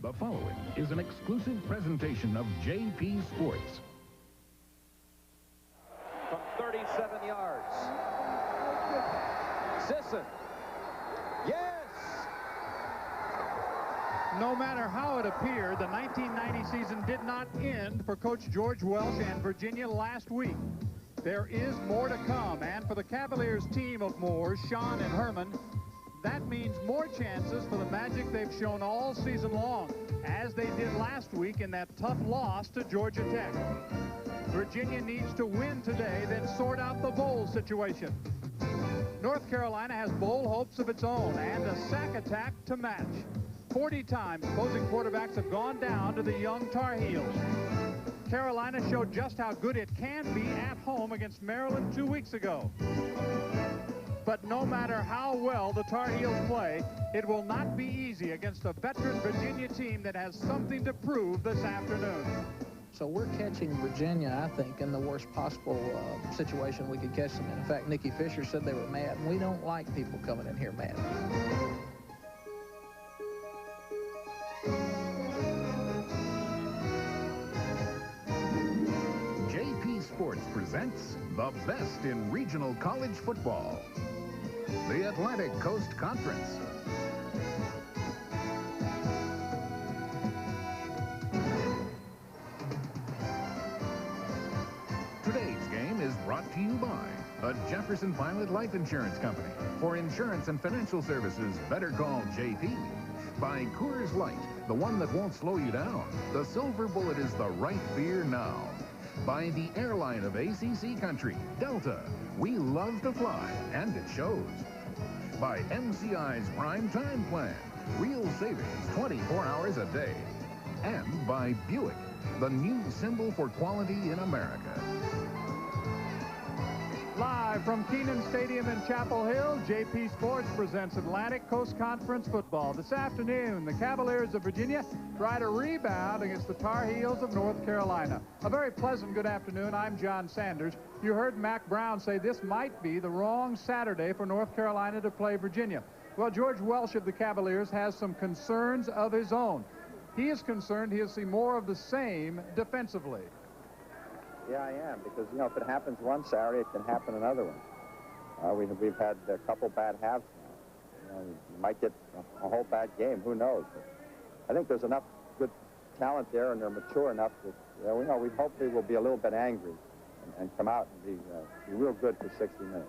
The following is an exclusive presentation of JP Sports. From 37 yards. Sisson. Yes! No matter how it appeared, the 1990 season did not end for Coach George Welsh and Virginia last week. There is more to come, and for the Cavaliers team of Moores, Sean and Herman, that means more chances for the magic they've shown all season long, as they did last week in that tough loss to Georgia Tech. Virginia needs to win today, then sort out the bowl situation. North Carolina has bowl hopes of its own and a sack attack to match. 40 times opposing quarterbacks have gone down to the young Tar Heels. Carolina showed just how good it can be at home against Maryland 2 weeks ago. But no matter how well the Tar Heels play, it will not be easy against a veteran Virginia team that has something to prove this afternoon. So we're catching Virginia, I think, in the worst possible situation we could catch them in. In fact, Nikki Fisher said they were mad, and we don't like people coming in here mad. JP Sports presents the best in regional college football. The Atlantic Coast Conference. Today's game is brought to you by a Jefferson Pilot Life Insurance Company. For insurance and financial services, better call JP. By Coors Light, the one that won't slow you down. The Silver Bullet is the right beer now. By the airline of ACC country, Delta. We love to fly, and it shows. By MCI's Prime Time Plan. Real savings 24 hours a day. And by Buick, the new symbol for quality in America. Live from Kenan Stadium in Chapel Hill, JP Sports presents Atlantic Coast Conference football. This afternoon, the Cavaliers of Virginia try to rebound against the Tar Heels of North Carolina. A very pleasant good afternoon. I'm John Sanders. You heard Mack Brown say this might be the wrong Saturday for North Carolina to play Virginia. Well, George Welsh of the Cavaliers has some concerns of his own. He is concerned he'll see more of the same defensively. Yeah, I am, because, you know, if it happens one Saturday, it can happen another one. We've had a couple bad halves now. You know, you might get a whole bad game. Who knows? But I think there's enough good talent there, and they're mature enough that, we hopefully will be a little bit angry and come out and be real good for 60 minutes.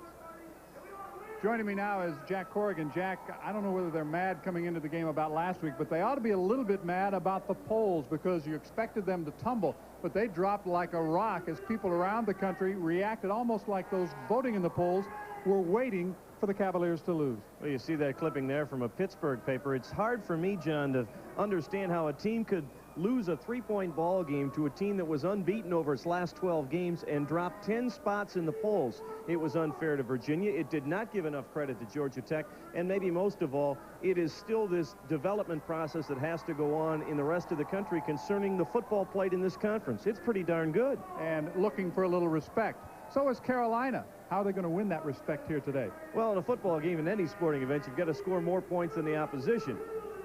Joining me now is Jack Corrigan. Jack, I don't know whether they're mad coming into the game about last week, but they ought to be a little bit mad about the polls because you expected them to tumble, but they dropped like a rock as people around the country reacted almost like those voting in the polls were waiting for the Cavaliers to lose. Well, you see that clipping there from a Pittsburgh paper. It's hard for me, John, to understand how a team could lose a three-point ball game to a team that was unbeaten over its last 12 games and drop 10 spots in the polls. It was unfair to Virginia. It did not give enough credit to Georgia Tech. And maybe most of all, it is still this development process that has to go on in the rest of the country concerning the football played in this conference. It's pretty darn good. And looking for a little respect. So is Carolina. How are they going to win that respect here today? Well, in a football game, in any sporting event, you've got to score more points than the opposition.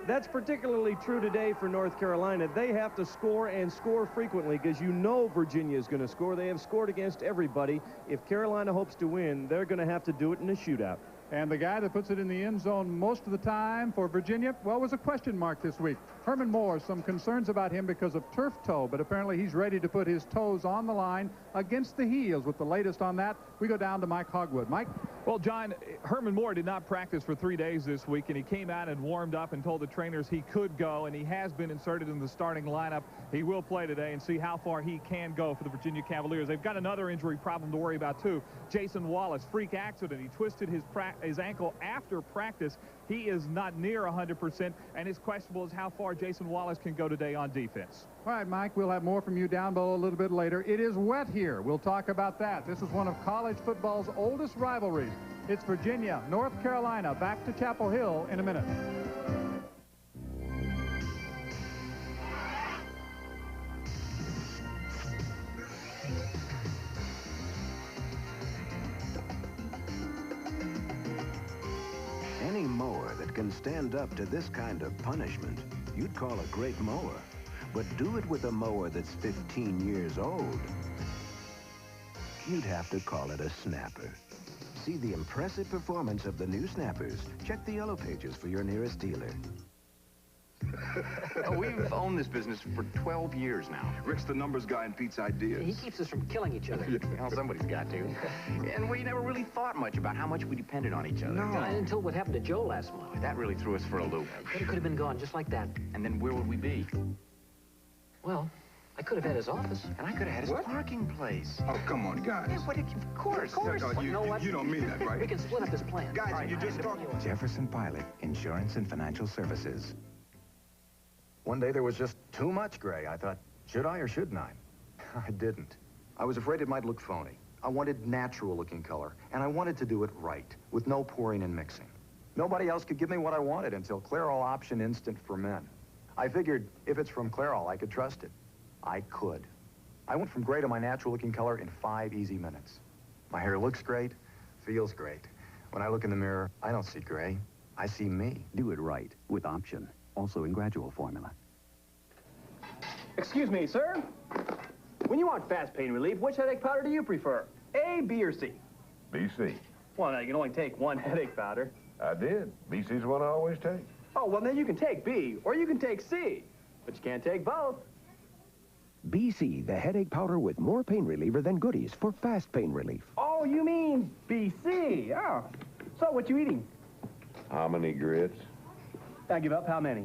That's particularly true today for North Carolina. They have to score and score frequently because you know Virginia is going to score. They have scored against everybody. If Carolina hopes to win, they're going to have to do it in a shootout. And the guy that puts it in the end zone most of the time for Virginia, well, was a question mark this week. Herman Moore, some concerns about him because of turf toe, but apparently he's ready to put his toes on the line against the Heels. With the latest on that, we go down to Mike Hogwood. Mike? Well, John, Herman Moore did not practice for 3 days this week, and he came out and warmed up and told the trainers he could go, and he has been inserted in the starting lineup. He will play today and see how far he can go for the Virginia Cavaliers. They've got another injury problem to worry about, too. Jason Wallace, freak accident. He twisted his ankle after practice. He is not near 100%, and it's questionable as how far Jason Wallace can go today on defense. All right, Mike, we'll have more from you down below a little bit later. It is wet here. We'll talk about that. This is one of college football's oldest rivalries. It's Virginia, North Carolina. Back to Chapel Hill in a minute. Any mower that can stand up to this kind of punishment you'd call a great mower. But do it with a mower that's 15 years old. You'd have to call it a snapper. See the impressive performance of the new snappers. Check the yellow pages for your nearest dealer. We've owned this business for 12 years now. Rick's the numbers guy in Pete's Ideas. He keeps us from killing each other. Well, somebody's got to. And we never really thought much about how much we depended on each other. No. Until what happened to Joe last month. That really threw us for a loop. Could have been gone just like that. And then where would we be? Well, I could have had his office. And I could have had his parking place. Oh, come on, guys. Yeah, but of course. Of course. No, you know what? You don't mean that, right? We can split up his plan. Guys, right, you just talking. Jefferson Pilot, Insurance and Financial Services. One day there was just too much gray. I thought, should I or shouldn't I? I didn't. I was afraid it might look phony. I wanted natural-looking color, and I wanted to do it right, with no pouring and mixing. Nobody else could give me what I wanted until Clairol Option Instant for Men. I figured if it's from Clairol, I could trust it. I could. I went from gray to my natural-looking color in 5 easy minutes. My hair looks great, feels great. When I look in the mirror, I don't see gray. I see me. Do it right with Option. Also in gradual formula. Excuse me, sir. When you want fast pain relief, which headache powder do you prefer? A, B, or C? BC. Well, now, you can only take one headache powder. I did. BC's the one I always take. Oh, well, then you can take B, or you can take C. But you can't take both. BC, the headache powder with more pain reliever than goodies for fast pain relief. Oh, you mean BC. Oh. So, what you eating? How many grits? I give up how many?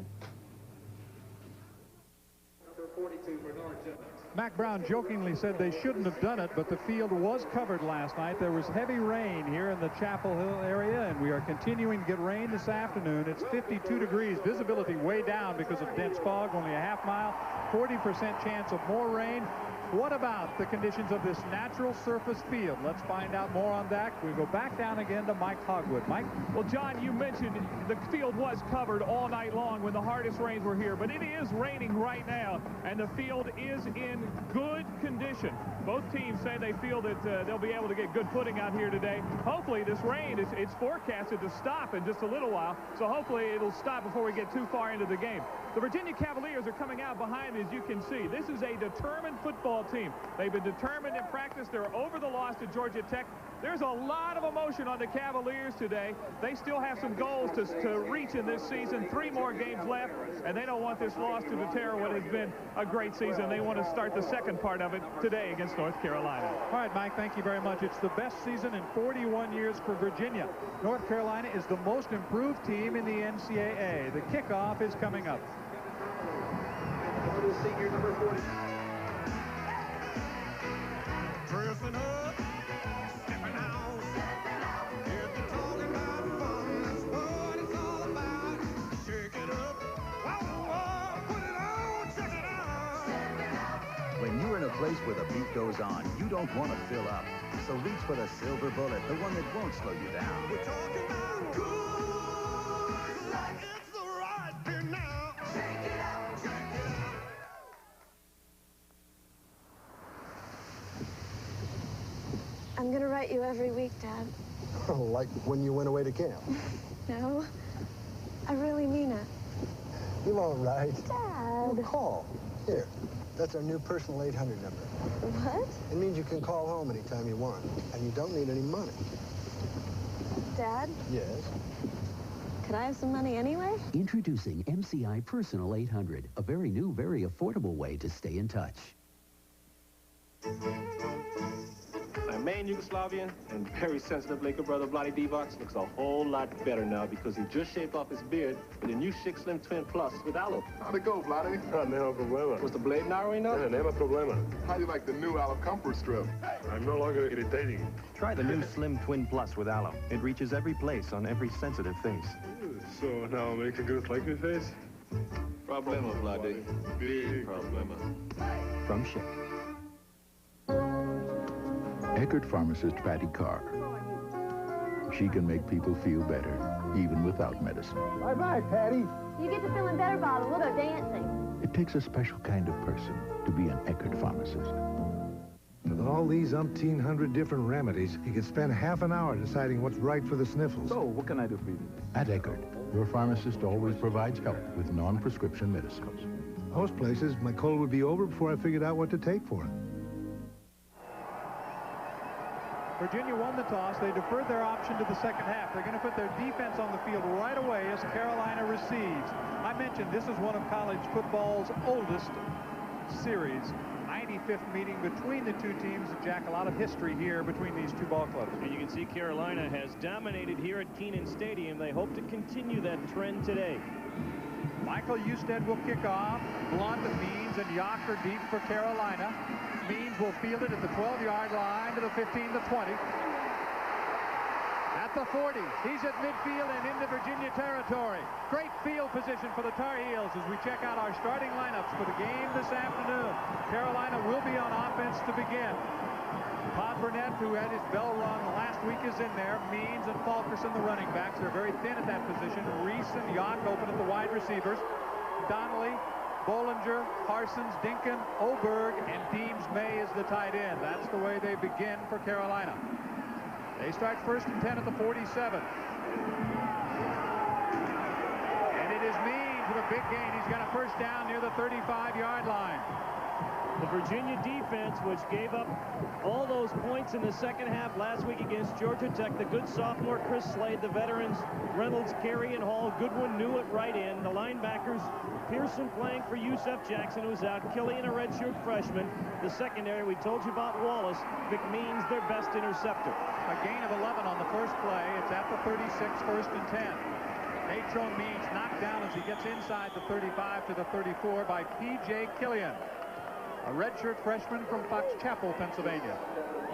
Mac Brown jokingly said they shouldn't have done it, but the field was covered last night. There was heavy rain here in the Chapel Hill area, and we are continuing to get rain this afternoon. It's 52 degrees. Visibility way down because of dense fog, only a half mile. 40% chance of more rain. What about the conditions of this natural surface field? Let's find out more on that. We go back down again to Mike Hogwood. Mike? Well, John, you mentioned the field was covered all night long when the hardest rains were here, but it is raining right now, and the field is in good condition. Both teams say they feel that they'll be able to get good footing out here today. Hopefully this rain, it's forecasted to stop in just a little while, so hopefully it'll stop before we get too far into the game. The Virginia Cavaliers are coming out behind me, as you can see. This is a determined football team. They've been determined in practice. They're over the loss to Georgia Tech. There's a lot of emotion on the Cavaliers today. They still have some goals to reach in this season. 3 more games left, and they don't want this loss to deter what has been a great season. They want to start the second part of it today against North Carolina. All right, Mike, thank you very much. It's the best season in 41 years for Virginia. North Carolina is the most improved team in the NCAA. The kickoff is coming up. Senior number 40. Dressing up, stepping out. If you're talking about fun, that's what it's all about. Shake it up, wow, put it on, check it out. When you're in a place where the beat goes on, you don't want to fill up. So reach for the silver bullet, the one that won't slow you down. We're talking about good, like it's the right thing now. Shake it out, shake it out. I'm gonna write you every week, Dad. Oh, like when you went away to camp? No, I really mean it. You're all right. Dad. Call. Here, that's our new personal 800 number. What? It means you can call home anytime you want, and you don't need any money. Dad? Yes? Could I have some money anyway? Introducing MCI Personal 800, a very new, very affordable way to stay in touch. My main Yugoslavian and very sensitive Laker brother, Bloody Divac, looks a whole lot better now because he just shaved off his beard with the new Schick Slim Twin Plus with aloe. How'd it go, Bloody? No problema. Was the blade narrow enough? Yeah, never problema. How do you like the new aloe comfort strip? I'm no longer irritating. Try the new Slim Twin Plus with aloe. It reaches every place on every sensitive face. So now make a good like me face? Problema, Bloody. Big problema. From Schick. Eckerd pharmacist Patty Carr. She can make people feel better, even without medicine. Bye-bye, Patty. You get to feeling better, Bob. We'll go dancing. It takes a special kind of person to be an Eckerd pharmacist. With all these umpteen hundred different remedies, you could spend half an hour deciding what's right for the sniffles. So, what can I do for you? At Eckerd, your pharmacist always provides help with non-prescription medicines. Most places, my cold would be over before I figured out what to take for it. Virginia won the toss. They deferred their option to the second half. They're going to put their defense on the field right away as Carolina receives. I mentioned this is one of college football's oldest series. 95th meeting between the two teams. Jack, a lot of history here between these two ball clubs. And you can see Carolina has dominated here at Kenan Stadium. They hope to continue that trend today. Michael Usted will kick off. Blunt, Means, and Yock are deep for Carolina. Means will field it at the 12-yard line to the 15, the 20. At the 40, he's at midfield and into Virginia territory. Great field position for the Tar Heels as we check out our starting lineups for the game this afternoon. Carolina will be on offense to begin. Todd Burnett, who had his bell rung last week, is in there. Means and Fulkerson, the running backs. They're very thin at that position. Reese and Yock open at the wide receivers. Donnelly, Bollinger, Parsons, Dinkin, Oberg, and Deems May is the tight end. That's the way they begin for Carolina. They start 1st and 10 at the 47. And it is Means with a big gain. He's got a first down near the 35-yard line. The Virginia defense, which gave up all those points in the second half last week against Georgia Tech. The good sophomore Chris Slade, the veterans Reynolds, Carey, and Hall. Goodwin new at right end. The linebackers, Pearson playing for Yusef Jackson, who's out. Killian, a redshirt freshman. The secondary, we told you about Wallace. McMeans, their best interceptor. A gain of 11 on the first play. It's at the 36, 1st and 10. Natrone Means knocked down as he gets inside the 35 to the 34 by P.J. Killian, a redshirt freshman from Fox Chapel, Pennsylvania.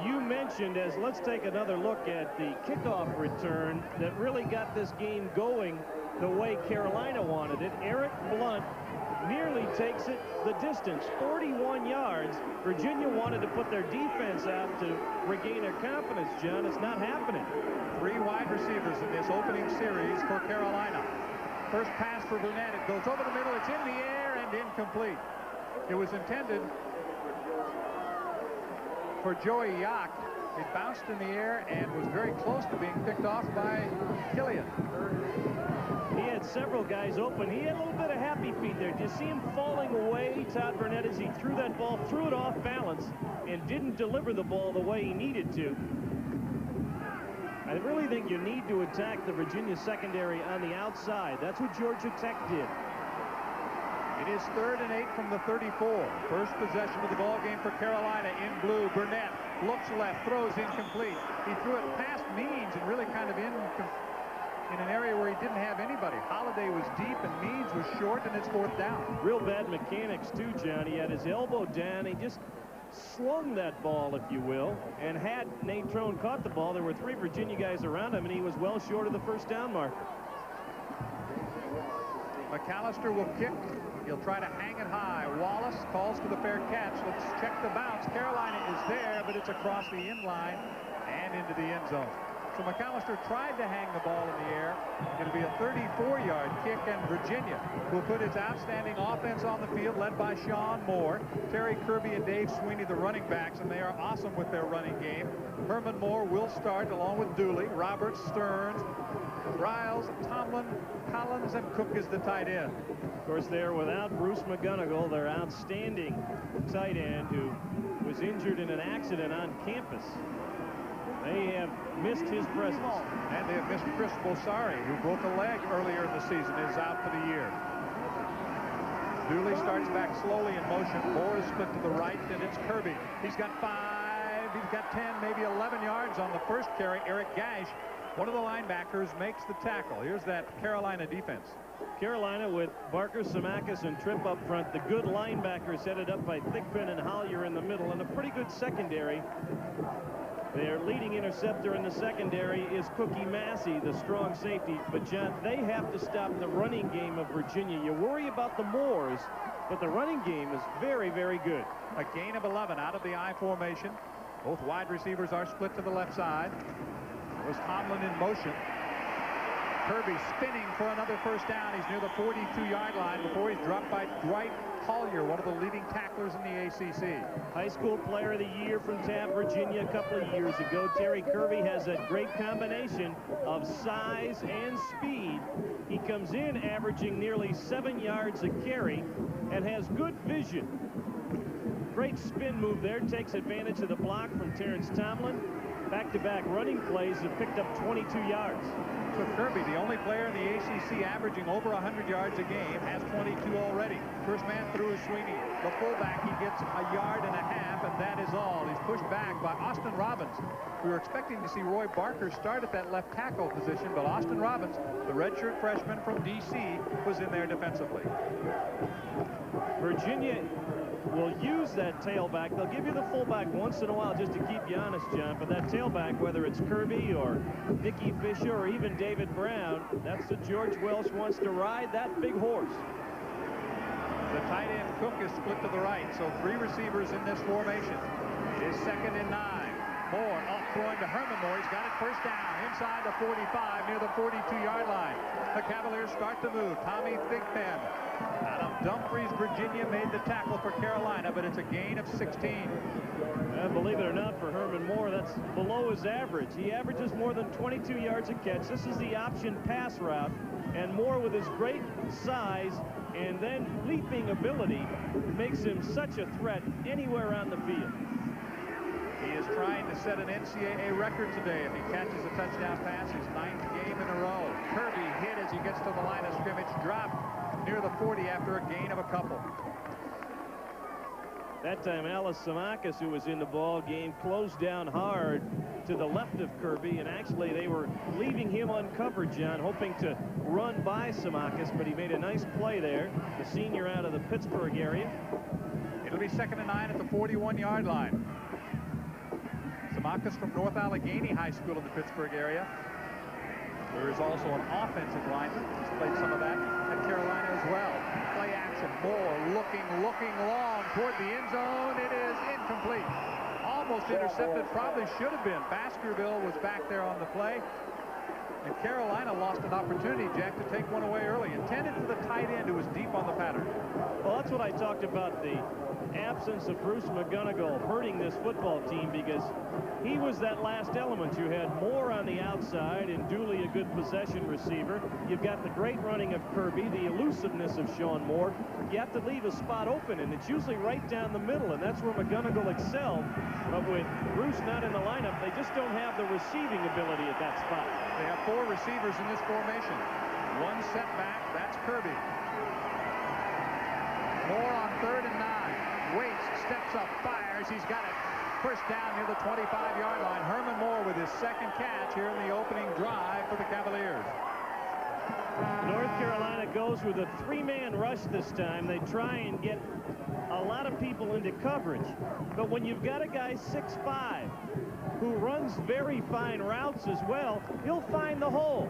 You mentioned, as let's take another look at the kickoff return that really got this game going the way Carolina wanted it. Eric Blunt nearly takes it the distance, 41 yards. Virginia wanted to put their defense out to regain their confidence, John. It's not happening. 3 wide receivers in this opening series for Carolina. First pass for Burnett. It goes over the middle. It's in the air and incomplete. It was intended for Joey Yock. It bounced in the air and was very close to being picked off by Killian. He had several guys open. He had a little bit of happy feet there. Do you see him falling away, Todd Burnett, as he threw that ball, threw it off balance, and didn't deliver the ball the way he needed to? I really think you need to attack the Virginia secondary on the outside. That's what Georgia Tech did. It is 3rd and 8 from the 34. First possession of the ball game for Carolina in blue. Burnett looks left, throws incomplete. He threw it past Means and really kind of in an area where he didn't have anybody. Holiday was deep and Means was short, and it's 4th down. Real bad mechanics too, John. He had his elbow down. He just slung that ball, if you will, and had Natrone caught the ball, there were 3 Virginia guys around him, and he was well short of the first down marker. McAllister will kick. He'll try to hang it high. Wallace calls for the fair catch. Let's check the bounce. Carolina is there, but it's across the end line and into the end zone. So McAllister tried to hang the ball in the air. It'll be a 34-yard kick, and Virginia will put its outstanding offense on the field, led by Sean Moore, Terry Kirby, and Dave Sweeney, the running backs, and they are awesome with their running game. Herman Moore will start along with Dooley, Roberts, Stearns, Riles, Tomlin, Collins, and Cook is the tight end. Of course, they're without Bruce McGonigal, their outstanding tight end, who was injured in an accident on campus. They have missed his presence. And they have missed Chris Bosari, who broke a leg earlier in the season, is out for the year. Dooley starts back slowly in motion. Moore is split to the right, and it's Kirby. He's got 5, he's got 10, maybe 11 yards on the first carry. Eric Gash, one of the linebackers, makes the tackle. Here's that Carolina defense. Carolina with Barker, Samakis, and Tripp up front. The good linebackers headed up by Thigpen and Hollier in the middle, and a pretty good secondary. Their leading interceptor in the secondary is Cookie Massey, the strong safety. But, John, they have to stop the running game of Virginia. You worry about the Moors, but the running game is very, very good. A gain of 11 out of the I formation. Both wide receivers are split to the left side. It was Tomlin in motion. Kirby spinning for another first down. He's near the 42-yard line before he's dropped by Dwight Collier, one of the leading tacklers in the ACC. High school player of the year from Taft, Virginia, a couple of years ago. Terry Kirby has that great combination of size and speed. He comes in averaging nearly 7 yards a carry and has good vision. Great spin move there. Takes advantage of the block from Terrence Tomlin. Back-to-back running plays have picked up 22 yards. So Kirby, the only player in the ACC averaging over 100 yards a game, has 22 already. First man through is Sweeney. The fullback, he gets 1.5 yards, and that is all. He's pushed back by Austin Robbins. We were expecting to see Roy Barker start at that left tackle position, but Austin Robbins, the redshirt freshman from D.C., was in there defensively. Virginia will use that tailback. They'll give you the fullback once in a while just to keep you honest, John, but that tailback, whether it's Kirby or Nicky Fisher or even David Brown, that's what George Welsh wants to ride, that big horse. The tight end Cook is split to the right, so 3 receivers in this formation. It is 2nd and 9. Moore off throwing to Herman Moore. He's got it first down inside the 45 near the 42-yard line. The Cavaliers start to move. Tommy Thigpen out of Dumfries, Virginia, made the tackle for Carolina, but it's a gain of 16. And believe it or not, for Herman Moore, that's below his average. He averages more than 22 yards a catch. This is the option pass route, and Moore, with his great size and then leaping ability, makes him such a threat anywhere on the field. He is trying to set an NCAA record today. If he catches a touchdown pass, his 9th game in a row. Kirby hit as he gets to the line of scrimmage, dropped near the 40 after a gain of a couple. That time, Alice Samakis, who was in the ball game, closed down hard to the left of Kirby, and actually they were leaving him uncovered, John, hoping to run by Samakis, but he made a nice play there. The senior out of the Pittsburgh area. It'll be 2nd and 9 at the 41-yard line. Samakis from North Allegheny High School in the Pittsburgh area. There is also an offensive lineman. He's played some of that at Carolina as well. Play action. Moore looking long toward the end zone. It is incomplete. Almost intercepted. Probably should have been. Baskerville was back there on the play. And Carolina lost an opportunity, Jack, to take one away early. Intended for the tight end who was deep on the pattern. Well, that's what I talked about, the absence of Bruce McGonigal hurting this football team, because he was that last element. You had Moore on the outside and Dooley a good possession receiver. You've got the great running of Kirby, the elusiveness of Sean Moore. You have to leave a spot open, and it's usually right down the middle, and that's where McGonigal excelled. But with Bruce not in the lineup, they just don't have the receiving ability at that spot. They have 4 receivers in this formation. One setback, that's Kirby. Moore on 3rd and 9. Waits, steps up, fires. He's got it. First down near the 25-yard line. Herman Moore with his 2nd catch here in the opening drive for the Cavaliers. North Carolina goes with a 3-man rush this time. They try and get a lot of people into coverage. But when you've got a guy 6'5", who runs very fine routes as well, he'll find the hole.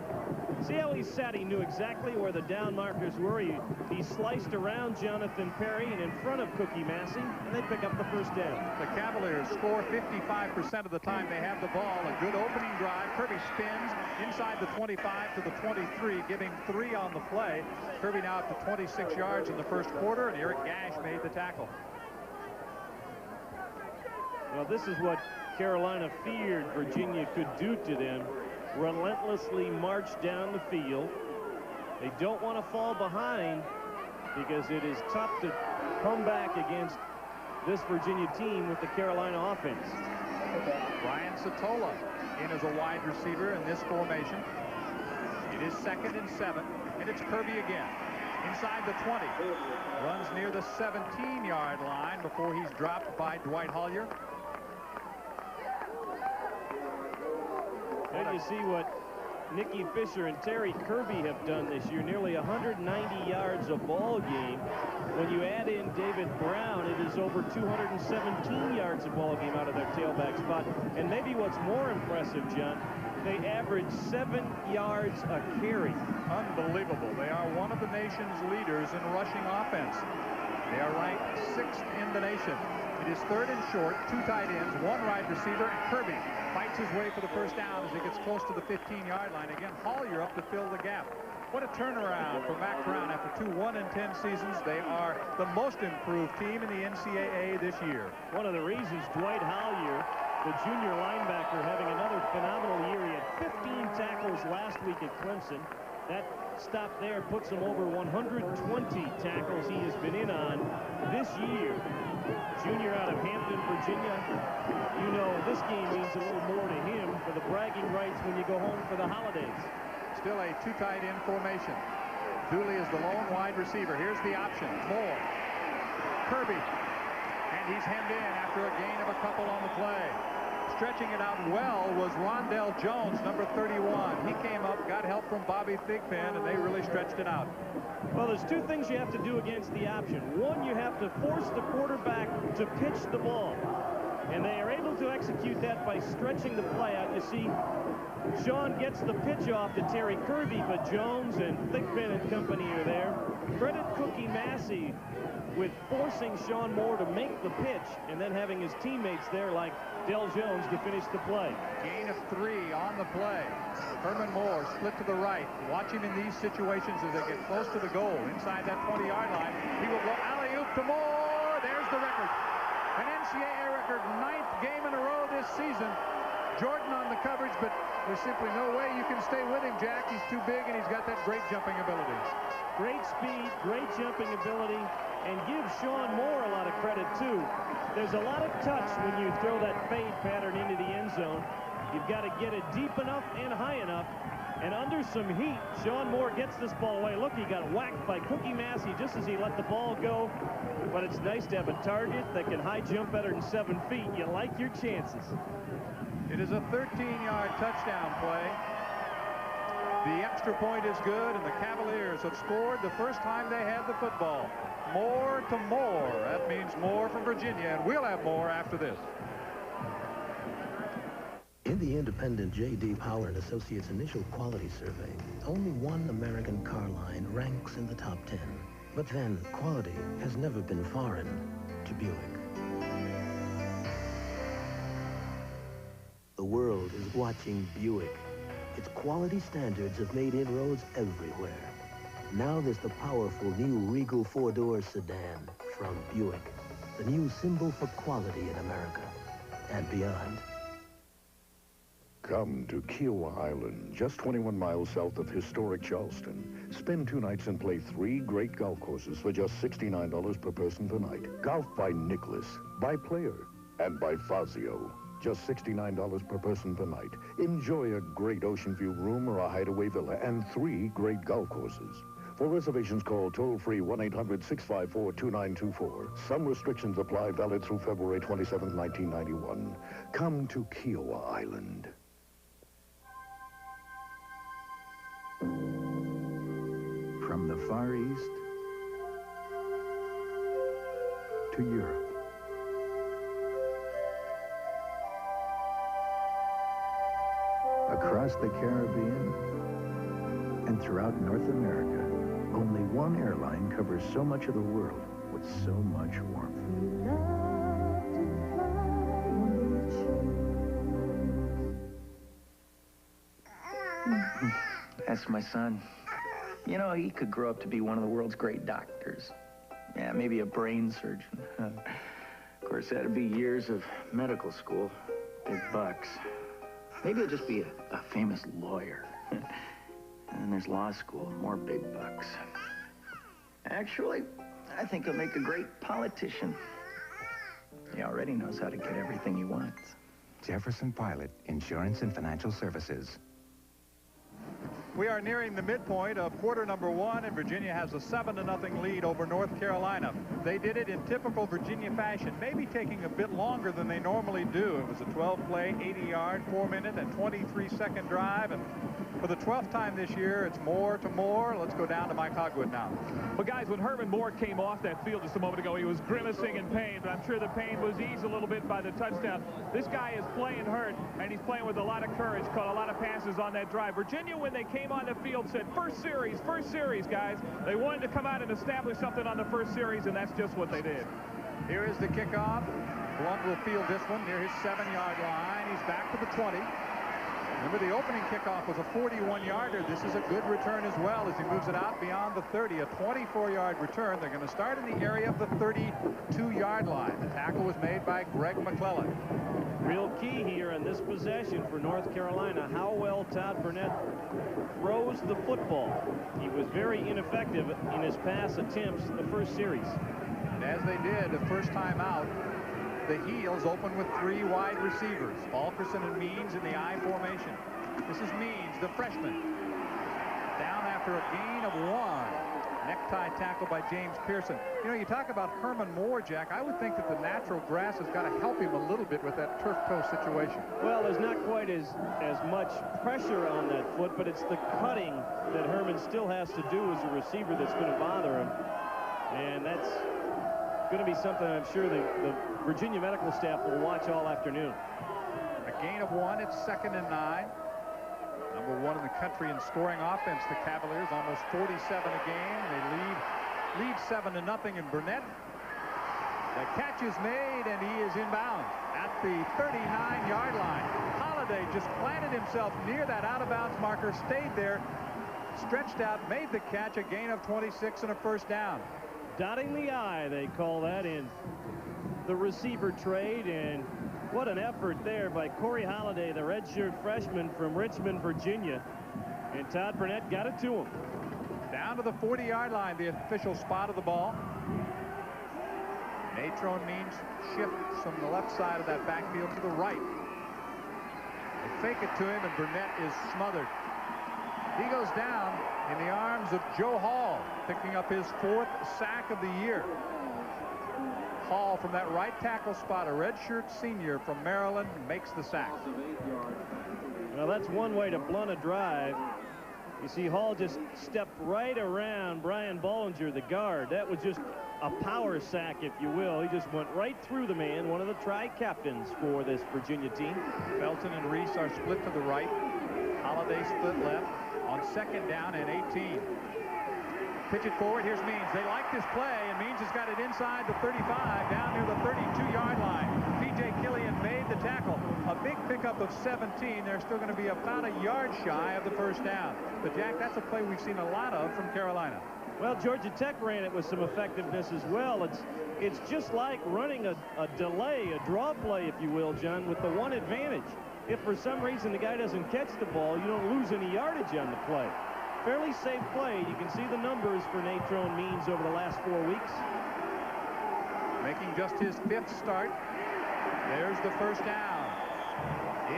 See how he sat? He knew exactly where the down markers were. He sliced around Jonathan Perry and in front of Cookie Massey, and they pick up the first down. The Cavaliers score 55% of the time they have the ball. A good opening drive. Kirby spins inside the 25 to the 23, giving 3 on the play. Kirby now up to 26 yards in the first quarter, and Eric Gash made the tackle. Well, this is what Carolina feared Virginia could do to them. Relentlessly march down the field. They don't want to fall behind, because it is tough to come back against this Virginia team with the Carolina offense. Brian Satola in as a wide receiver in this formation. It is 2nd and 7, and it's Kirby again. Inside the 20. Runs near the 17-yard line before he's dropped by Dwight Collier. And you see what Nicky Fisher and Terry Kirby have done this year. Nearly 190 yards a ball game. When you add in David Brown, it is over 217 yards a ball game out of their tailback spot. And maybe what's more impressive, John, they average 7 yards a carry. Unbelievable. They are one of the nation's leaders in rushing offense. They are ranked 6th in the nation. It is 3rd and short, 2 tight ends, 1 wide receiver, and Kirby fights his way for the first down as he gets close to the 15-yard line. Again, Hollier up to fill the gap. What a turnaround for Mack Brown after 2 1-10 seasons. They are the most improved team in the NCAA this year. One of the reasons Dwight Hollier, the junior linebacker, having another phenomenal year. He had 15 tackles last week at Clemson. That stop there puts him over 120 tackles he has been in on this year. Junior out of Hampton, Virginia. You know this game means a little more to him for the bragging rights when you go home for the holidays. Still a 2 tight end formation. Dooley is the lone wide receiver. Here's the option. Moore. Kirby. And he's hemmed in after a gain of a couple on the play. Stretching it out well was Rondell Jones, number 31. He came up, got help from Bobby Thigpen, and they really stretched it out. Well, there's 2 things you have to do against the option. One, you have to force the quarterback to pitch the ball. And they are able to execute that by stretching the play out. You see, Sean gets the pitch off to Terry Kirby, but Jones and Thigpen and company are there. Credit Cookie Massey with forcing Sean Moore to make the pitch and then having his teammates there like Del Jones to finish the play. Gain of 3 on the play. Herman Moore split to the right. Watch him in these situations as they get close to the goal. Inside that 20-yard line, he will go alley-oop to Moore. There's the record. An NCAA record, 9th game in a row this season. Jordan on the coverage, but there's simply no way you can stay with him, Jack. He's too big, and he's got that great jumping ability. Great speed, great jumping ability, and give Sean Moore a lot of credit, too. There's a lot of touch when you throw that fade pattern into the end zone. You've got to get it deep enough and high enough. And under some heat, Sean Moore gets this ball away. Look, he got whacked by Cookie Massey just as he let the ball go. But it's nice to have a target that can high jump better than 7 feet. You like your chances. It is a 13-yard touchdown play. The extra point is good, and the Cavaliers have scored the first time they had the football. More to more. That means more from Virginia, and we'll have more after this. In the independent J.D. Power & Associates initial quality survey, only one American car line ranks in the top 10. But then, quality has never been foreign to Buick. The world is watching Buick. Its quality standards have made inroads everywhere. Now there's the powerful new Regal 4-door sedan from Buick, the new symbol for quality in America and beyond. Come to Kiowa Island, just 21 miles south of historic Charleston. Spend 2 nights and play 3 great golf courses for just $69 per person per night. Golf by Nicklaus, by Player, and by Fazio. Just $69 per person per night. Enjoy a great ocean view room or a hideaway villa and 3 great golf courses. For reservations, call toll-free 1-800-654-2924. Some restrictions apply, valid through February 27, 1991. Come to Kiowa Island. From the Far East to Europe. Across the Caribbean and throughout North America, only one airline covers so much of the world with so much warmth. That's my son. You know, he could grow up to be one of the world's great doctors. Yeah, maybe a brain surgeon. Of course, that'd be years of medical school. Big bucks. Maybe he'll just be a famous lawyer. And then there's law school, more big bucks. Actually, I think he'll make a great politician. He already knows how to get everything he wants. Jefferson Pilot, Insurance and Financial Services. We are nearing the midpoint of quarter number 1, and Virginia has a 7-0 lead over North Carolina. They did it in typical Virginia fashion, maybe taking a bit longer than they normally do. It was a 12-play, 80-yard, 4-minute, and 23-second drive, and for the 12th time this year, it's more to more. Let's go down to Mike Hogwood now. Well, guys, when Herman Moore came off that field just a moment ago, he was grimacing in pain, but I'm sure the pain was eased a little bit by the touchdown. This guy is playing hurt, and he's playing with a lot of courage, caught a lot of passes on that drive. Virginia, when they came on the field, said, first series, guys. They wanted to come out and establish something on the first series, and that's just what they did. Here is the kickoff. Blunt will field this one near his 7-yard line. He's back to the 20. Remember, the opening kickoff was a 41-yarder. This is a good return as well as he moves it out beyond the 30. A 24-yard return. They're going to start in the area of the 32-yard line. The tackle was made by Greg McClellan. Real key here in this possession for North Carolina, how well Todd Burnett throws the football. He was very ineffective in his pass attempts the first series. And as they did the first time out, the Heels open with 3 wide receivers, Fulkerson and Means in the I formation. This is Means, the freshman. Down after a gain of 1. Necktie tackle by James Pearson. You know, you talk about Herman Moore, Jack. I would think that the natural grass has got to help him a little bit with that turf toe situation. Well, there's not quite as much pressure on that foot, but it's the cutting that Herman still has to do as a receiver that's going to bother him. And that's going to be something I'm sure the Virginia medical staff will watch all afternoon. A gain of 1. It's 2nd and 9. Number 1 in the country in scoring offense, the Cavaliers, almost 47 a game. They lead 7-0 in Burnett. The catch is made, and he is inbounds at the 39-yard line. Holiday just planted himself near that out-of-bounds marker, stayed there, stretched out, made the catch, a gain of 26 and a first down. Dotting the I, they call that in the receiver trade, and what an effort there by Corey Holiday, the redshirt freshman from Richmond, Virginia. And Todd Burnett got it to him. Down to the 40-yard line, the official spot of the ball. Natrone Means shifts from the left side of that backfield to the right. They fake it to him, and Burnett is smothered. He goes down in the arms of Joe Hall, picking up his 4th sack of the year. Hall from that right tackle spot, a redshirt senior from Maryland, makes the sack. Well, that's one way to blunt a drive. You see Hall just stepped right around Brian Bollinger, the guard. That was just a power sack, if you will. He just went right through the man, one of the tri-captains for this Virginia team. Felton and Reese are split to the right. Holiday split left on 2nd down and 18. Pitch it forward. Here's Means. They like this play, and Means has got it inside the 35, down near the 32-yard line. P.J. Killian made the tackle. A big pickup of 17. They're still going to be about a yard shy of the first down. But, Jack, that's a play we've seen a lot of from Carolina. Well, Georgia Tech ran it with some effectiveness as well. It's just like running a delay, a draw play, if you will, John, with the one advantage. If for some reason the guy doesn't catch the ball, you don't lose any yardage on the play. Fairly safe play. You can see the numbers for Natrone Means over the last 4 weeks. Making just his 5th start. There's the first down.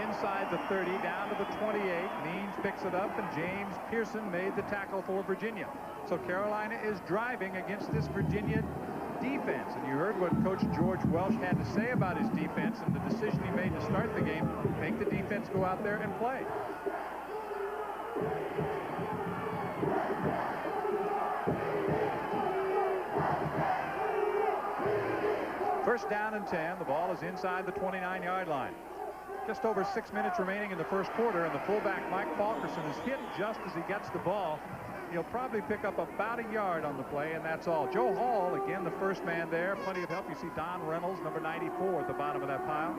Inside the 30, down to the 28. Means picks it up, and James Pearson made the tackle for Virginia. So Carolina is driving against this Virginia defense. And you heard what Coach George Welsh had to say about his defense and the decision he made to start the game. Make the defense go out there and play. First down and 10. The ball is inside the 29-yard line. Just over 6 minutes remaining in the first quarter, and the fullback Mike Fulkerson is hit just as he gets the ball. He'll probably pick up about a yard on the play, and that's all. Joe Hall, again, the first man there. Plenty of help. You see Don Reynolds, number 94, at the bottom of that pile.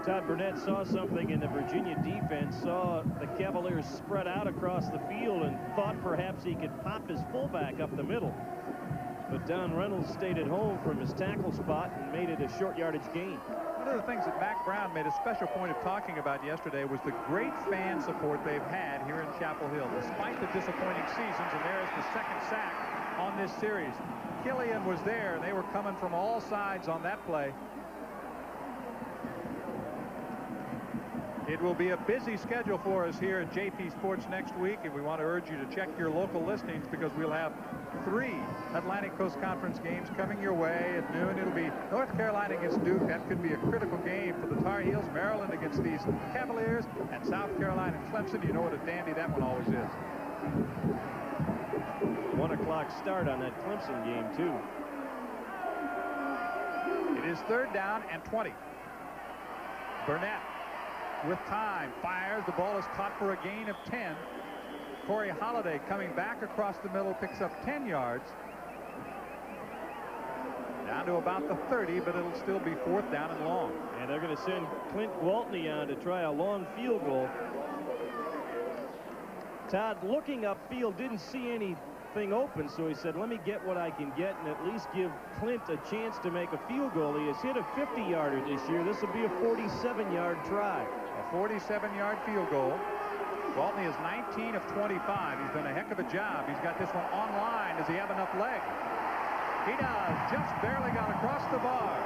Todd Burnett saw something in the Virginia defense, saw the Cavaliers spread out across the field, and thought perhaps he could pop his fullback up the middle. But Don Reynolds stayed at home from his tackle spot and made it a short yardage gain. One of the things that Mack Brown made a special point of talking about yesterday was the great fan support they've had here in Chapel Hill, despite the disappointing seasons. And there's the 2nd sack on this series. Killian was there, and they were coming from all sides on that play. It will be a busy schedule for us here at JP Sports next week, and we want to urge you to check your local listings because we'll have 3 Atlantic Coast Conference games coming your way at noon. It'll be North Carolina against Duke. That could be a critical game for the Tar Heels. Maryland against these Cavaliers, and South Carolina and Clemson. You know what a dandy that one always is. 1 o'clock start on that Clemson game, too. It is 3rd down and 20. Burnett with time fires. The ball is caught for a gain of 10. Corey Holiday coming back across the middle, picks up 10 yards. Down to about the 30, but it'll still be 4th down and long. And they're going to send Clint Gwaltney on to try a long field goal. Todd, looking upfield, didn't see anything open, so he said, let me get what I can get and at least give Clint a chance to make a field goal. He has hit a 50-yarder this year. This will be a 47-yard try. A 47-yard field goal. Gwaltney is 19 of 25. He's done a heck of a job. He's got this one online. Does he have enough leg? He does. Just barely got across the bar.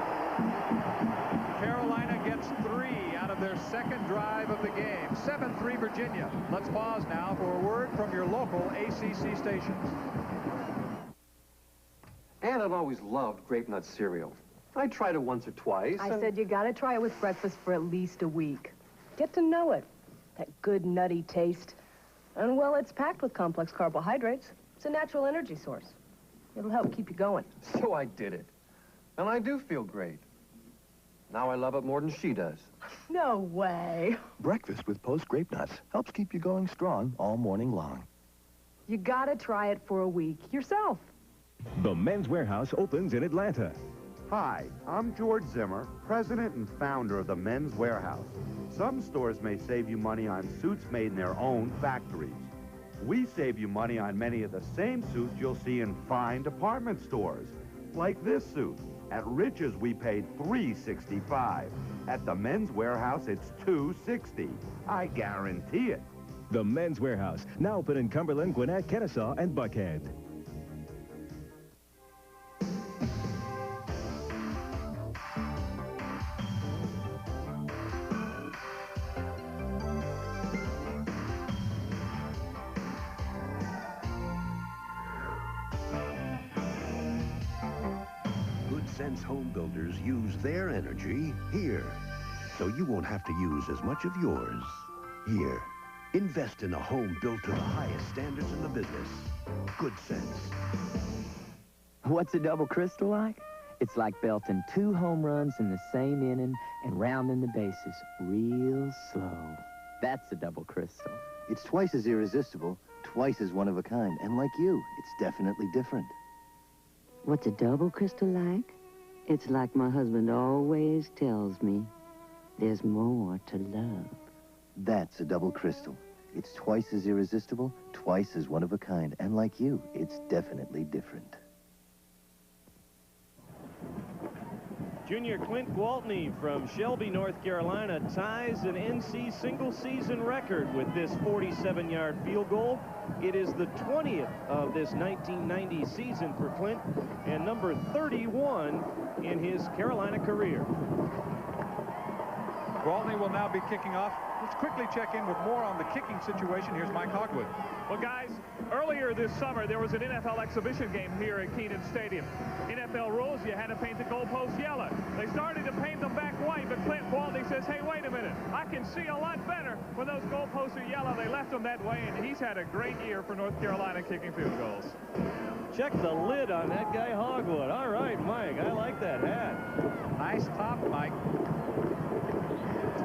Carolina gets 3 out of their 2nd drive of the game. 7-3 Virginia. Let's pause now for a word from your local ACC stations. Ann had always loved grape nut cereal. I tried it once or twice. I said you gotta try it with breakfast for at least a week. Get to know it. That good nutty taste. And well, it's packed with complex carbohydrates. It's a natural energy source. It'll help keep you going. So I did it. And I do feel great. Now I love it more than she does. No way. Breakfast with Post Grape Nuts helps keep you going strong all morning long. You gotta try it for a week yourself. The Men's Warehouse opens in Atlanta. Hi, I'm George Zimmer, president and founder of the Men's Warehouse. Some stores may save you money on suits made in their own factories. We save you money on many of the same suits you'll see in fine department stores. Like this suit. At Rich's, we paid $365. At the Men's Warehouse, it's $260. I guarantee it. The Men's Warehouse, now open in Cumberland, Gwinnett, Kennesaw, and Buckhead. Home builders use their energy here, so you won't have to use as much of yours here. Invest in a home built to the highest standards in the business. Good sense. What's a double crystal like? It's like belting 2 home runs in the same inning and rounding the bases real slow. That's a double crystal. It's twice as irresistible, twice as one of a kind, and like you, it's definitely different. What's a double crystal like? It's like my husband always tells me, there's more to love. That's a double crystal. It's twice as irresistible, twice as one of a kind, and like you, it's definitely different. Junior Clint Gwaltney from Shelby, North Carolina, ties an NC single-season record with this 47-yard field goal. It is the 20th of this 1990 season for Clint and number 31 in his Carolina career. Gwaltney will now be kicking off. Let's quickly check in with more on the kicking situation. Here's Mike Hogwood. Well, guys, earlier this summer, there was an NFL exhibition game here at Kenan Stadium. NFL rules, you had to paint the goalposts yellow. They started to paint them back white, but Clint Gwaltney says, hey, wait a minute. I can see a lot better when those goalposts are yellow. They left them that way, and he's had a great year for North Carolina kicking field goals. Check the lid on that guy Hogwood. All right, Mike, I like that hat. Nice top, Mike.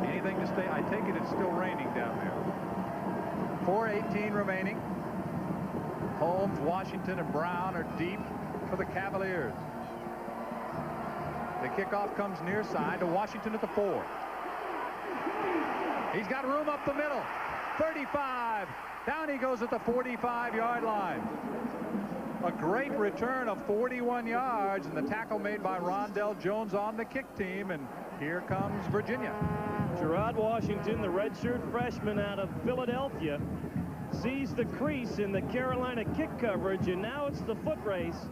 Anything to stay? I take it it's still raining down there. 4:18 remaining. Holmes, Washington, and Brown are deep for the Cavaliers. The kickoff comes near side to Washington at the 4. He's got room up the middle. 35. Down he goes at the 45-yard line. A great return of 41 yards, and the tackle made by Rondell Jones on the kick team, and here comes Virginia. Gerard Washington, the redshirt freshman out of Philadelphia, sees the crease in the Carolina kick coverage, and now it's the foot race.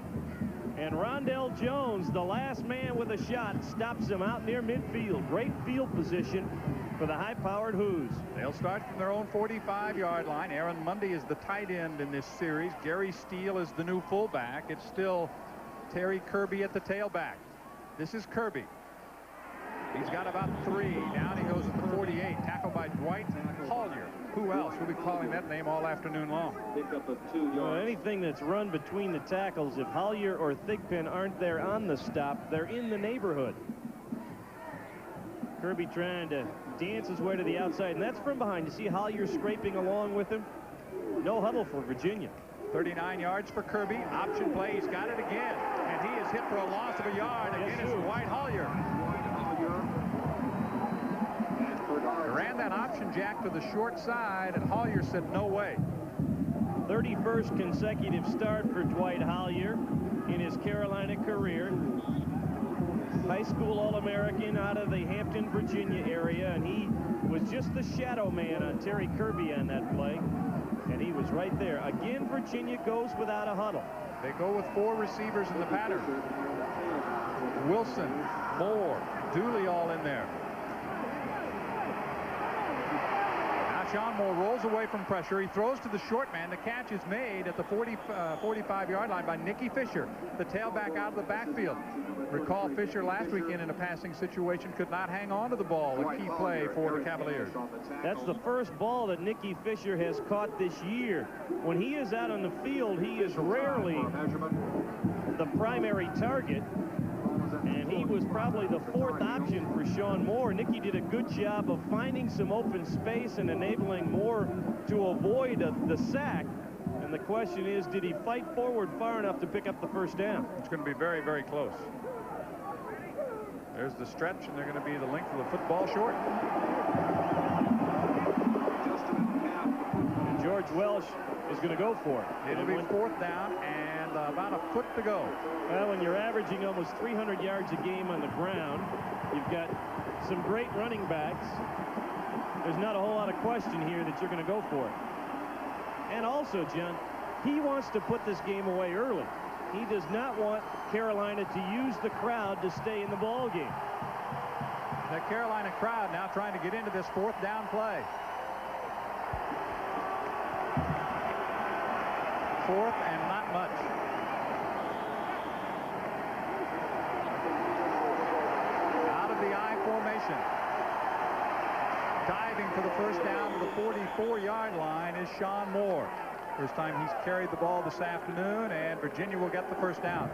And Rondell Jones, the last man with a shot, stops him out near midfield. Great field position for the high-powered Hoos. They'll start from their own 45-yard line. Aaron Mundy is the tight end in this series. Gary Steele is the new fullback. It's still Terry Kirby at the tailback. This is Kirby. He's got about 3. Down he goes at the 48. Tackled by Dwight Collier. Who else? We'll be calling that name all afternoon long. Well, anything that's run between the tackles, if Hollier or Thigpen aren't there on the stop, they're in the neighborhood. Kirby trying to dance his way to the outside, and that's from behind. You see Hollier scraping along with him. No huddle for Virginia. 39 yards for Kirby. Option play. He's got it again. And he is hit for a loss of a yard. Again, it's Dwight Hollier. Ran that option jack to the short side, and Hollier said no way. 31st consecutive start for Dwight Hollier in his Carolina career. High school All-American out of the Hampton, Virginia area, and he was just the shadow man on Terry Kirby on that play, and he was right there. Again, Virginia goes without a huddle. They go with 4 receivers in the pattern. Wilson, Moore, Dooley all in there. Sean Moore rolls away from pressure. He throws to the short man. The catch is made at the 45-yard line by Nicky Fisher, the tailback out of the backfield. Recall Fisher last weekend in a passing situation could not hang on to the ball. A key play for the Cavaliers. That's the first ball that Nicky Fisher has caught this year. When he is out on the field, he is rarely the primary target. And he was probably the 4th option for Sean Moore. Nicky did a good job of finding some open space and enabling Moore to avoid the sack. And the question is, did he fight forward far enough to pick up the first down? It's going to be very, very close. There's the stretch, and they're going to be the length of the football short. And George Welsh is going to go for it. It'll be 4th down and about a foot to go. Well, when you're averaging almost 300 yards a game on the ground, you've got some great running backs. There's not a whole lot of question here that you're going to go for it. And also, John, he wants to put this game away early. He does not want Carolina to use the crowd to stay in the ball game. The Carolina crowd now trying to get into this 4th down play. 4th and not much. Out of the I formation. Diving for the first down to the 44-yard line is Sean Moore. First time he's carried the ball this afternoon, and Virginia will get the first down.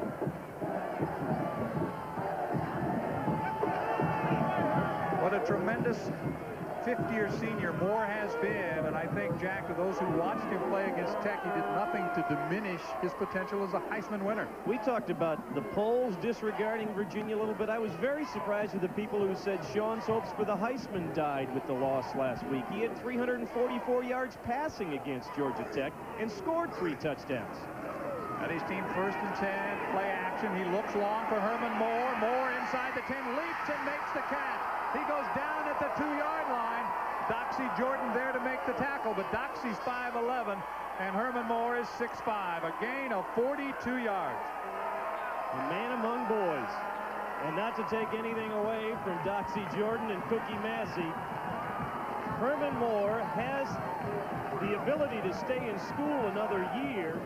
What a tremendous 50-year senior Moore has been, and I think, Jack, to those who watched him play against Tech, he did nothing to diminish his potential as a Heisman winner. We talked about the polls disregarding Virginia a little bit. I was very surprised with the people who said Sean's hopes for the Heisman died with the loss last week. He had 344 yards passing against Georgia Tech and scored 3 touchdowns. At his team 1st and 10, play action. He looks long for Herman Moore. Moore inside the 10, leaps and makes the catch. He goes down at the 2-yard line. Doxy Jordan there to make the tackle, but Doxy's 5'11", and Herman Moore is 6'5", a gain of 42 yards. A man among boys. And not to take anything away from Doxy Jordan and Cookie Massey, Herman Moore has the ability to stay in school another year.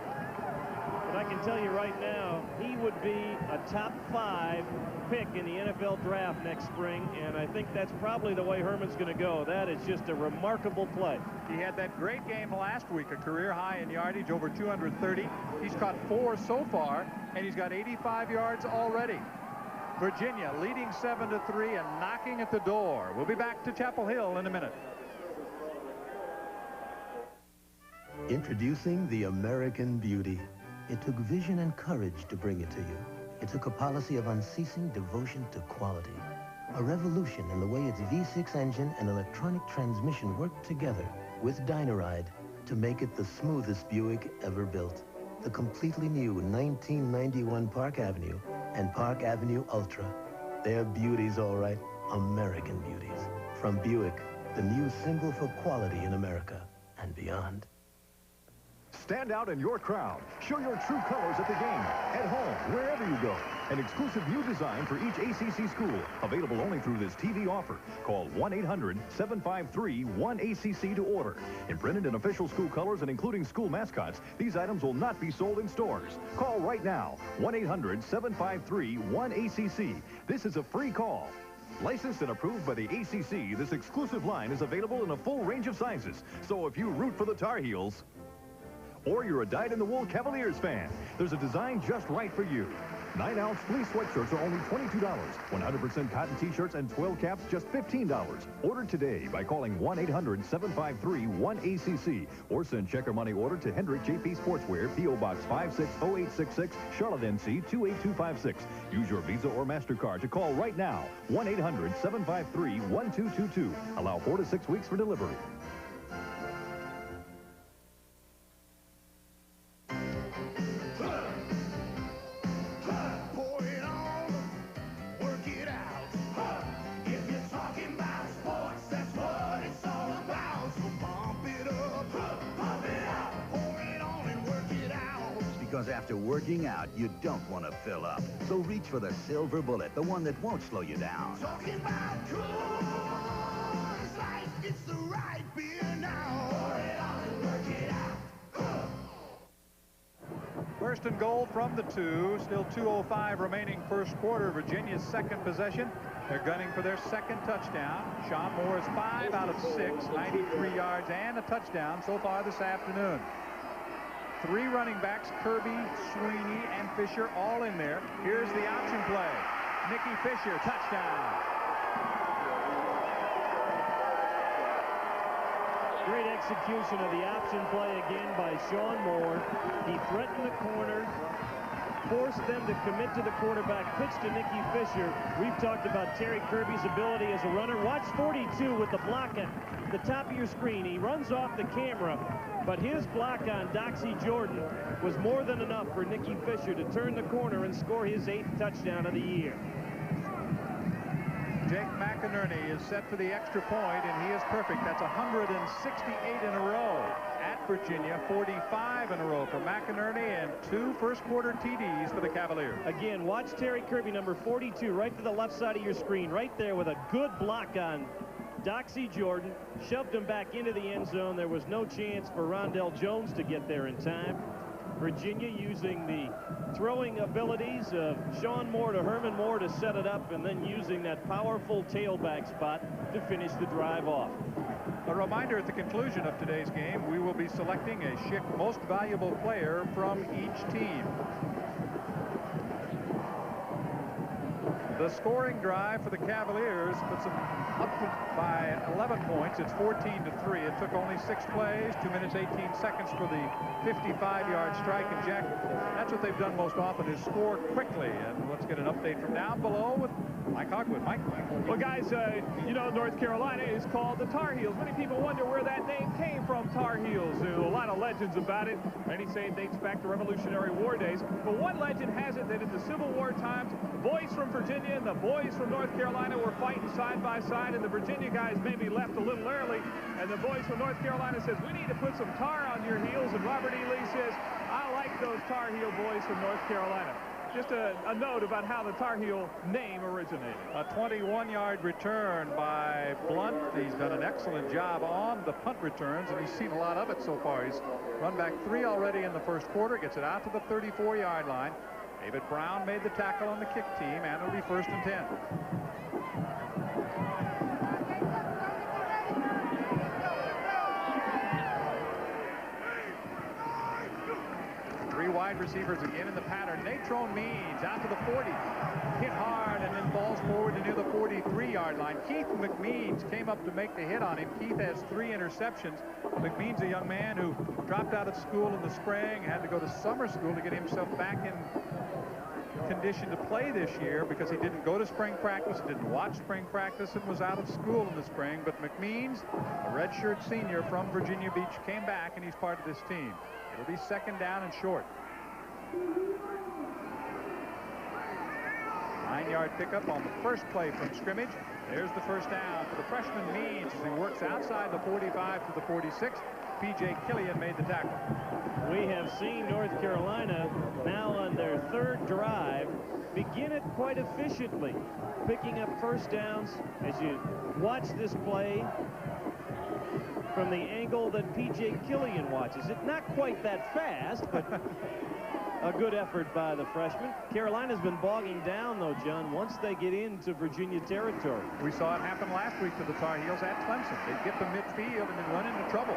But I can tell you right now, he would be a top 5 pick in the NFL draft next spring, and I think that's probably the way Herman's going to go. That is just a remarkable play. He had that great game last week, a career high in yardage, over 230. He's caught 4 so far, and he's got 85 yards already. Virginia leading 7-3 and knocking at the door. We'll be back to Chapel Hill in a minute. Introducing the American Beauty. It took vision and courage to bring it to you. It took a policy of unceasing devotion to quality. A revolution in the way its V6 engine and electronic transmission worked together with Dynaride to make it the smoothest Buick ever built. The completely new 1991 Park Avenue and Park Avenue Ultra. They're beauties, all right. American beauties. From Buick, the new symbol for quality in America and beyond. Stand out in your crowd. Show your true colors at the game, at home, wherever you go. An exclusive new design for each ACC school. Available only through this TV offer. Call 1-800-753-1ACC to order. Imprinted in official school colors and including school mascots, these items will not be sold in stores. Call right now. 1-800-753-1ACC. This is a free call. Licensed and approved by the ACC, this exclusive line is available in a full range of sizes. So if you root for the Tar Heels, or you're a dyed-in-the-wool Cavaliers fan, there's a design just right for you. 9-ounce fleece sweatshirts are only $22. 100% cotton t-shirts and 12 caps just $15. Order today by calling 1-800-753-1ACC or send check or money order to Hendrick JP Sportswear, P.O. Box 560866, Charlotte, NC 28256. Use your Visa or MasterCard to call right now. 1-800-753-1222. Allow 4 to 6 weeks for delivery. Because after working out, you don't want to fill up. So reach for the Silver Bullet, the one that won't slow you down. Talking about Coors Light, it's the right beer now. Pour it on and work it out. First and goal from the 2. Still 2:05 remaining first quarter. Virginia's second possession. They're gunning for their second touchdown. Sean Moore is 5 out of 6, 93 yards and a touchdown so far this afternoon. 3 running backs, Kirby, Sweeney, and Fisher, all in there. Here's the option play. Nicky Fisher, touchdown. Great execution of the option play again by Sean Moore. He threatened the corner, forced them to commit to the quarterback, pitch to Nicky Fisher. We've talked about Terry Kirby's ability as a runner. Watch 42 with the block at the top of your screen. He runs off the camera, but his block on Doxy Jordan was more than enough for Nicky Fisher to turn the corner and score his 8th touchdown of the year. Jake McInerney is set for the extra point, and he is perfect. That's 168 in a row at Virginia, 45 in a row for McInerney, and 2 first-quarter TDs for the Cavaliers. Again, watch Terry Kirby, number 42, right to the left side of your screen, right there with a good block on Doxy Jordan. Shoved him back into the end zone. There was no chance for Rondell Jones to get there in time. Virginia using the throwing abilities of Sean Moore to Herman Moore to set it up, and then using that powerful tailback spot to finish the drive off. A reminder, at the conclusion of today's game, we will be selecting a Schick Most Valuable Player from each team. The scoring drive for the Cavaliers puts them up by 11 points. It's 14-3. It took only 6 plays, 2 minutes 18 seconds for the 55-yard strike. And Jack, that's what they've done most often, is score quickly. And let's get an update from down below with Mike Hogwood. Mike. Well, guys, you know, North Carolina is called the Tar Heels. Many people wonder where that name came from, Tar Heels. There are a lot of legends about it. Many say it dates back to Revolutionary War days. But one legend has it that in the Civil War times, the boys from Virginia and the boys from North Carolina were fighting side by side, and the Virginia guys maybe left a little early, and the boys from North Carolina says, we need to put some tar on your heels, and Robert E. Lee says, I like those Tar Heel boys from North Carolina. Just a note about how the Tar Heel name originated. A 21-yard return by Blunt. He's done an excellent job on the punt returns, and he's seen a lot of it so far. He's run back 3 already in the first quarter, gets it out to the 34-yard line. David Brown made the tackle on the kick team, and it'll be 1st and 10. 3 wide receivers again in the pattern. Natrone Means out to the 40. Hit hard and then falls forward to near the 43-yard line. Keith McMeans came up to make the hit on him. Keith has 3 interceptions. McMeans, a young man who dropped out of school in the spring, had to go to summer school to get himself back in condition to play this year because he didn't go to spring practice, didn't watch spring practice, and was out of school in the spring. But McMeans, a redshirt senior from Virginia Beach, came back, and he's part of this team. It'll be 2nd down and short. 9-yard pickup on the first play from scrimmage. There's the 1st down for the freshman Means as he works outside the 45 to the 46. P.J. Killian made the tackle. We have seen North Carolina now on their third drive begin it quite efficiently, picking up first downs. As you watch this play from the angle that P.J. Killian watches it, not quite that fast, but a good effort by the freshman. Carolina's been bogging down, though, John, once they get into Virginia territory. We saw it happen last week to the Tar Heels at Clemson. They get to midfield and then run into trouble.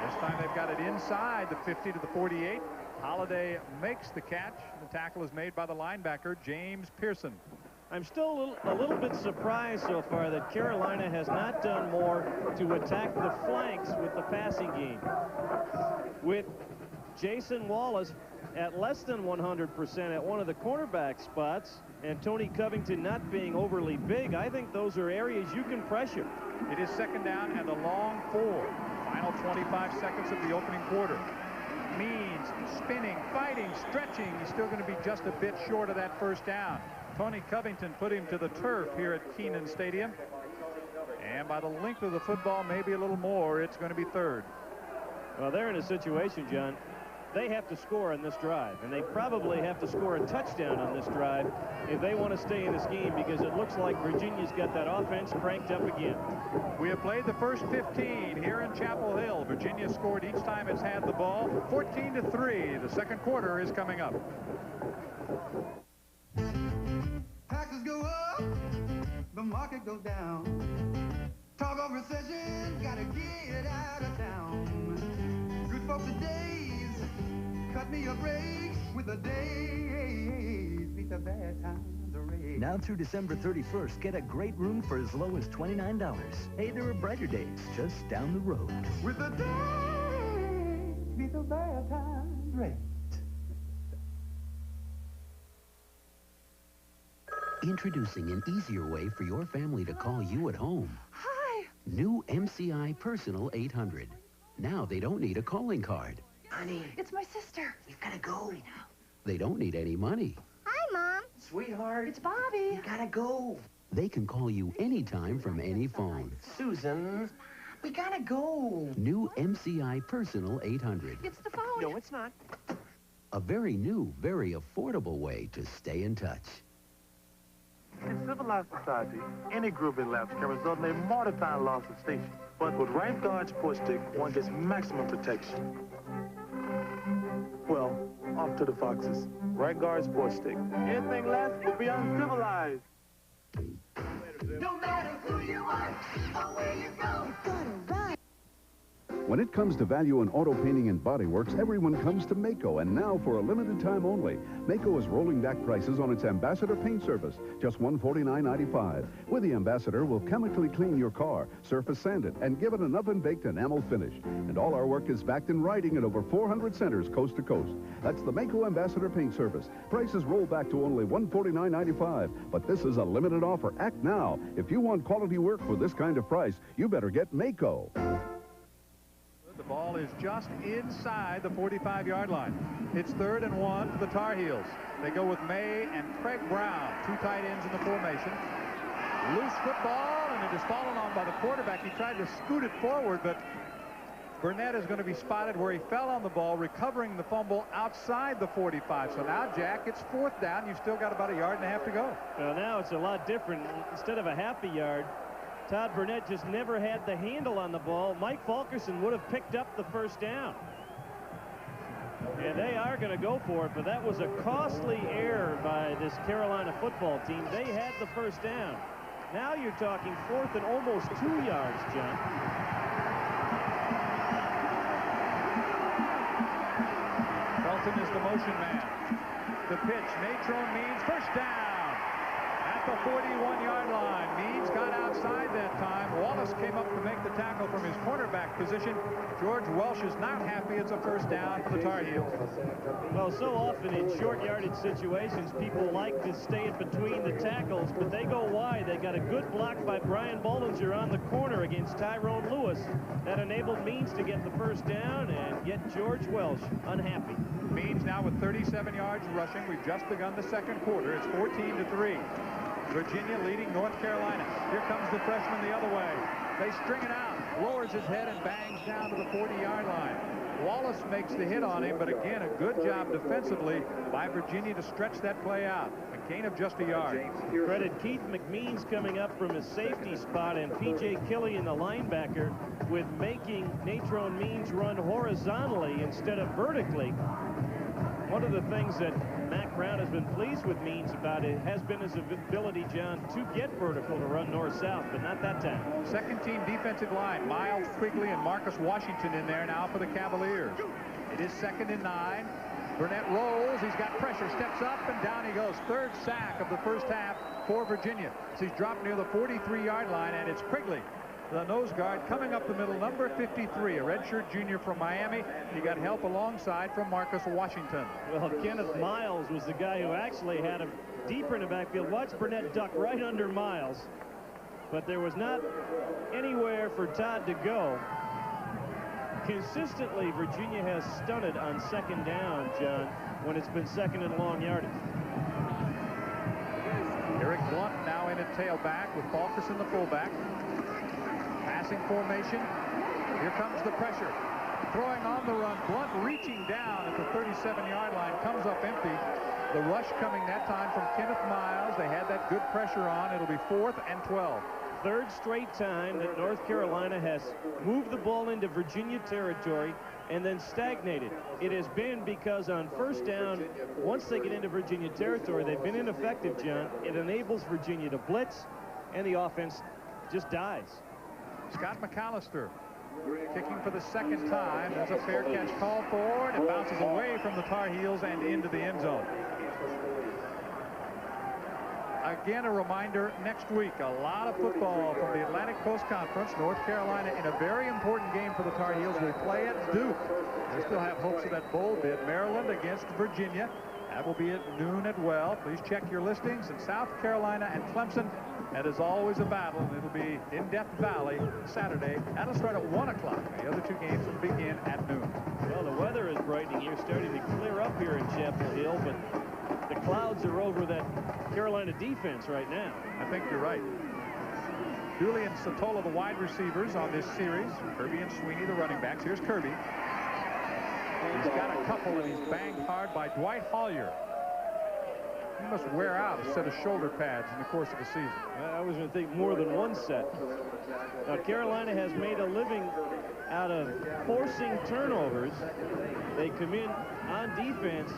This time they've got it inside the 50 to the 48. Holiday makes the catch. The tackle is made by the linebacker, James Pearson. I'm still a little bit surprised so far that Carolina has not done more to attack the flanks with the passing game. With Jason Wallace at less than 100% at one of the cornerback spots, and Tony Covington not being overly big, I think those are areas you can pressure. It is second down and a long 4. Final 25 seconds of the opening quarter. Means spinning, fighting, stretching. He's still going to be just a bit short of that first down. Tony Covington put him to the turf here at Kenan Stadium. And by the length of the football, maybe a little more, it's going to be third. Well, they're in a situation, John. They have to score on this drive, and they probably have to score a touchdown on this drive if they want to stay in this game, because it looks like Virginia's got that offense cranked up again. We have played the first 15 here in Chapel Hill. Virginia scored each time it's had the ball, 14-3. The second quarter is coming up. Taxes go up, the market goes down. Talk of recession, gotta get out of town. Good folks today, cut me a break with the days, beat the bad times away. Now through December 31st, get a great room for as low as $29. Hey, there are brighter days just down the road. With the days, beat the bad times rate. Introducing an easier way for your family to call you at home. Hi. New MCI Personal 800. Now they don't need a calling card. Honey. It's my sister. We've got to go. I know. They don't need any money. Hi, Mom. Sweetheart. It's Bobby. You gotta go. They can call you anytime from any phone. Susan, we gotta go. New MCI Personal 800. It's the phone. No, it's not. A very new, very affordable way to stay in touch. In civilized society, any groovy lapse can result in a mortifying loss of station. But with Right Guard's Port Stick, one gets maximum protection. Well, off to the foxes. Right Guard's Port Stick. Anything less will be uncivilized. No matter who you are or where you go, you're gonna ride. When it comes to value in auto painting and body works, everyone comes to Maaco, and now for a limited time only. Maaco is rolling back prices on its Ambassador paint service, just $149.95. With the Ambassador, we'll chemically clean your car, surface sand it, and give it an oven-baked enamel finish. And all our work is backed in writing at over 400 centers coast to coast. That's the Maaco Ambassador paint service. Prices roll back to only $149.95. But this is a limited offer. Act now. If you want quality work for this kind of price, you better get Maaco. The ball is just inside the 45-yard line. It's 3rd and 1 for the Tar Heels. They go with May and Craig Brown, 2 tight ends in the formation. Loose football, and it is fallen on by the quarterback. He tried to scoot it forward, but Burnett is going to be spotted where he fell on the ball, recovering the fumble outside the 45. So now, Jack, it's 4th down. You've still got about a yard and a half to go. Well, now it's a lot different. Instead of a half a yard, Todd Burnett just never had the handle on the ball. Mike Fulkerson would have picked up the first down. And they are going to go for it, but that was a costly error by this Carolina football team. They had the first down. Now you're talking 4th and almost 2 yards, John. Felton is the motion man. The pitch, Natrone Means, first down. At the 41-yard line. Means got outside that time. Wallace came up to make the tackle from his cornerback position. George Welsh is not happy. It's a first down for the Tar Heels. Well, so often in short yardage situations, people like to stay in between the tackles, but they go wide. They got a good block by Brian Bollinger on the corner against Tyrone Lewis. That enabled Means to get the first down and get George Welsh unhappy. Means now with 37 yards rushing. We've just begun the second quarter. It's 14-3. Virginia leading North Carolina. Here comes the freshman the other way. They string it out. Lowers his head and bangs down to the 40-yard line. Wallace makes the hit on him, but again, a good job defensively by Virginia to stretch that play out. A gain of just a yard. Credit Keith McMeans coming up from his safety spot, and P.J. Killian, the linebacker, with making Natrone Means run horizontally instead of vertically. One of the things that Mack Brown has been pleased with Means about it has been his ability, John, to get vertical to run north-south, but not that time. Second-team defensive line, Miles Quigley and Marcus Washington in there now for the Cavaliers. It is 2nd and 9. Burnett rolls. He's got pressure. Steps up and down he goes. Third sack of the first half for Virginia. So he's dropped near the 43-yard line, and it's Quigley, the nose guard, coming up the middle, number 53, a redshirt junior from Miami. He got help alongside from Marcus Washington. Well, Kenneth Miles was the guy who actually had him deeper in the backfield. Watch Burnett duck right under Miles, but there was not anywhere for Todd to go. Consistently, Virginia has stunted on 2nd down, John, when it's been 2nd and long yardage. Eric Blunt now in at tailback with Fulkerson the fullback. Passing formation. Here comes the pressure. Throwing on the run. Blunt reaching down at the 37-yard line. Comes up empty. The rush coming that time from Kenneth Miles. They had that good pressure on. It'll be 4th and 12. Third straight time that North Carolina has moved the ball into Virginia territory and then stagnated. It has been because on 1st down, once they get into Virginia territory, they've been ineffective, John. It enables Virginia to blitz, and the offense just dies. Scott McAllister kicking for the 2nd time. There's a fair catch called for, and it bounces away from the Tar Heels and into the end zone. Again, a reminder, next week, a lot of football from the Atlantic Coast Conference. North Carolina in a very important game for the Tar Heels will play at Duke. They still have hopes of that bowl bid. Maryland against Virginia. That will be at noon as well. Please check your listings. In South Carolina and Clemson, that is always a battle, and it'll be in Death Valley Saturday. That'll start at 1 o'clock. The other two games will begin at noon. Well, the weather is brightening. You're starting to clear up here in Chapel Hill, but the clouds are over that Carolina defense right now. I think you're right. Dooley and Satola, the wide receivers on this series. Kirby and Sweeney, the running backs. Here's Kirby. He's got a couple, and he's banged hard by Dwight Hollier. He must wear out a set of shoulder pads in the course of the season. I was going to think more than one set. Now, Carolina has made a living out of forcing turnovers. They come in on defense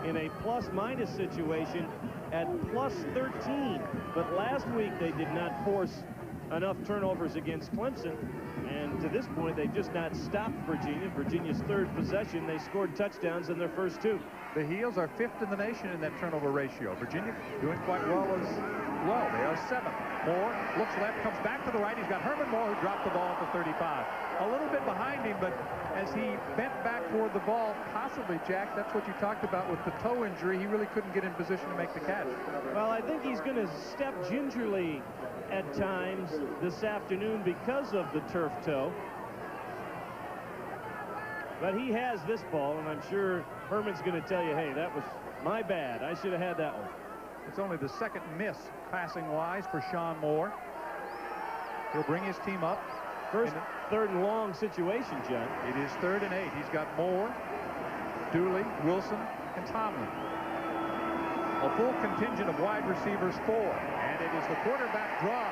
in a plus-minus situation at plus 13. But last week, they did not force enough turnovers against Clemson. And to this point, they've just not stopped Virginia. Virginia's 3rd possession, they scored touchdowns in their first 2. The Heels are 5th in the nation in that turnover ratio. Virginia doing quite well as well. They are 7th. Moore looks left, comes back to the right. He's got Herman Moore, who dropped the ball at the 35. A little bit behind him, but as he bent back toward the ball, possibly, Jack, that's what you talked about with the toe injury. He really couldn't get in position to make the catch. Well, I think he's going to step gingerly at times this afternoon because of the turf toe. But he has this ball, and I'm sure Herman's going to tell you, hey, that was my bad. I should have had that one. It's only the 2nd miss passing-wise for Sean Moore. He'll bring his team up. First, 3rd and long situation, John. It is 3rd and 8. He's got Moore, Dooley, Wilson, and Tomlin. A full contingent of wide receivers, 4. And it is the quarterback draw.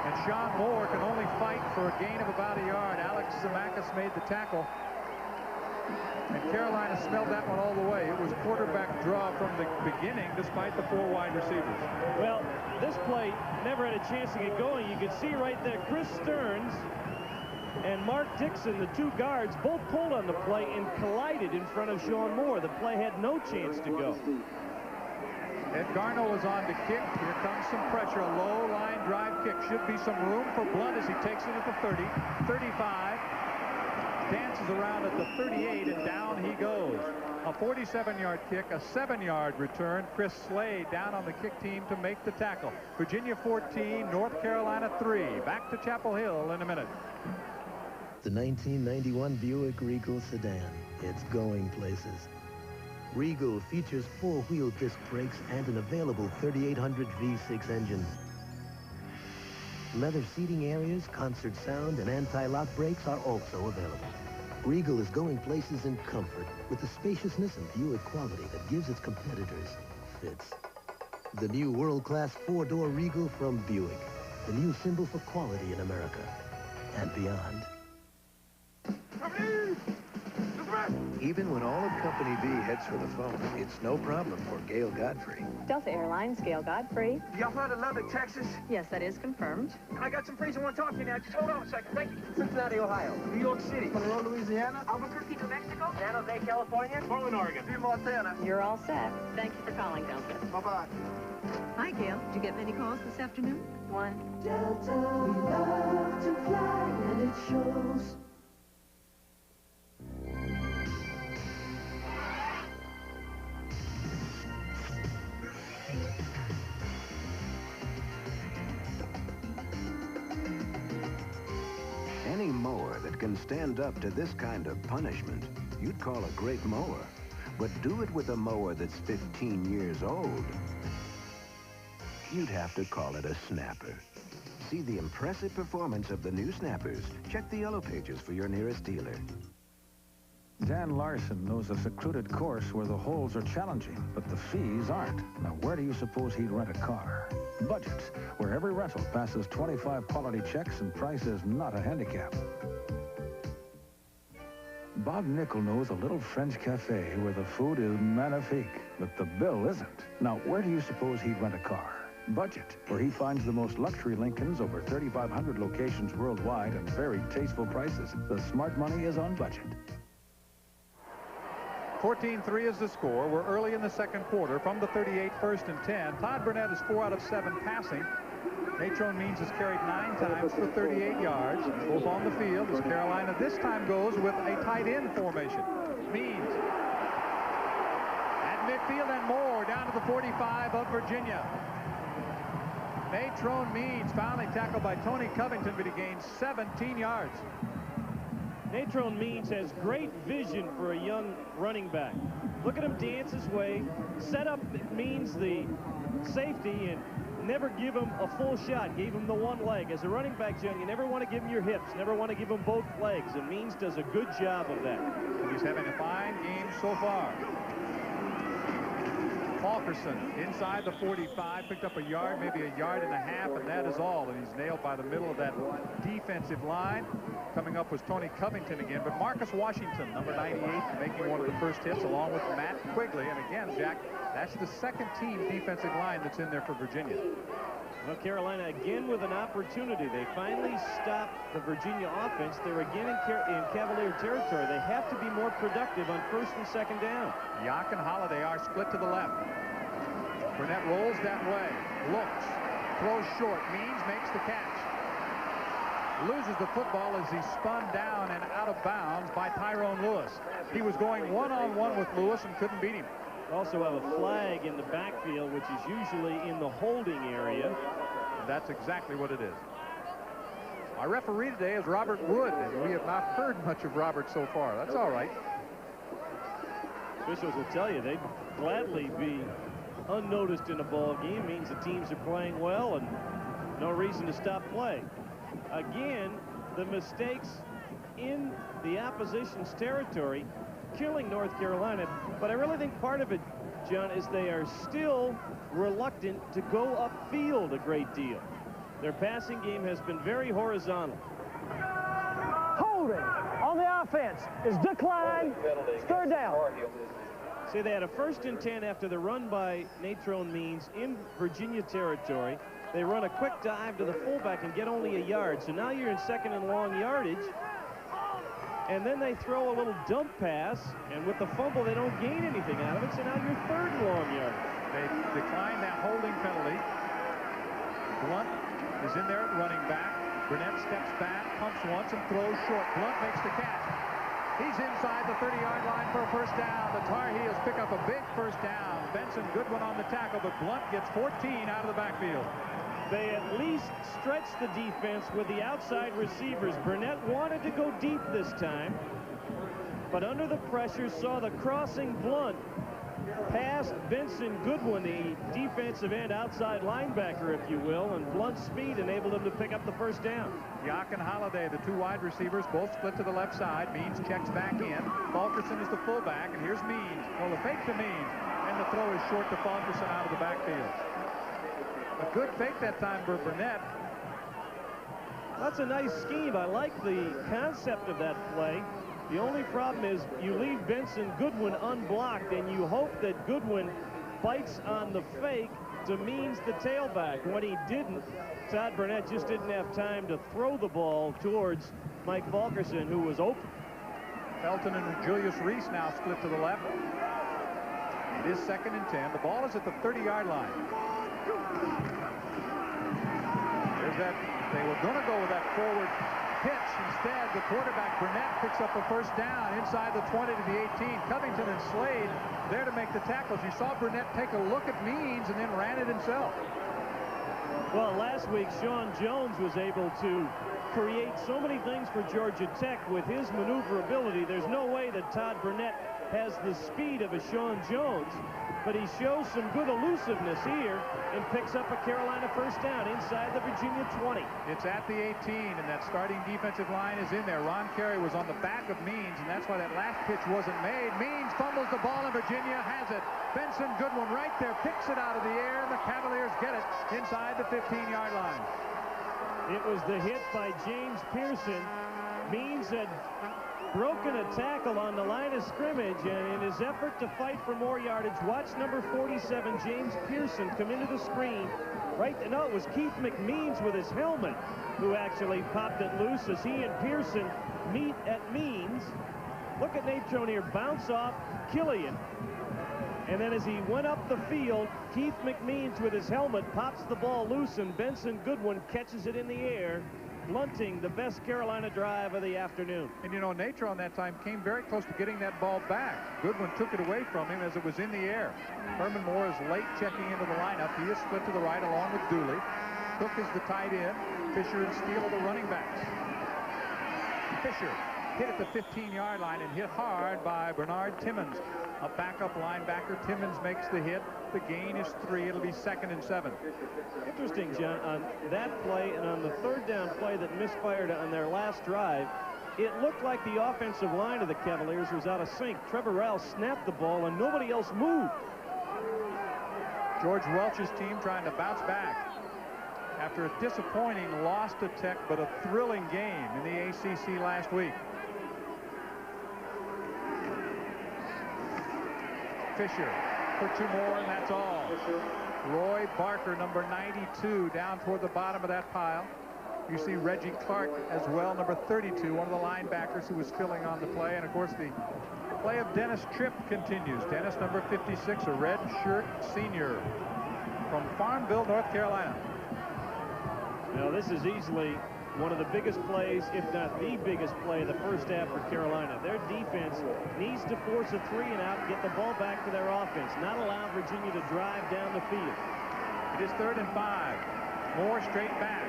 And Sean Moore can only fight for a gain of about a yard. Alex Zemeckis made the tackle. And Carolina smelled that one all the way. It was quarterback draw from the beginning, despite the 4 wide receivers. Well, this play never had a chance to get going. You could see right there, Chris Stearns and Mark Dixon, the 2 guards, both pulled on the play and collided in front of Sean Moore. The play had no chance to go. Ed Garno is on to kick. Here comes some pressure. A low line drive kick. Should be some room for Blunt as he takes it at the 30, 35. Dances around at the 38, and down he goes. A 47-yard kick, a 7-yard return. Chris Slade down on the kick team to make the tackle. Virginia 14, North Carolina 3. Back to Chapel Hill in a minute. The 1991 Buick Regal sedan. It's going places. Regal features 4-wheel disc brakes and an available 3800 V6 engine. Leather seating areas, concert sound, and anti-lock brakes are also available. Regal is going places in comfort with the spaciousness and Buick quality that gives its competitors fits. The new world-class four-door Regal from Buick, the new symbol for quality in America and beyond. Even when all of Company B heads for the phone, it's no problem for Gail Godfrey. Delta Airlines, Gail Godfrey. Y'all heard of Lubbock, Texas? Yes, that is confirmed. I got some friends who want to talk to you now. Just hold on a second. Thank you. Cincinnati, Ohio. New York City. Monroe, Louisiana. Albuquerque, New Mexico. San Jose, California. Portland, Oregon. Butte, Montana. You're all set. Thank you for calling, Delta. Bye-bye. Hi, Gail. Did you get many calls this afternoon? One. Delta, we love to fly, and it shows. Any mower that can stand up to this kind of punishment, you'd call a great mower. But do it with a mower that's 15 years old, you'd have to call it a snapper. See the impressive performance of the new snappers. Check the yellow pages for your nearest dealer. Dan Larson knows a secluded course where the holes are challenging, but the fees aren't. Now, where do you suppose he'd rent a car? Budgets, where every rental passes 25 quality checks and price is not a handicap. Bob Nickel knows a little French cafe where the food is magnifique, but the bill isn't. Now, where do you suppose he'd rent a car? Budget, where he finds the most luxury Lincolns over 3,500 locations worldwide and very tasteful prices. The smart money is on budget. 14-3 is the score. We're early in the second quarter. From the 38, 1st and 10. Todd Burnett is 4 out of 7 passing. Natrone Means has carried 9 times for 38 yards. Both on the field as Carolina this time goes with a tight end formation. Means at midfield and more down to the 45 of Virginia. Natrone Means finally tackled by Tony Covington, but he gains 17 yards. Natrone Means has great vision for a young running back. Look at him dance his way, set up Means the safety, and never give him a full shot. Gave him the one leg. As a running back, John, you never want to give him your hips. Never want to give him both legs. And Means does a good job of that. And he's having a fine game so far. Falkerson inside the 45, picked up a yard, maybe a yard and a half, and that is all. And he's nailed by the middle of that defensive line. Coming up was Tony Covington again, but Marcus Washington, number 98, making one of the first hits along with Matt Quigley. And again, Jack, that's the second team defensive line that's in there for Virginia. Well, Carolina again with an opportunity. They finally stopped the Virginia offense. They're again in Cavalier territory. They have to be more productive on 1st and 2nd down. Yock and Holiday are split to the left. Burnett rolls that way, looks, throws short. Means makes the catch. Loses the football as he's spun down and out of bounds by Tyrone Lewis. He was going one-on-one with Lewis and couldn't beat him. Also have a flag in the backfield, which is usually in the holding area. And that's exactly what it is. Our referee today is Robert Wood, and we have not heard much of Robert so far. That's all right. Officials will tell you they'd gladly be unnoticed in a ball game. Means the teams are playing well and no reason to stop play. Again, the mistakes in the opposition's territory killing North Carolina, but I really think part of it, John, is they are still reluctant to go upfield a great deal. Their passing game has been very horizontal. Holding on the offense is declined. 3rd down. See, they had a 1st and 10 after the run by Natrone Means in Virginia territory. They run a quick dive to the fullback and get only a yard. So now you're in 2nd and long yardage. And then they throw a little dump pass, and with the fumble, they don't gain anything out of it. So now you're 3rd and long yardage. They decline that holding penalty. Blunt is in there at running back. Burnett steps back, pumps once, and throws short. Blunt makes the catch. He's inside the 30-yard line for a 1st down. The Tar Heels pick up a big 1st down. Benson Goodwin on the tackle, but Blunt gets 14 out of the backfield. They at least stretched the defense with the outside receivers. Burnett wanted to go deep this time, but under the pressure saw the crossing Blunt past Benson Goodwin, the defensive end outside linebacker, if you will, and Blunt's speed enabled him to pick up the first down. Yak and Holiday, the two wide receivers, both split to the left side. Means checks back in. Fulkerson is the fullback, and here's Means. Oh, the fake to Means, and the throw is short to Fulkerson out of the backfield. A good fake that time for Burnett. That's a nice scheme. I like the concept of that play. The only problem is you leave Benson Goodwin unblocked, and you hope that Goodwin bites on the fake to Means the tailback. When he didn't, Todd Burnett just didn't have time to throw the ball towards Mike Fulkerson, who was open. Felton and Julius Reese now split to the left. It is 2nd and 10. The ball is at the 30-yard line. There's that. They were going to go with that forward pitch. Instead, the quarterback, Burnett, picks up a first down inside the 20 to the 18. Covington and Slade there to make the tackles. You saw Burnett take a look at Means and then ran it himself. Well, last week, Sean Jones was able to create so many things for Georgia Tech with his maneuverability. There's no way that Todd Burnett has the speed of a Sean Jones, but he shows some good elusiveness here and picks up a Carolina first down inside the Virginia 20. It's at the 18, and that starting defensive line is in there. Ron Carey was on the back of Means, and that's why that last pitch wasn't made. Means fumbles the ball, and Virginia has it. Benson Goodwin right there picks it out of the air, and the Cavaliers get it inside the 15-yard line. It was the hit by James Pearson. Means had broken a tackle on the line of scrimmage, and in his effort to fight for more yardage, watch number 47, James Pearson, come into the screen. Right, no, it was Keith McMeans with his helmet who actually popped it loose as he and Pearson meet at Means. Look at Nate Tronier bounce off Killian. And then as he went up the field, Keith McMeans with his helmet pops the ball loose, and Benson Goodwin catches it in the air, blunting the best Carolina drive of the afternoon. And you know, Natron that time came very close to getting that ball back. Goodwin took it away from him as it was in the air. Herman Moore is late checking into the lineup. He is split to the right along with Dooley. Cook is the tight end. Fisher and Steele are the running backs. Fisher hit at the 15-yard line and hit hard by Bernard Timmons, a backup linebacker. Timmons makes the hit. The gain is 3. It'll be 2nd and 7. Interesting, John, on that play and on the third down play that misfired on their last drive, it looked like the offensive line of the Cavaliers was out of sync. Trevor Rowell snapped the ball and nobody else moved. George Welch's team trying to bounce back after a disappointing loss to Tech, but a thrilling game in the ACC last week. Fisher for 2 more, and that's all. Roy Barker, number 92, down toward the bottom of that pile. You see Reggie Clark as well, number 32, one of the linebackers who was filling on the play. And, of course, the play of Dennis Tripp continues. Dennis, number 56, a red shirt senior from Farmville, North Carolina. Now, this is easily one of the biggest plays, if not the biggest play, of the first half for Carolina. Their defense needs to force a 3 and out, get the ball back to their offense, not allow Virginia to drive down the field. It is 3rd and 5. Moore straight back.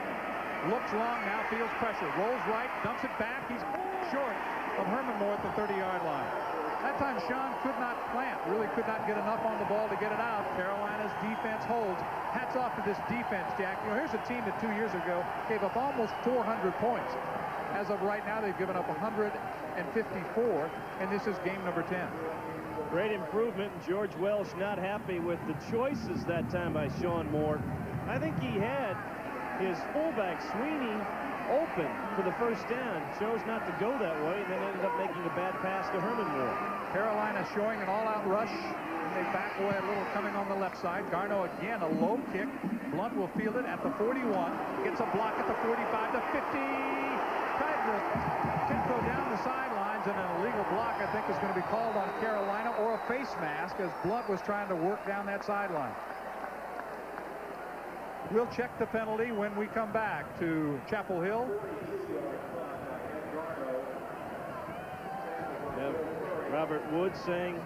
Looks long, now feels pressure. Rolls right, dumps it back. He's short of Herman Moore at the 30-yard line. That time, Sean could not plant, really could not get enough on the ball to get it out. Carolina's defense holds. Hats off to this defense, Jack. You know, here's a team that 2 years ago gave up almost 400 points. As of right now, they've given up 154, and this is game number 10. Great improvement. George Welsh not happy with the choices that time by Sean Moore. I think he had his fullback, Sweeney, open for the first down. Chose not to go that way, and then ended up making a bad pass to Herman Moore. Carolina showing an all-out rush. They back away a little coming on the left side. Garneau again, a low kick. Blunt will field it at the 41. Gets a block at the 45, the 50. Tried to tiptoe down the sidelines, and an illegal block, I think, is going to be called on Carolina, or a face mask, as Blunt was trying to work down that sideline. We'll check the penalty when we come back to Chapel Hill. Robert Wood saying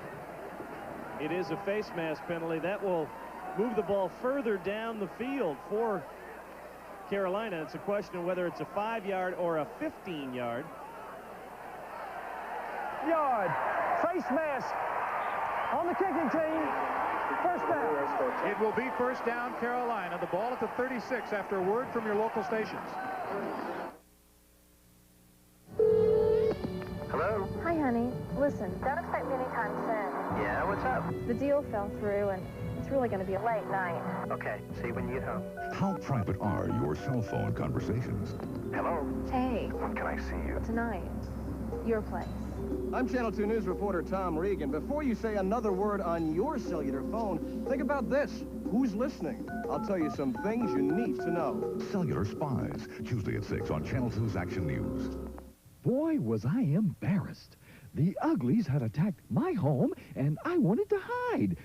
it is a face mask penalty. That will move the ball further down the field for Carolina. It's a question of whether it's a 5-yard or a 15-yard. Yard. Face mask. On the kicking team, first down. It will be first down, Carolina. The ball at the 36 after a word from your local stations. Hello? Hi, honey. Listen, don't expect me anytime soon. Yeah, what's up? The deal fell through, and it's really going to be a late night. Okay, see you when you get home. How private are your cell phone conversations? Hello? Hey. When can I see you? Tonight. Your place. I'm Channel 2 News reporter Tom Regan. Before you say another word on your cellular phone, think about this. Who's listening? I'll tell you some things you need to know. Cellular Spies, Tuesday at 6 on Channel 2's Action News. Boy, was I embarrassed. The Uglies had attacked my home, and I wanted to hide.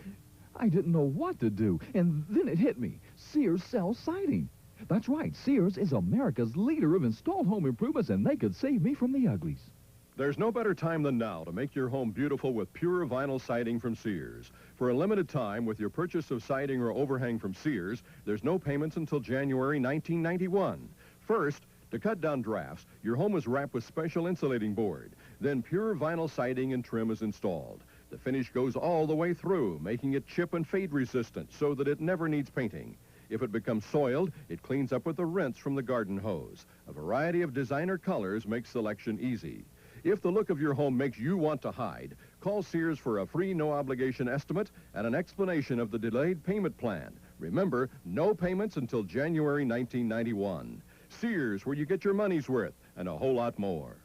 I didn't know what to do, and then it hit me. Sears sells siding. That's right, Sears is America's leader of installed home improvements, and they could save me from the Uglies. There's no better time than now to make your home beautiful with pure vinyl siding from Sears. For a limited time, with your purchase of siding or overhang from Sears, there's no payments until January 1991. First, to cut down drafts, your home is wrapped with special insulating board. Then pure vinyl siding and trim is installed. The finish goes all the way through, making it chip and fade resistant so that it never needs painting. If it becomes soiled, it cleans up with a rinse from the garden hose. A variety of designer colors makes selection easy. If the look of your home makes you want to hide, call Sears for a free no-obligation estimate and an explanation of the delayed payment plan. Remember, no payments until January 1991. Sears, where you get your money's worth, and a whole lot more.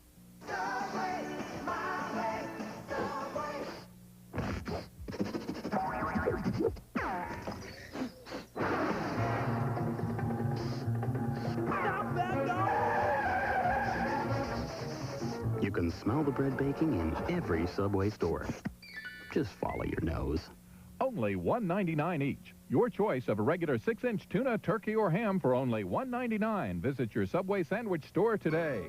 You can smell the bread baking in every Subway store. Just follow your nose. Only $1.99 each. Your choice of a regular 6-inch tuna, turkey, or ham for only $1.99. Visit your Subway sandwich store today.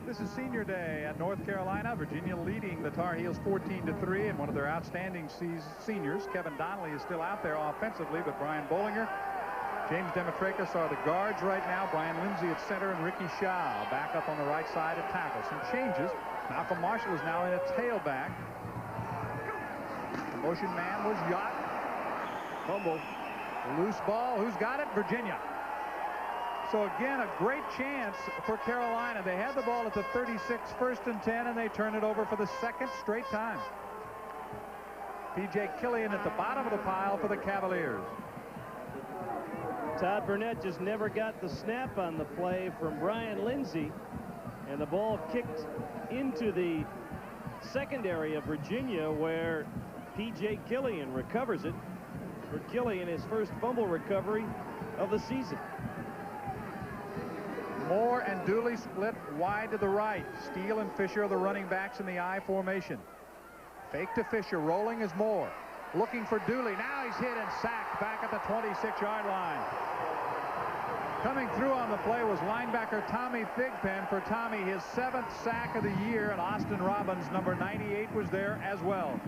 This is senior day at North Carolina. Virginia leading the Tar Heels 14-3, and one of their outstanding seniors, Kevin Donnelly, is still out there offensively, but Brian Bollinger, James Demetrakis are the guards right now. Brian Lindsay at center, and Ricky Shaw back up on the right side at tackle. Some changes. Malcolm Marshall is now in a tailback. The motion man was Yacht. Fumble. Loose ball. Who's got it? Virginia. So again, a great chance for Carolina. They had the ball at the 36, 1st and 10, and they turn it over for the second straight time. P.J. Killian at the bottom of the pile for the Cavaliers. Todd Burnett just never got the snap on the play from Brian Lindsay, and the ball kicked into the secondary of Virginia, where P.J. Killian recovers it. For Killian, his first fumble recovery of the season. Moore and Dooley split wide to the right. Steele and Fisher are the running backs in the I formation. Fake to Fisher, rolling is Moore. Looking for Dooley. Now he's hit and sacked back at the 26-yard line. Coming through on the play was linebacker Tommy Thigpen. For Tommy, his 7th sack of the year, and Austin Robbins, number 98, was there as well.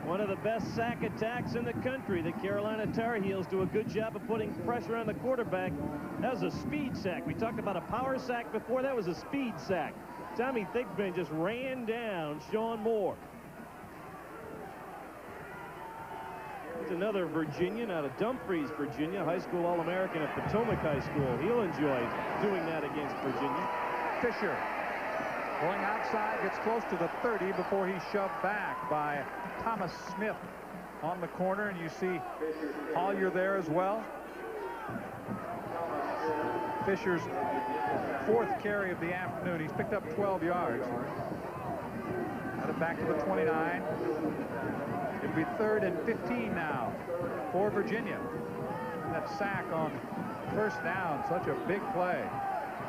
One of the best sack attacks in the country. The Carolina Tar Heels do a good job of putting pressure on the quarterback. That was a speed sack. We talked about a power sack before. That was a speed sack. Tommy Thigpen just ran down Sean Moore. Here's another Virginian out of Dumfries, Virginia, high school All-American at Potomac High School. He'll enjoy doing that against Virginia. Fisher going outside, gets close to the 30 before he's shoved back by Thomas Smith on the corner, and you see Collier there as well. Fisher's 4th carry of the afternoon. He's picked up 12 yards. Got it back to the 29. It'll be 3rd and 15 now for Virginia. That sack on 1st down, such a big play.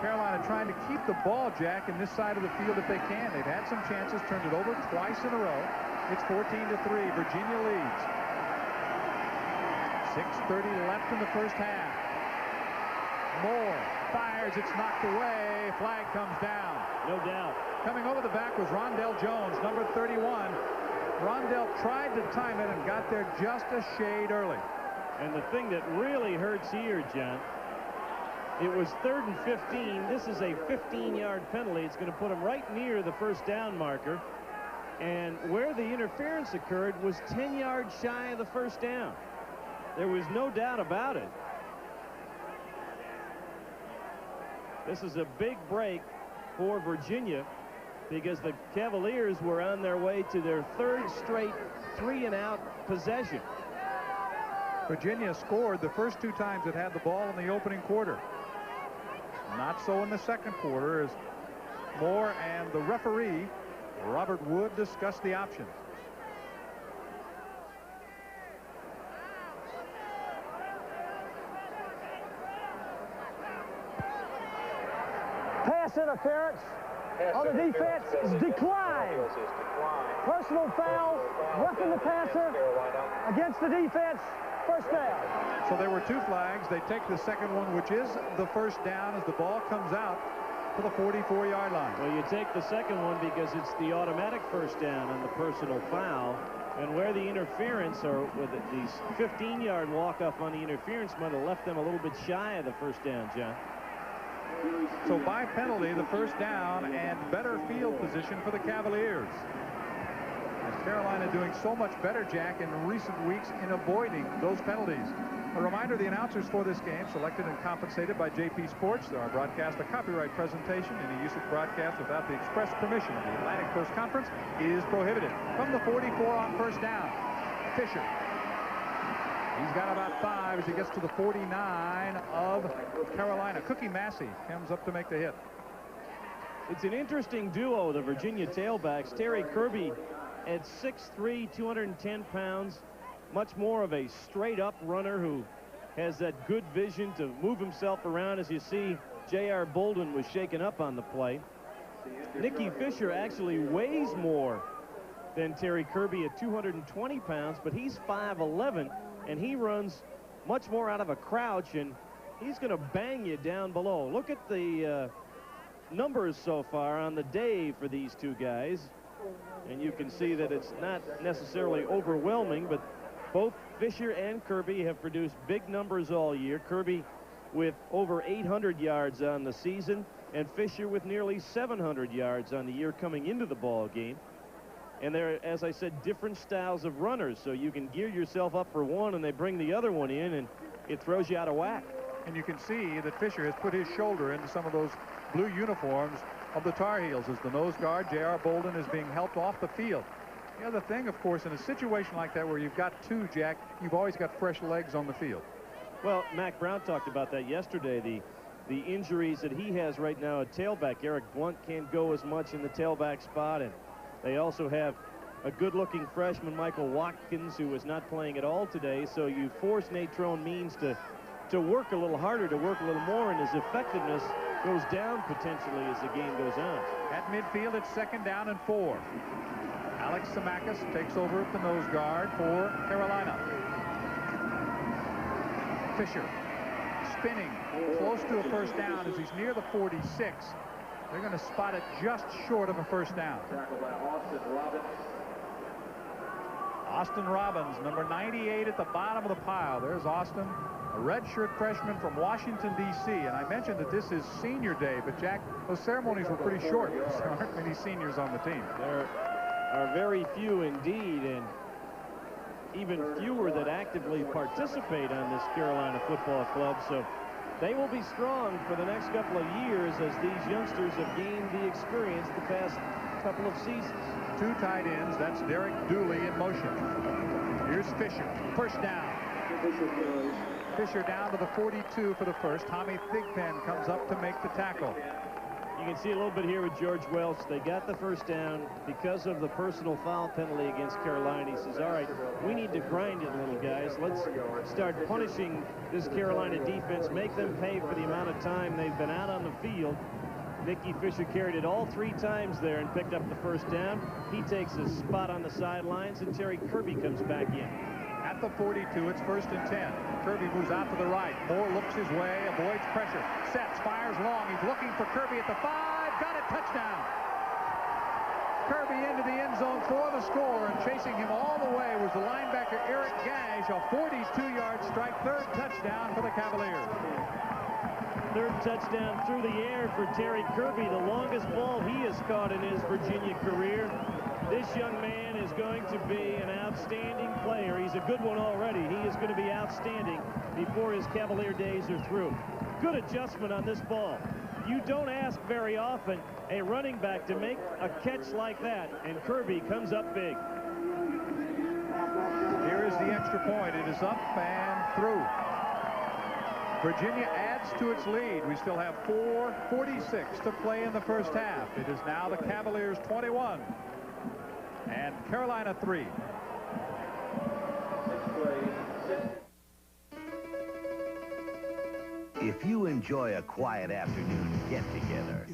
Carolina trying to keep the ball, Jack, in this side of the field if they can. They've had some chances, turned it over twice in a row. It's 14-3. Virginia leads. 6:30 left in the first half. Moore fires. It's knocked away. Flag comes down. No doubt. Coming over the back was Rondell Jones, number 31. Rondell tried to time it and got there just a shade early. And the thing that really hurts here, John, it was 3rd and 15. This is a 15-yard penalty. It's going to put him right near the 1st down marker. And where the interference occurred was 10 yards shy of the first down. There was no doubt about it. This is a big break for Virginia because the Cavaliers were on their way to their third straight 3-and-out possession. Virginia scored the first 2 times it had the ball in the opening quarter. Not so in the second quarter as Moore and the referee, Robert Wood, discussed the options. Pass interference on the defense is declined. Personal foul, roughing the passer against the defense, first down. So there were 2 flags. They take the second one, which is the first down, as the ball comes out to the 44-yard line. Well, you take the second one because it's the automatic first down on the personal foul. And where the interference, or with these 15-yard walk-off on the interference, might have left them a little bit shy of the first down, John. So by penalty, the first down and better field position for the Cavaliers. As Carolina doing so much better, Jack, in recent weeks in avoiding those penalties. A reminder, the announcers for this game, selected and compensated by JP Sports. Our broadcast, a copyright presentation. Any use of broadcast without the express permission of the Atlantic Coast Conference is prohibited. From the 44 on first down, Fisher. He's got about 5 as he gets to the 49 of Carolina. Cookie Massey comes up to make the hit. It's an interesting duo, the Virginia tailbacks. Terry Kirby at 6'3", 210 pounds. Much more of a straight-up runner who has that good vision to move himself around. As you see, J.R. Bolden was shaken up on the play. Nicky Fisher actually weighs more than Terry Kirby at 220 pounds, but he's 5'11", and he runs much more out of a crouch, and he's going to bang you down below. Look at the numbers so far on the day for these 2 guys, and you can see that it's not necessarily overwhelming, but both Fisher and Kirby have produced big numbers all year. Kirby with over 800 yards on the season, and Fisher with nearly 700 yards on the year coming into the ball game. And they're, as I said, different styles of runners, so you can gear yourself up for one and they bring the other one in, and it throws you out of whack. And you can see that Fisher has put his shoulder into some of those blue uniforms of the Tar Heels as the nose guard. J.R. Bolden is being helped off the field. The other thing, of course, in a situation like that where you've got 2, Jack, you've always got fresh legs on the field. Well, Mac Brown talked about that yesterday, the injuries that he has right now at tailback. Eric Blunt can't go as much in the tailback spot, and they also have a good-looking freshman, Michael Watkins, who is not playing at all today. So you force Natrone Means to work a little harder, to work a little more, and his effectiveness goes down potentially as the game goes on. At midfield, it's 2nd down and 4. Alex Samakis takes over at the nose guard for Carolina. Fisher spinning close to a first down as he's near the 46. They're going to spot it just short of a first down. Austin Robbins, number 98 at the bottom of the pile. There's Austin, a redshirt freshman from Washington, D.C. And I mentioned that this is senior day, but Jack, those ceremonies were pretty short. There aren't many seniors on the team. There are very few indeed, and even fewer that actively participate on this Carolina football club. So they will be strong for the next couple of years as these youngsters have gained the experience the past couple of seasons. 2 tight ends. That's Derek Dooley in motion. Here's Fisher. First down. Fisher down to the 42 for the first. Tommy Thigpen comes up to make the tackle. You can see a little bit here with George Welch. They got the first down because of the personal foul penalty against Carolina. He says, all right, we need to grind it, little guys. Let's start punishing this Carolina defense, make them pay for the amount of time they've been out on the field. Nicky Fisher carried it all 3 times there and picked up the first down. He takes a spot on the sidelines, and Terry Kirby comes back in. At the 42, it's 1st and 10. Kirby moves out to the right. Moore looks his way, avoids pressure. Sets, fires long. He's looking for Kirby at the 5. Got it, touchdown. Kirby into the end zone for the score, and chasing him all the way was the linebacker Eric Gash. A 42-yard strike, 3rd touchdown for the Cavaliers. 3rd touchdown through the air for Terry Kirby, the longest ball he has caught in his Virginia career. This young man is going to be an outstanding player. He's a good one already. He is going to be outstanding before his Cavalier days are through. Good adjustment on this ball. You don't ask very often a running back to make a catch like that, and Kirby comes up big. Here is the extra point. It is up and through. Virginia adds to its lead. We still have 4:46 to play in the first half. It is now the Cavaliers 21 and Carolina 3. If you enjoy a quiet afternoon get-together,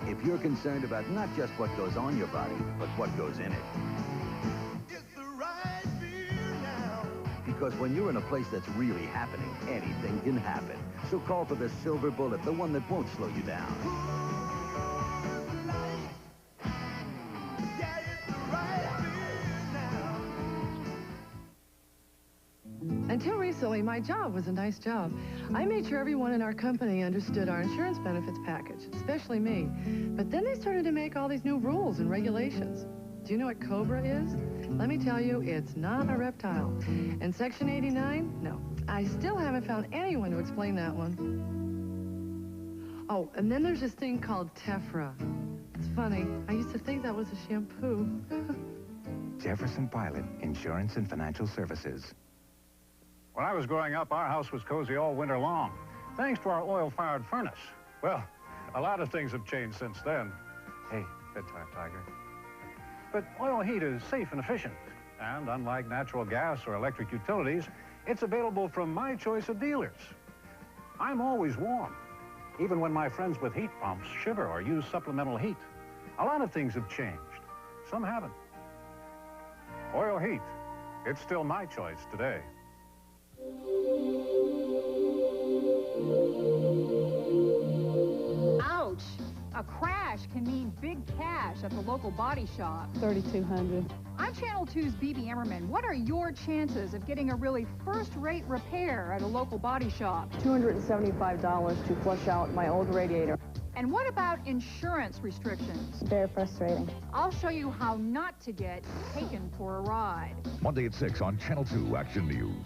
if you're concerned about not just what goes on your body, but what goes in it. Because when you're in a place that's really happening, anything can happen. So call for the silver bullet, the one that won't slow you down. Until recently, my job was a nice job. I made sure everyone in our company understood our insurance benefits package, especially me. But then they started to make all these new rules and regulations. Do you know what COBRA is? Let me tell you, it's not a reptile. And Section 89? No. I still haven't found anyone to explain that one. Oh, and then there's this thing called Tefra. It's funny. I used to think that was a shampoo. Jefferson Pilot, Insurance and Financial Services. When I was growing up, our house was cozy all winter long, thanks to our oil-fired furnace. Well, a lot of things have changed since then. Hey, bedtime, Tiger. But oil heat is safe and efficient. And unlike natural gas or electric utilities, it's available from my choice of dealers. I'm always warm, even when my friends with heat pumps shiver or use supplemental heat. A lot of things have changed. Some haven't. Oil heat, it's still my choice today. Ouch! A crash can mean big cash at the local body shop. $3,200. I'm Channel 2's BB Emmerman. What are your chances of getting a really first-rate repair at a local body shop? $275 to flush out my old radiator. And what about insurance restrictions? Very frustrating. I'll show you how not to get taken for a ride. Monday at 6 on Channel 2 Action News.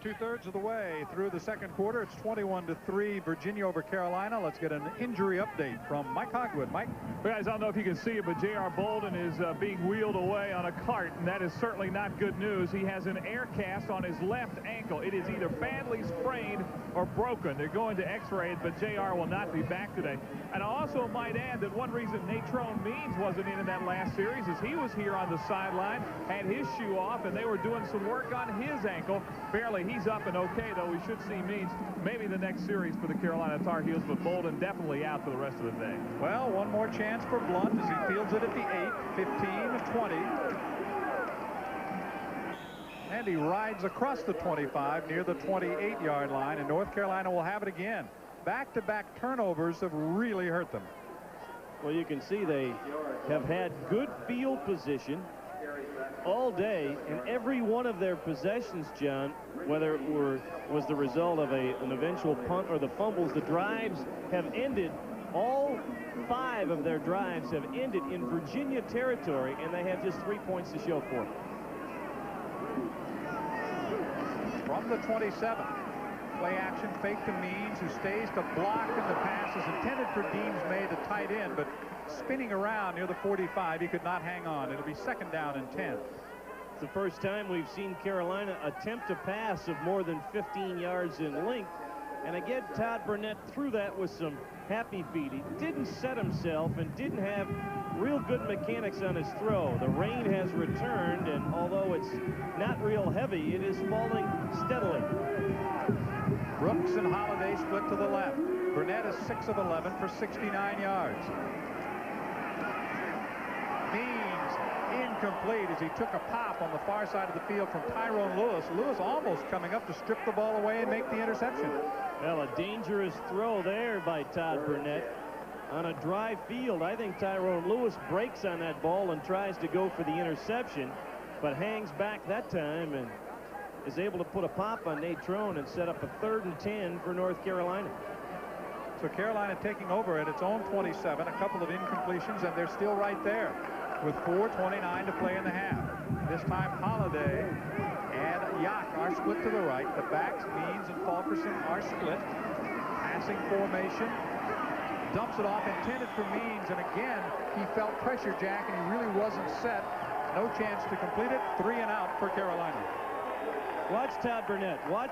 Two-thirds of the way through the second quarter. It's 21-3, Virginia over Carolina. Let's get an injury update from Mike Hogwood. Mike? Well, guys, I don't know if you can see it, but J.R. Bolden is being wheeled away on a cart, and that is certainly not good news. He has an air cast on his left ankle. It is either badly sprained or broken. They're going to x-ray it, but J.R. will not be back today. And I also might add that one reason Natrone Means wasn't in that last series is he was here on the sideline, had his shoe off, and they were doing some work on his ankle. Barely. He's up and okay, though. We should see Means maybe the next series for the Carolina Tar Heels, but Bolden definitely out for the rest of the day. Well, one more chance for Blunt as he fields it at the 8, 15-20. And he rides across the 25 near the 28-yard line, and North Carolina will have it again. Back-to-back turnovers have really hurt them. Well, you can see they have had good field position all day, and every one of their possessions, John, whether it was the result of an eventual punt or the fumbles, the drives have ended. All 5 of their drives have ended in Virginia territory, and they have just 3 points to show for it. From the 27, play action fake to Means, who stays to block, and the pass is intended for Deems May, the tight end, but spinning around near the 45, he could not hang on. It'll be second down and 10. It's the first time we've seen Carolina attempt a pass of more than 15 yards in length. And again, Todd Burnett threw that with some happy feet. He didn't set himself and didn't have real good mechanics on his throw. The rain has returned, and although it's not real heavy, it is falling steadily. Brooks and Holiday split to the left. Burnett is 6 of 11 for 69 yards. Means incomplete as he took a pop on the far side of the field from Tyrone Lewis. Lewis almost coming up to strip the ball away and make the interception. Well, a dangerous throw there by Todd Burnett on a dry field. I think Tyrone Lewis breaks on that ball and tries to go for the interception, but hangs back that time and is able to put a pop on Natrone and set up a 3rd and 10 for North Carolina. So Carolina taking over at its own 27, a couple of incompletions, and they're still right there with 4:29 to play in the half. This time Holiday and Yak are split to the right. The backs, Means and Fulkerson, are split. Passing formation. Dumps it off, intended for Means, and again, he felt pressure, Jack, and he really wasn't set. No chance to complete it. 3 and out for Carolina. Watch Todd Burnett. Watch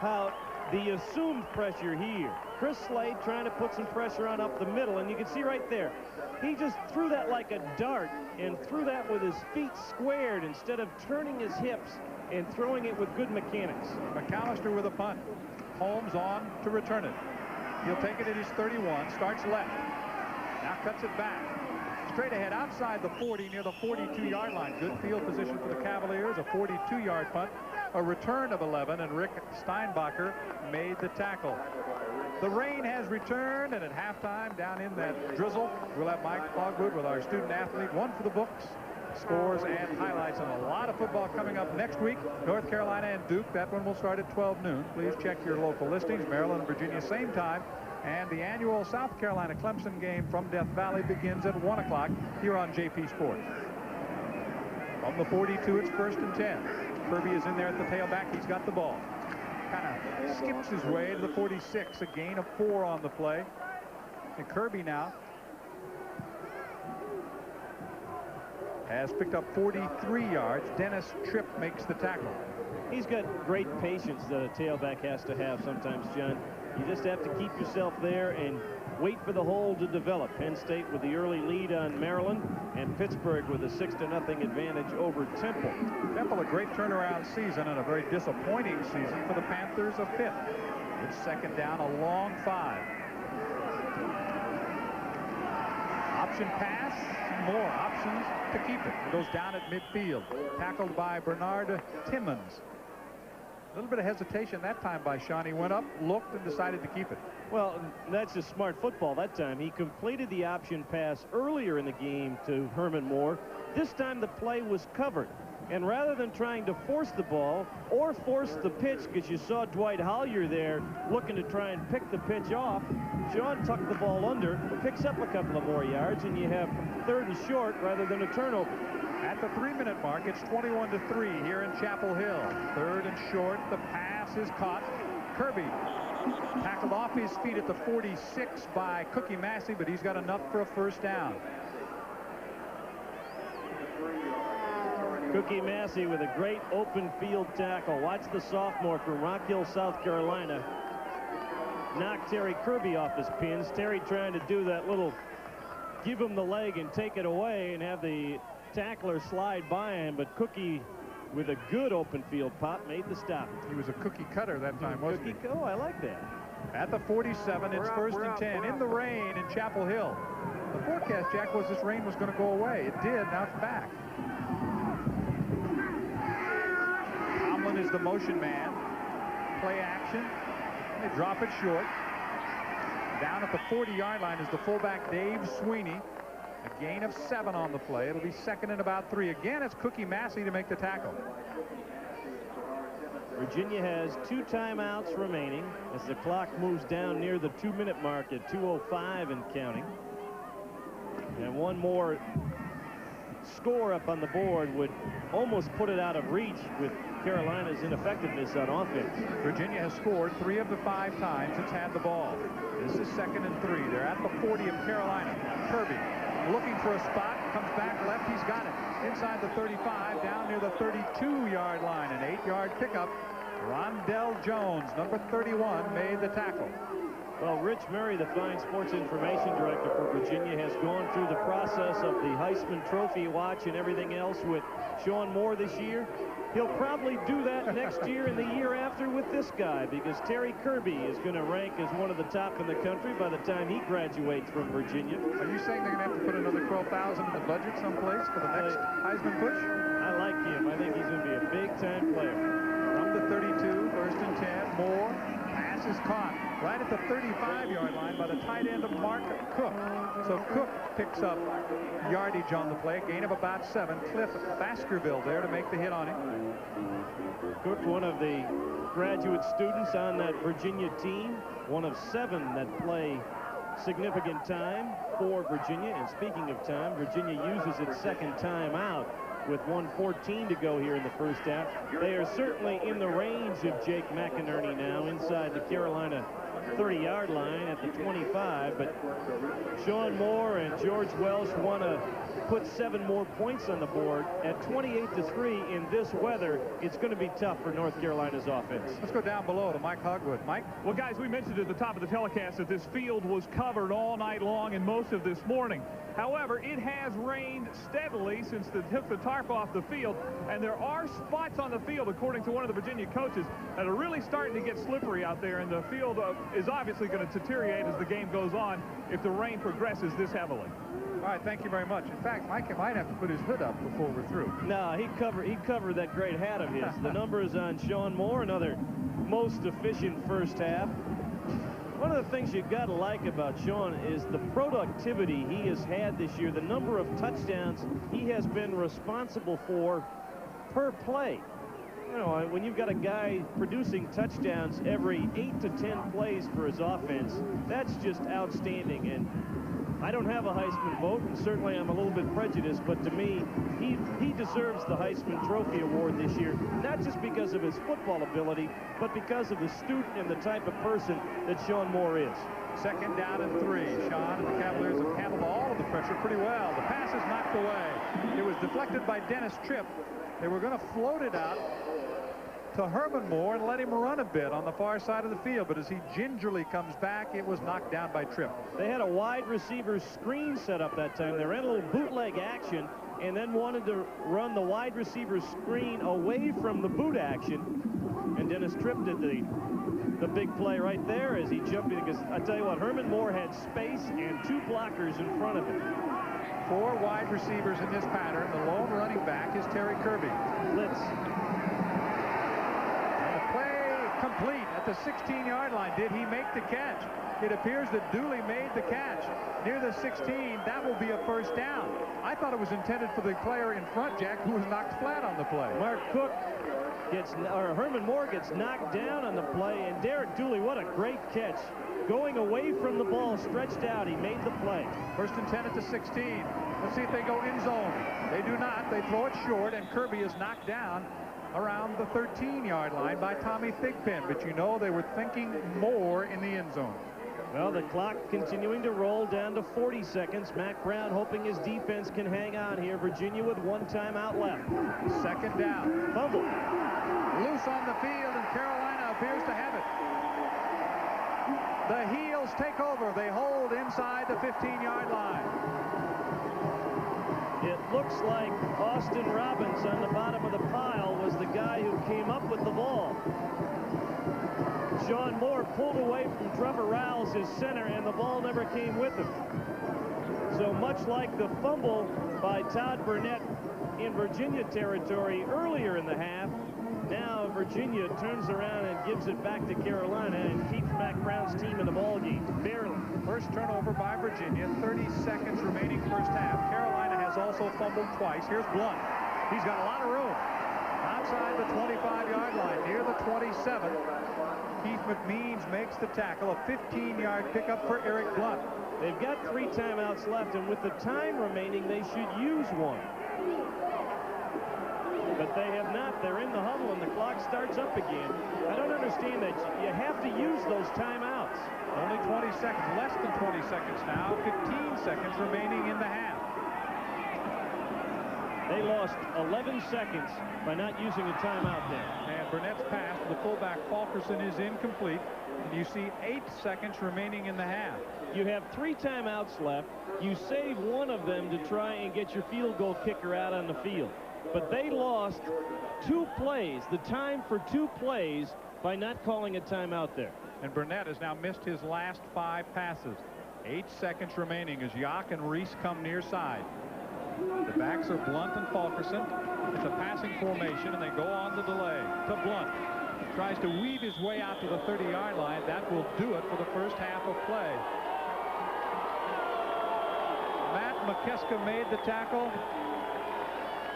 how the assumed pressure here. Chris Slade trying to put some pressure on up the middle, and you can see right there, he just threw that like a dart and threw that with his feet squared instead of turning his hips and throwing it with good mechanics. McAllister with a punt. Holmes on to return it. He'll take it at his 31, starts left. Now cuts it back. Straight ahead outside the 40 near the 42-yard line. Good field position for the Cavaliers. A 42-yard punt. A return of 11, and Rick Steinbacher made the tackle. The rain has returned, and at halftime, down in that drizzle, we'll have Mike Hogwood with our student athlete, one for the books, scores and highlights, and a lot of football coming up next week. North Carolina and Duke. That one will start at 12 noon. Please check your local listings. Maryland and Virginia, same time. And the annual South Carolina-Clemson game from Death Valley begins at 1 o'clock here on JP Sports. From the 42, it's 1st and 10. Kirby is in there at the tailback. He's got the ball. Kind of skips his way to the 46. A gain of 4 on the play. And Kirby now has picked up 43 yards. Dennis Tripp makes the tackle. He's got great patience that a tailback has to have sometimes, John. You just have to keep yourself there and wait for the hole to develop. Penn State with the early lead on Maryland, and Pittsburgh with a 6-0 advantage over Temple. Temple, a great turnaround season and a very disappointing season for the Panthers of Pitt. It's 2nd down, a long 5. Option pass, more options to keep it. It goes down at midfield. Tackled by Bernard Timmons. A little bit of hesitation that time by Sean. He went up, looked, and decided to keep it. Well, that's just smart football that time. He completed the option pass earlier in the game to Herman Moore. This time the play was covered. And rather than trying to force the ball or force the pitch, because you saw Dwight Hollier there looking to try and pick the pitch off, Sean tucked the ball under, picks up a couple of more yards, and you have 3rd and short rather than a turnover. At the 3-minute mark, it's 21-3 here in Chapel Hill. 3rd and short. The pass is caught. Kirby tackled off his feet at the 46 by Cookie Massey, but he's got enough for a 1st down. Cookie Massey with a great open field tackle. Watch the sophomore from Rock Hill, South Carolina, knock Terry Kirby off his pins. Terry trying to do that little give him the leg and take it away and have the tackler slide by him, but Cookie with a good open field pop made the stop. He was a cookie cutter that time, wasn't he? Oh, I like that. At the 47, it's 1st and 10 in the rain in Chapel Hill. The forecast, Jack, was this rain was going to go away. It did. Now it's back. Tomlin is the motion man. Play action. They drop it short. Down at the 40-yard line is the fullback Dave Sweeney. A gain of 7 on the play. It'll be 2nd and about 3. Again, it's Cookie Massey to make the tackle. Virginia has 2 timeouts remaining as the clock moves down near the 2-minute mark at 2:05 and counting. And one more score up on the board would almost put it out of reach with Carolina's ineffectiveness on offense. Virginia has scored 3 of the 5 times it's had the ball. This is 2nd and 3. They're at the 40 of Carolina. Kirby looking for a spot, comes back left, he's got it. Inside the 35, down near the 32-yard line. An 8-yard pickup. Rondell Jones, number 31, made the tackle. Well, Rich Murray, the fine sports information director for Virginia, has gone through the process of the Heisman Trophy watch and everything else with Sean Moore this year. He'll probably do that next year and the year after with this guy, because Terry Kirby is going to rank as one of the top in the country by the time he graduates from Virginia. Are you saying they're going to have to put another $12,000 in the budget someplace for the next Heisman push? I like him. I think he's going to be a big-time player. From the 32, 1st and 10. Moore. Pass is caught. right at the 35-yard line by the tight end of Mark Cook. So Cook picks up yardage on the play, gain of about 7. Cliff Baskerville there to make the hit on him. Cook, one of the graduate students on that Virginia team, one of 7 that play significant time for Virginia. And speaking of time, Virginia uses its second timeout with 1:14 to go here in the first half. They are certainly in the range of Jake McInerney now inside the Carolina 30-yard line at the 25, but Sean Moore and George Welsh want to put 7 more points on the board. At 28-3 in this weather, it's going to be tough for North Carolina's offense. Let's go down below to Mike Hogwood. Mike? Well, guys, we mentioned at the top of the telecast that this field was covered all night long and most of this morning. However, it has rained steadily since they took the tarp off the field, and there are spots on the field, according to one of the Virginia coaches, that are really starting to get slippery out there, and the field is obviously going to deteriorate as the game goes on if the rain progresses this heavily. All right, thank you very much. In fact, Mike might have to put his hood up before we're through. No, he covered that great hat of his. The number is on Sean Moore, another most efficient first half. One of the things you've got to like about Sean is the productivity he has had this year, the number of touchdowns he has been responsible for per play. You know, when you've got a guy producing touchdowns every 8 to 10 plays for his offense, that's just outstanding. And I don't have a Heisman vote, and certainly I'm a little bit prejudiced, but to me, he deserves the Heisman Trophy Award this year, not just because of his football ability, but because of the student and the type of person that Sean Moore is. Second down and 3. Sean and the Cavaliers have handled all of the pressure pretty well. The pass is knocked away. It was deflected by Dennis Tripp. They were going to float it out to Herman Moore and let him run a bit on the far side of the field, but as he gingerly comes back, it was knocked down by Tripp. They had a wide receiver screen set up that time. They ran a little bootleg action and then wanted to run the wide receiver screen away from the boot action, and Dennis Tripp did the big play right there as he jumped in, because I tell you what, Herman Moore had space and 2 blockers in front of him. 4 wide receivers in this pattern. The lone running back is Terry Kirby. Blitz. Complete at the 16-yard line. Did he make the catch? It appears that Dooley made the catch near the 16. That will be a first down. I thought it was intended for the player in front, Jack, who was knocked flat on the play. Mark Cook Herman Moore gets knocked down on the play, and Derek Dooley, what a great catch. Going away from the ball, stretched out, he made the play. First and 10 at the 16. Let's see if they go in zone. They do not. They throw it short, and Kirby is knocked down around the 13-yard line by Tommy Thigpen, but you know they were thinking more in the end zone. Well, the clock continuing to roll down to 40 seconds. Mack Brown hoping his defense can hang on here. Virginia with 1 timeout left. Second down. Fumble. Loose on the field, and Carolina appears to have it. The Heels take over. They hold inside the 15-yard line. It looks like Austin Robbins on the bottom of the pile was the guy who came up with the ball. Sean Moore pulled away from Trevor Rouse, his center, and the ball never came with him. So much like the fumble by Todd Burnett in Virginia territory earlier in the half, now Virginia turns around and gives it back to Carolina and keeps Mack Brown's team in the ballgame, barely. First turnover by Virginia, 30 seconds remaining first half. Carolina has also fumbled twice. Here's Blunt. He's got a lot of room. Outside the 25-yard line, near the 27. Keith McMeans makes the tackle, a 15-yard pickup for Eric Blunt. They've got 3 timeouts left, and with the time remaining, they should use one. But they have not. They're in the huddle, and the clock starts up again. I don't understand that. You have to use those timeouts. Only 20 seconds, less than 20 seconds now. 15 seconds remaining in the half. They lost 11 seconds by not using a timeout there. And Burnett's pass to the fullback Fulkerson is incomplete. And you see 8 seconds remaining in the half. You have 3 timeouts left. You save one of them to try and get your field goal kicker out on the field. But they lost 2 plays, the time for 2 plays, by not calling a timeout there. And Burnett has now missed his last 5 passes. 8 seconds remaining as Yock and Reese come near side. The backs are Blunt and Fulkerson. It's a passing formation, and they go on the delay to Blunt. Tries to weave his way out to the 30-yard line. That will do it for the first half of play. Matt McKeska made the tackle.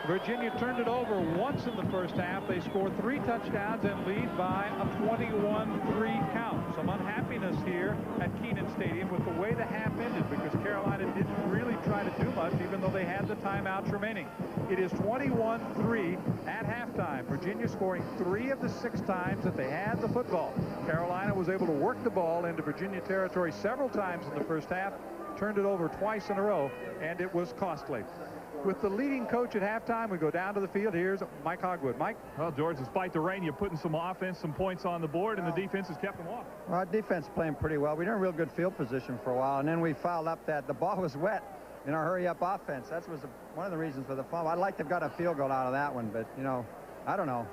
Virginia turned it over once in the first half. They score 3 touchdowns and lead by a 21-3 count. Some unhappiness here at Kenan Stadium with the way the half ended, because Carolina didn't really try to do much, even though they had the timeouts remaining. It is 21-3 at halftime. Virginia scoring 3 of the 6 times that they had the football. Carolina was able to work the ball into Virginia territory several times in the first half, turned it over twice in a row, and it was costly. With the leading coach at halftime, we go down to the field. Here's Mike Hogwood. Mike? Well, George, despite the rain, you're putting some offense, some points on the board, and the defense has kept them off. Well, our defense playing pretty well. We were in real good field position for a while, and then we fouled up that the ball was wet in our hurry-up offense. That was one of the reasons for the fumble. I'd like to have got a field goal out of that one, but, you know, I don't know.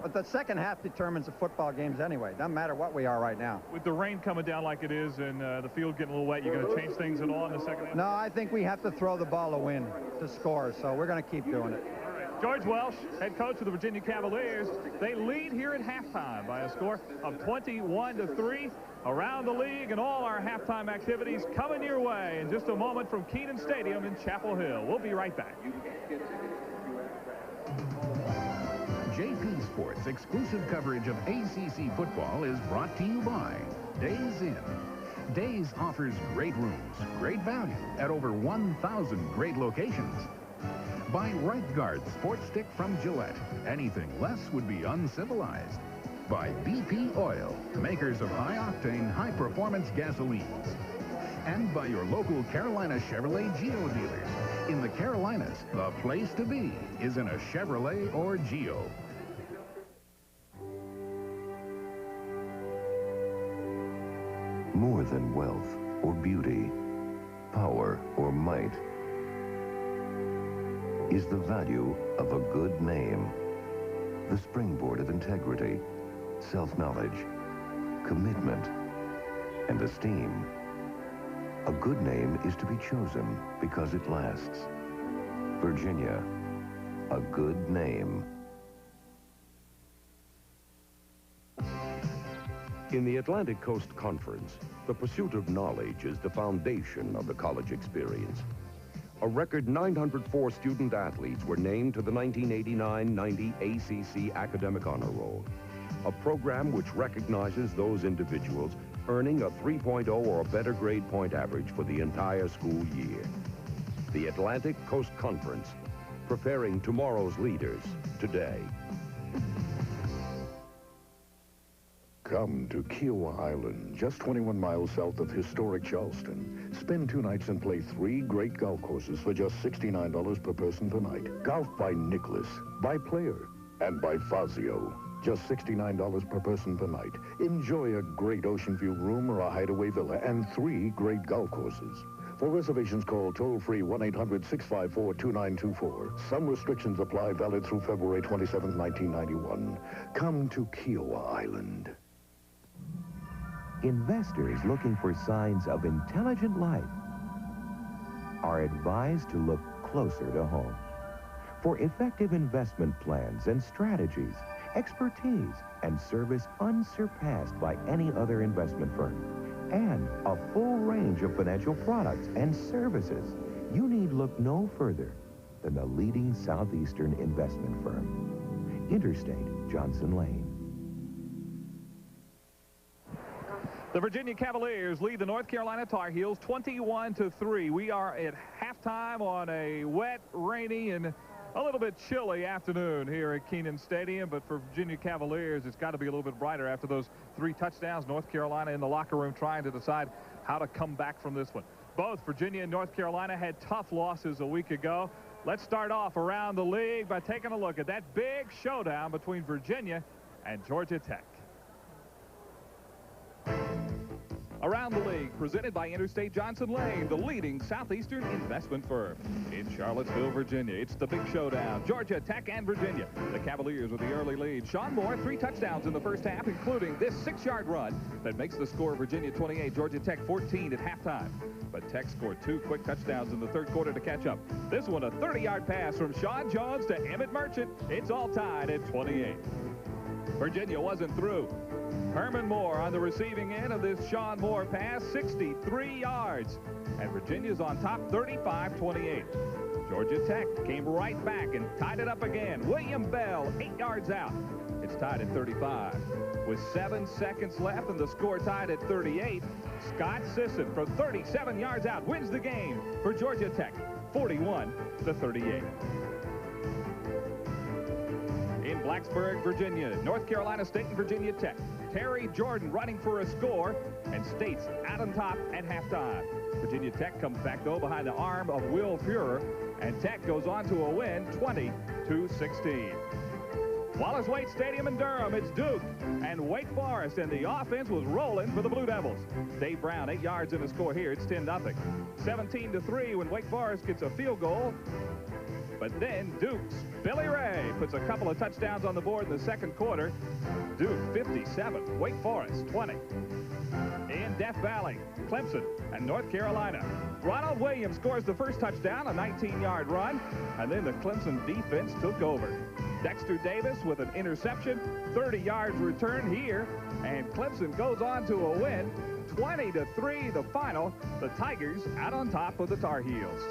But the second half determines the football games anyway. Doesn't matter what we are right now. With the rain coming down like it is and the field getting a little wet, you're going to change things at all in the second half? No, I think we have to throw the ball to win, to score, so we're going to keep doing it. All right. George Welsh, head coach of the Virginia Cavaliers. They lead here at halftime by a score of 21-3. Around the league and all our halftime activities coming your way in just a moment from Kenan Stadium in Chapel Hill. We'll be right back. JP Sports' exclusive coverage of ACC football is brought to you by Days Inn. Days offers great rooms, great value at over 1,000 great locations. By Right Guard Sports Stick from Gillette. Anything less would be uncivilized. By BP Oil, makers of high-octane, high-performance gasolines. And by your local Carolina Chevrolet Geo dealers. In the Carolinas, the place to be is in a Chevrolet or Geo. More than wealth or beauty, power or might, is the value of a good name. The springboard of integrity, self-knowledge, commitment, and esteem. A good name is to be chosen because it lasts. Virginia, a good name. In the Atlantic Coast Conference, the pursuit of knowledge is the foundation of the college experience. A record 904 student athletes were named to the 1989-90 ACC Academic Honor Roll, a program which recognizes those individuals earning a 3.0 or a better grade point average for the entire school year. The Atlantic Coast Conference, preparing tomorrow's leaders today. Come to Kiowa Island, just 21 miles south of historic Charleston. Spend 2 nights and play 3 great golf courses for just $69 per person per night. Golf by Nicklaus, by Player, and by Fazio. Just $69 per person per night. Enjoy a great ocean view room or a hideaway villa and 3 great golf courses. For reservations, call toll-free 1-800-654-2924. Some restrictions apply, valid through February 27, 1991. Come to Kiowa Island. Investors looking for signs of intelligent life are advised to look closer to home. For effective investment plans and strategies, expertise, and service unsurpassed by any other investment firm, and a full range of financial products and services, you need look no further than the leading Southeastern investment firm, Interstate Johnson Lane. The Virginia Cavaliers lead the North Carolina Tar Heels 21-3. We are at halftime on a wet, rainy, and a little bit chilly afternoon here at Kenan Stadium, but for Virginia Cavaliers, it's got to be a little bit brighter after those 3 touchdowns. North Carolina in the locker room trying to decide how to come back from this one. Both Virginia and North Carolina had tough losses a week ago. Let's start off around the league by taking a look at that big showdown between Virginia and Georgia Tech. Around the league, presented by Interstate Johnson Lane, the leading Southeastern investment firm. In Charlottesville, Virginia, it's the big showdown. Georgia Tech and Virginia. The Cavaliers with the early lead. Sean Moore, 3 touchdowns in the first half, including this 6-yard run that makes the score Virginia 28, Georgia Tech 14 at halftime. But Tech scored 2 quick touchdowns in the third quarter to catch up. This one, a 30-yard pass from Sean Jones to Emmett Merchant. It's all tied at 28. Virginia wasn't through. Herman Moore on the receiving end of this Sean Moore pass, 63 yards. And Virginia's on top 35-28. Georgia Tech came right back and tied it up again. William Bell, 8 yards out. It's tied at 35. With 7 seconds left and the score tied at 38, Scott Sisson from 37 yards out wins the game for Georgia Tech, 41-38. In Blacksburg, Virginia, North Carolina State and Virginia Tech. Terry Jordan running for a score, and State's out on top at halftime. Virginia Tech comes back, though, behind the arm of Will Fuhrer, and Tech goes on to a win, 20-16. Wallace Wade Stadium in Durham, it's Duke and Wake Forest, and the offense was rolling for the Blue Devils. Dave Brown, 8 yards in the score here. It's 10-0. 17-3 when Wake Forest gets a field goal. But then Duke's Billy Ray puts a couple of touchdowns on the board in the second quarter. Duke 57, Wake Forest 20. In Death Valley, Clemson and North Carolina. Ronald Williams scores the first touchdown, a 19-yard run, and then the Clemson defense took over. Dexter Davis with an interception, 30 yards return here, and Clemson goes on to a win, 20-3 the final. The Tigers out on top of the Tar Heels.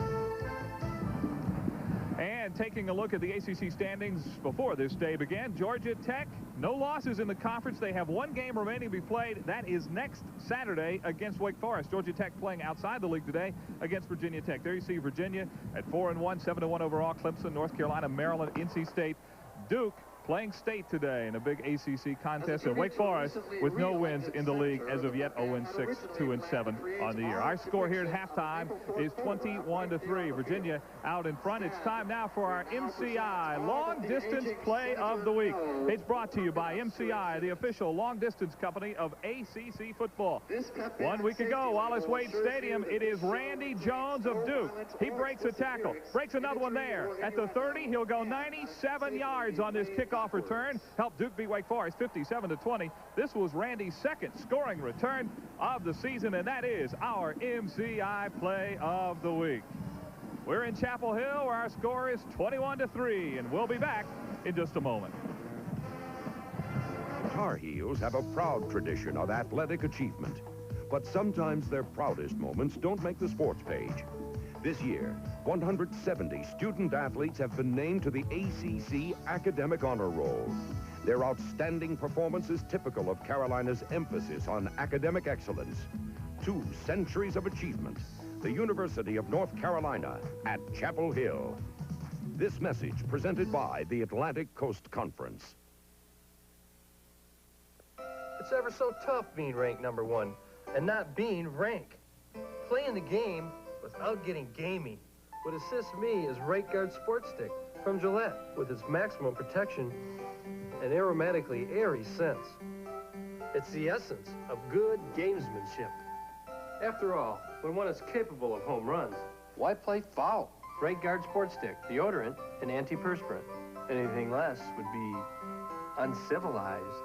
And taking a look at the ACC standings before this day began, Georgia Tech, no losses in the conference. They have one game remaining to be played. That is next Saturday against Wake Forest. Georgia Tech playing outside the league today against Virginia Tech. There you see Virginia at 4-1, 7-1 overall. Clemson, North Carolina, Maryland, NC State, Duke playing State today in a big ACC contest, and Wake Forest with no wins in the league as of yet, 0-6, 2-7 on the year. Our score here at halftime is 21-3. Virginia out in front. It's time now for our MCI Long Distance Play of the Week. It's brought to you by MCI, the official long distance company of ACC football. 1 week ago, Wallace Wade Stadium, it is Randy Jones of Duke. He breaks a tackle, breaks another one there. At the 30, he'll go 97 yards on this kickoff return, helped Duke beat Wake Forest 57-20. This was Randy's second scoring return of the season, and that is our MCI Play of the Week. We're in Chapel Hill, where our score is 21-3, and we'll be back in just a moment. Tar Heels have a proud tradition of athletic achievement, but sometimes their proudest moments don't make the sports page. This year, 170 student athletes have been named to the ACC Academic Honor Roll. Their outstanding performance is typical of Carolina's emphasis on academic excellence. 2 centuries of achievement. The University of North Carolina at Chapel Hill. This message presented by the Atlantic Coast Conference. It's ever so tough being ranked #1 and not being rank. Playing the game without getting gamey. What assists me is Right Guard Sports Stick from Gillette with its maximum protection and aromatically airy scents. It's the essence of good gamesmanship. After all, when one is capable of home runs, why play foul? Right Guard Sports Stick, deodorant and antiperspirant. Anything less would be uncivilized.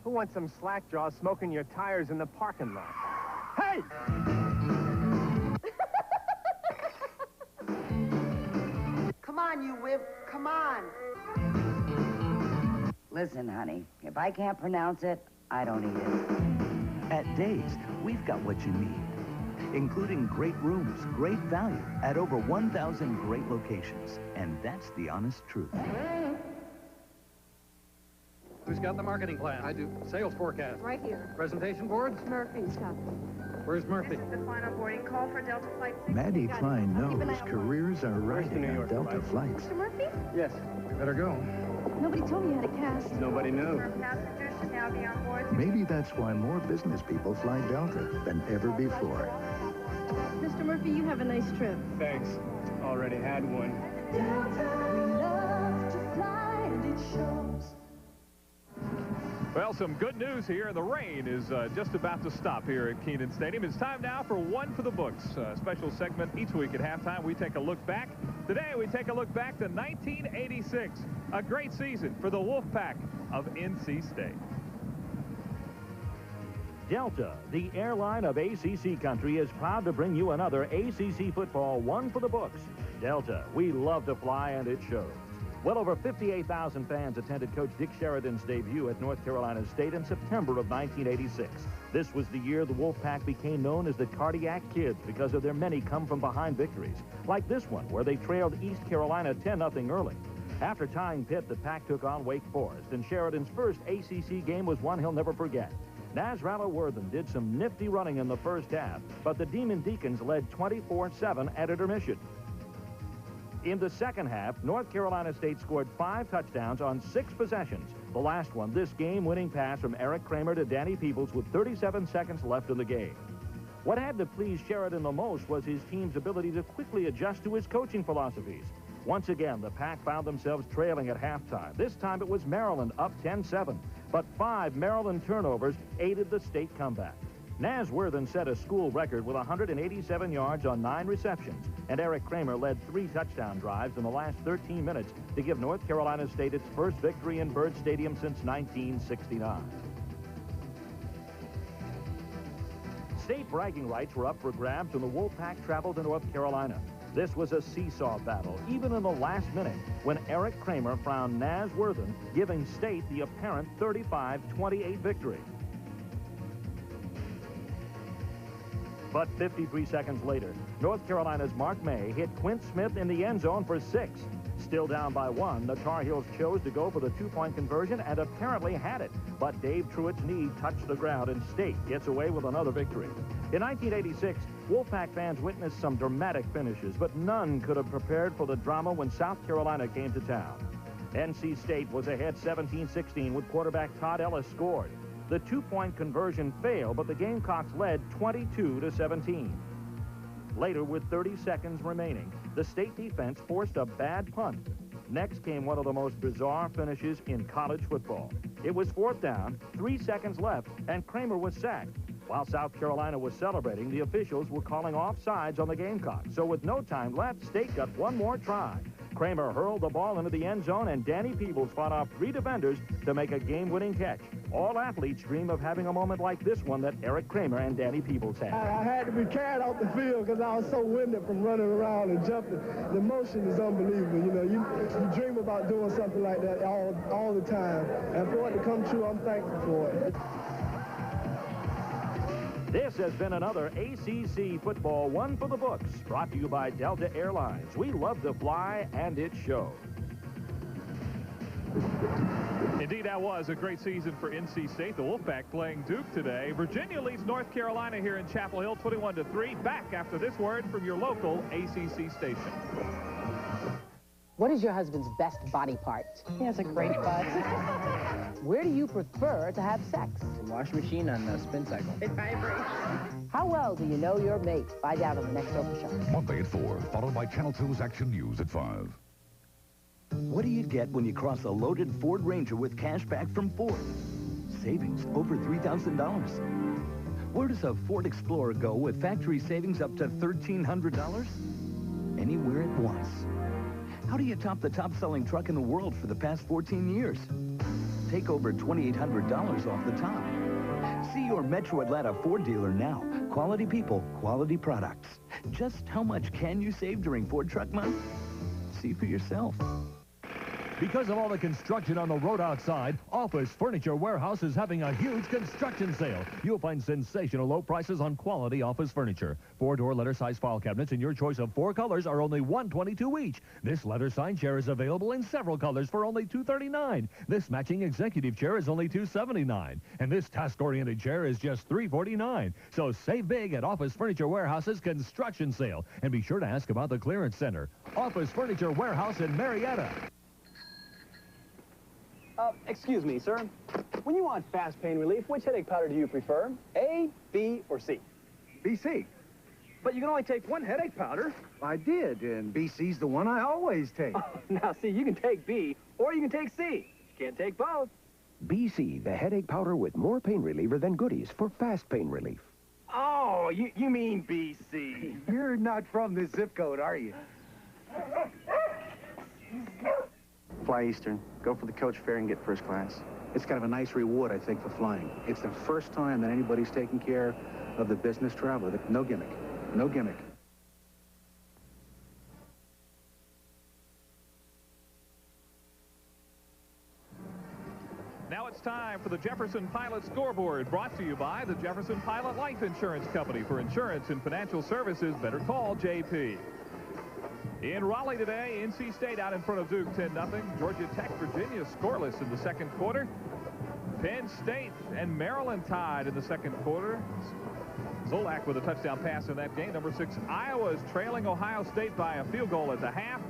Who wants some slack jaw smoking your tires in the parking lot? Hey! Come on, you wimp. Come on. Listen, honey, if I can't pronounce it, I don't eat it. At Dave's, we've got what you need, including great rooms, great value, at over 1,000 great locations. And that's the honest truth. Who's got the marketing plan? I do. Sales forecast. Right here. Presentation board? Murphy's got it. Where's Murphy? This is the final boarding call for Delta Flight 6. Maddie Klein knows careers are riding on Delta flights. Mr. Murphy? Yes. Better go. Nobody told me how to cast. Nobody knew. Passengers should now be on board. Maybe that's why more business people fly Delta than ever before. Mr. Murphy, you have a nice trip. Thanks. Already had one. Delta, we love to fly and it shows. Well, some good news here. The rain is just about to stop here at Kenan Stadium. It's time now for One for the Books, a special segment each week at halftime. We take a look back. Today, we take a look back to 1986, a great season for the Wolfpack of NC State. Delta, the airline of ACC country, is proud to bring you another ACC football One for the Books. Delta, we love to fly, and it shows. Well over 58,000 fans attended Coach Dick Sheridan's debut at North Carolina State in September of 1986. This was the year the Wolfpack became known as the Cardiac Kids because of their many come-from-behind victories, like this one, where they trailed East Carolina 10-0 early. After tying Pitt, the Pack took on Wake Forest, and Sheridan's first ACC game was one he'll never forget. Nasrallah Worthen did some nifty running in the first half, but the Demon Deacons led 24-7 at intermission. In the second half, North Carolina State scored 5 touchdowns on 6 possessions. The last one, this game-winning pass from Eric Kramer to Danny Peebles with 37 seconds left in the game. What had to please Sheridan the most was his team's ability to quickly adjust to his coaching philosophies. Once again, the Pack found themselves trailing at halftime. This time it was Maryland up 10-7, but 5 Maryland turnovers aided the State comeback. Naz Worthen set a school record with 187 yards on 9 receptions, and Eric Kramer led 3 touchdown drives in the last 13 minutes to give North Carolina State its first victory in Byrd Stadium since 1969. State bragging rights were up for grabs when the Wolfpack traveled to North Carolina. This was a seesaw battle, even in the last minute, when Eric Kramer found Naz Worthen, giving State the apparent 35-28 victory. But 53 seconds later, North Carolina's Mark May hit Quint Smith in the end zone for 6. Still down by 1, the Tar Heels chose to go for the 2-point conversion and apparently had it. But Dave Truitt's knee touched the ground and State gets away with another victory. In 1986, Wolfpack fans witnessed some dramatic finishes, but none could have prepared for the drama when South Carolina came to town. NC State was ahead 17-16 with quarterback Todd Ellis scored. The 2-point conversion failed, but the Gamecocks led 22-17. Later, with 30 seconds remaining, the State defense forced a bad punt. Next came one of the most bizarre finishes in college football. It was 4th down, 3 seconds left, and Kramer was sacked. While South Carolina was celebrating, the officials were calling offsides on the Gamecocks. So with no time left, State got one more try. Kramer hurled the ball into the end zone, and Danny Peebles fought off 3 defenders to make a game-winning catch. All athletes dream of having a moment like this one that Eric Kramer and Danny Peebles had. I had to be carried off the field because I was so winded from running around and jumping. The emotion is unbelievable. You know, you dream about doing something like that all the time. And for it to come true, I'm thankful for it. This has been another ACC Football One for the Books, brought to you by Delta Airlines. We love to fly, and it shows. Indeed, that was a great season for NC State. The Wolfpack playing Duke today. Virginia leads North Carolina here in Chapel Hill, 21-3. Back after this word from your local ACC station. What is your husband's best body part? He has a great butt. Where do you prefer to have sex? The washing machine on the spin cycle. It vibrates. How well do you know your mate? Find out on the next Oprah Show. Monday at 4, followed by Channel 2's Action News at 5. What do you get when you cross a loaded Ford Ranger with cash back from Ford? Savings over $3,000. Where does a Ford Explorer go with factory savings up to $1,300? Anywhere at once. How do you top the top-selling truck in the world for the past 14 years? Take over $2,800 off the top. See your Metro Atlanta Ford dealer now. Quality people, quality products. Just how much can you save during Ford Truck Month? See for yourself. Because of all the construction on the road outside, Office Furniture Warehouse is having a huge construction sale. You'll find sensational low prices on quality office furniture. 4-door letter-size file cabinets in your choice of 4 colors are only $122 each. This letter sign chair is available in several colors for only $239. This matching executive chair is only $279. And this task-oriented chair is just $349. So save big at Office Furniture Warehouse's construction sale. And be sure to ask about the clearance center. Office Furniture Warehouse in Marietta. Excuse me, sir. When you want fast pain relief, which headache powder do you prefer? A, B, or C? BC. But you can only take one headache powder. I did, and BC's the one I always take. Oh, now, see, you can take B, or you can take C. You can't take both. BC, the headache powder with more pain reliever than goodies for fast pain relief. Oh, you mean BC. You're not from this zip code, are you? Fly Eastern. Go for the coach fare and get first class. It's kind of a nice reward, I think, for flying. It's the first time that anybody's taken care of the business traveler. No gimmick. No gimmick. Now it's time for the Jefferson Pilot Scoreboard, brought to you by the Jefferson Pilot Life Insurance Company. For insurance and financial services, better call JP. In Raleigh today, NC State out in front of Duke 10-0. Georgia Tech, Virginia scoreless in the second quarter. Penn State and Maryland tied in the second quarter. Zolak with a touchdown pass in that game. Number 6, Iowa is trailing Ohio State by a field goal at the half.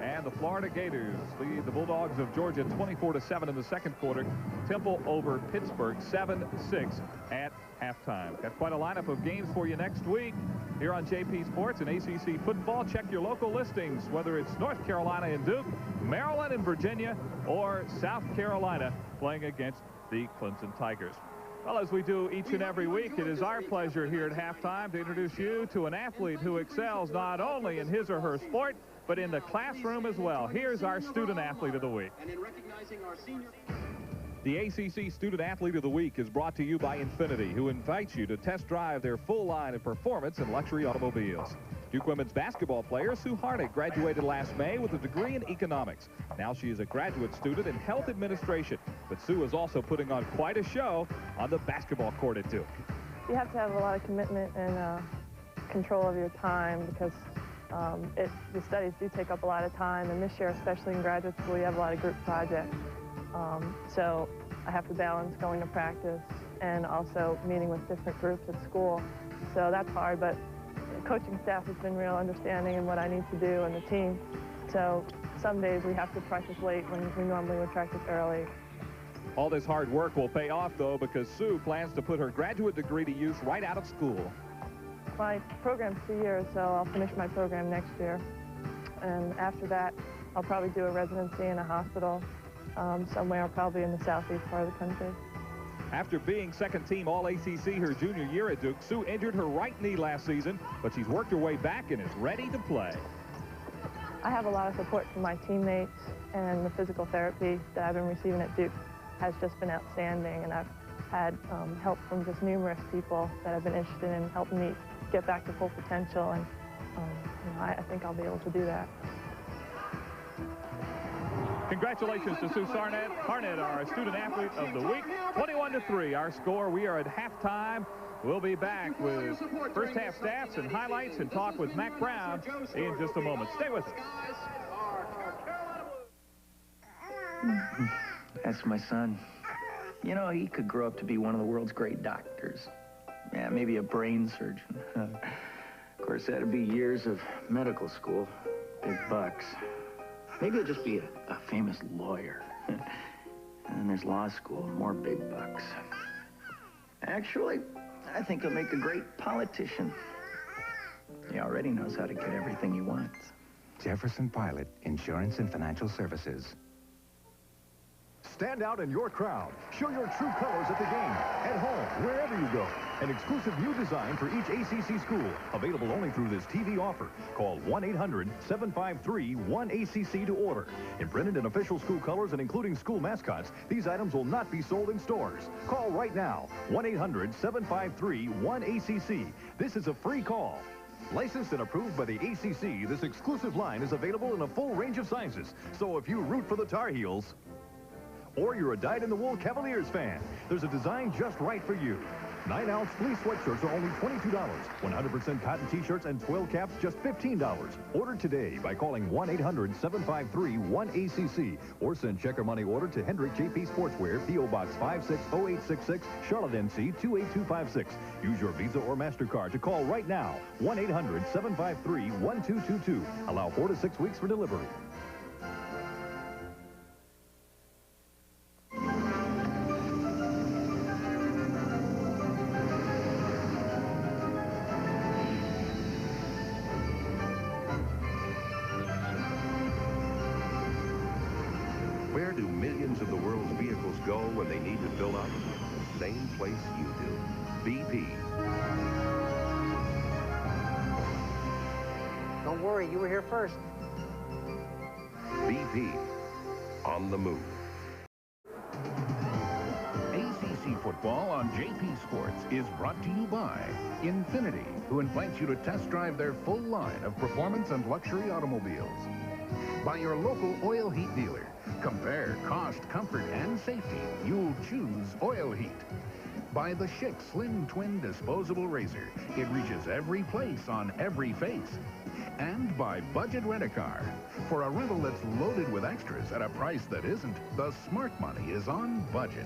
And the Florida Gators lead the Bulldogs of Georgia 24-7 in the second quarter. Temple over Pittsburgh 7-6 at halftime. Got quite a lineup of games for you next week here on JP Sports and ACC football. Check your local listings, whether it's North Carolina and Duke, Maryland and Virginia, or South Carolina playing against the Clemson Tigers. Well, as we do each and every week, it is our pleasure here at halftime to introduce you to an athlete who excels not only in his or her sport, but in the classroom as well. Here's our Student Athlete of the Week. And in recognizing our senior... The ACC Student Athlete of the Week is brought to you by Infiniti, who invites you to test drive their full line of performance and luxury automobiles. Duke women's basketball player Sue Harnick graduated last May with a degree in economics. Now she is a graduate student in health administration. But Sue is also putting on quite a show on the basketball court at Duke. You have to have a lot of commitment and control of your time, because the studies do take up a lot of time, and this year, especially in graduate school, you have a lot of group projects. So I have to balance going to practice and also meeting with different groups at school. So that's hard, but the coaching staff has been real understanding in what I need to do and the team. So some days we have to practice late when we normally would practice early. All this hard work will pay off, though, because Sue plans to put her graduate degree to use right out of school. My program's 2 years, so I'll finish my program next year. And after that, I'll probably do a residency in a hospital somewhere, probably in the southeast part of the country. After being second team All-ACC her junior year at Duke, Sue injured her right knee last season, but she's worked her way back and is ready to play. I have a lot of support from my teammates, and the physical therapy that I've been receiving at Duke has just been outstanding, and I've had help from just numerous people that have been interested in helping me get back to full potential, and I think I'll be able to do that. Congratulations to Sue Harnick, our Student Athlete of the Week. 21-3, our score. We are at halftime. We'll be back with first half stats and highlights and talk with Mac Brown in just a moment. Stay with us. That's my son. You know, he could grow up to be one of the world's great doctors. Yeah, maybe a brain surgeon. Of course, that'd be years of medical school, big bucks. Maybe he'll just be a famous lawyer. And then there's law school, more big bucks. Actually, I think he'll make a great politician. He already knows how to get everything he wants. Jefferson Pilot, Insurance and Financial Services. Stand out in your crowd. Show your true colors at the game, at home, wherever you go. An exclusive new design for each ACC school. Available only through this TV offer. Call 1-800-753-1ACC to order. Imprinted in official school colors and including school mascots, these items will not be sold in stores. Call right now. 1-800-753-1ACC. This is a free call. Licensed and approved by the ACC, this exclusive line is available in a full range of sizes. So if you root for the Tar Heels, or you're a dyed-in-the-wool Cavaliers fan, there's a design just right for you. 9-ounce fleece sweatshirts are only $22. 100% cotton t-shirts and twill caps just $15. Order today by calling 1-800-753-1ACC or send check or money order to Hendrick JP Sportswear, P.O. Box 560866, Charlotte, NC 28256. Use your Visa or MasterCard to call right now. 1-800-753-1222. Allow 4 to 6 weeks for delivery. Where do millions of the world's vehicles go when they need to fill up? The same place you do. BP. Don't worry, you were here first. BP. On the move. ACC football on JP Sports is brought to you by Infiniti, who invites you to test drive their full line of performance and luxury automobiles. by your local oil heat dealer. Compare cost, comfort, and safety. You'll choose Oil Heat. By the Schick Slim Twin Disposable Razor. It reaches every place on every face. And by Budget Rent-A-Car. For a rental that's loaded with extras at a price that isn't, the smart money is on budget.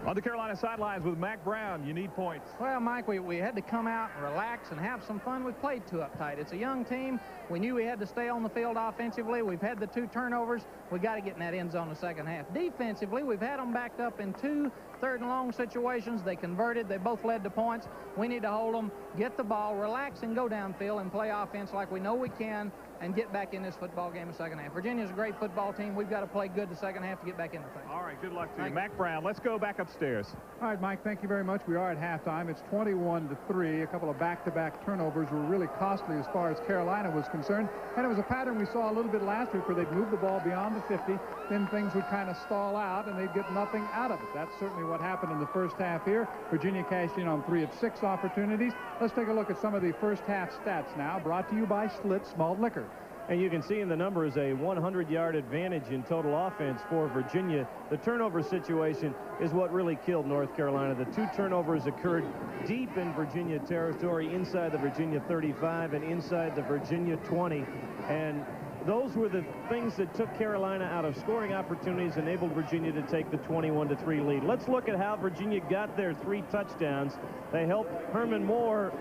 On the Carolina sidelines with Mac Brown, you need points. Well, Mike, we had to come out and relax and have some fun. We played too uptight. It's a young team. We knew we had to stay on the field offensively. We've had the 2 turnovers. We got to get in that end zone the second half. Defensively, we've had them backed up in 2 third and long situations. They converted. They both led to points. We need to hold them, get the ball, relax, and go downfield and play offense like we know we can and get back in this football game the second half. Virginia's a great football team. We've got to play good the second half to get back in the thing. All right, good luck to you. Mac Brown, let's go back upstairs. All right, Mike, thank you very much. We are at halftime. It's 21-3. A couple of back-to-back turnovers were really costly as far as Carolina was concerned. And it was a pattern we saw a little bit last week where they'd move the ball beyond the 50, then things would kind of stall out and they'd get nothing out of it. That's certainly what happened in the first half here. Virginia cashed in on 3 of 6 opportunities. Let's take a look at some of the first half stats now, brought to you by Schlitz Malt Liquor. And you can see in the numbers a 100-yard advantage in total offense for Virginia. The turnover situation is what really killed North Carolina. The 2 turnovers occurred deep in Virginia territory, inside the Virginia 35 and inside the Virginia 20. And those were the things that took Carolina out of scoring opportunities, enabled Virginia to take the 21-3 lead. Let's look at how Virginia got their 3 touchdowns. They helped Herman Moore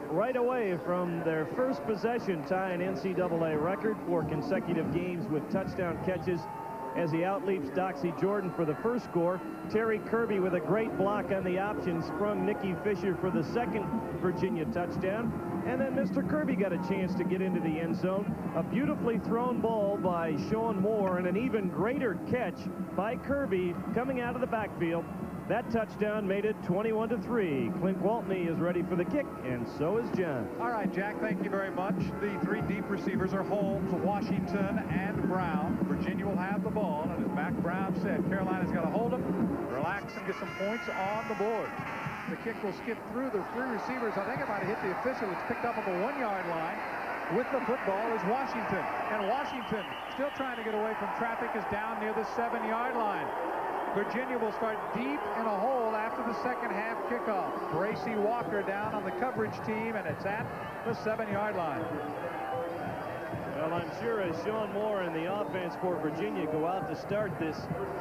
right away from their first possession tie an NCAA record for consecutive games with touchdown catches as he outleaps Doxy Jordan for the first score. Terry Kirby with a great block on the option sprung Nicky Fisher for the second Virginia touchdown. And then Mr. Kirby got a chance to get into the end zone. A beautifully thrown ball by Sean Moore and an even greater catch by Kirby coming out of the backfield. That touchdown made it 21-3. Clint Waltney is ready for the kick, and so is John. All right, Jack, thank you very much. The 3 deep receivers are Holmes, Washington, and Brown. Virginia will have the ball, and as Mac Brown said, Carolina's got to hold them, relax, and get some points on the board. The kick will skip through the 3 receivers. I think it might have hit the official. It's picked up at the 1-yard line. With the football is Washington, and Washington, still trying to get away from traffic, is down near the 7-yard line. Virginia will start deep in a hole after the second half kickoff. Bracy Walker down on the coverage team, and it's at the 7-yard line. Well, I'm sure as Sean Moore and the offense for Virginia go out to start this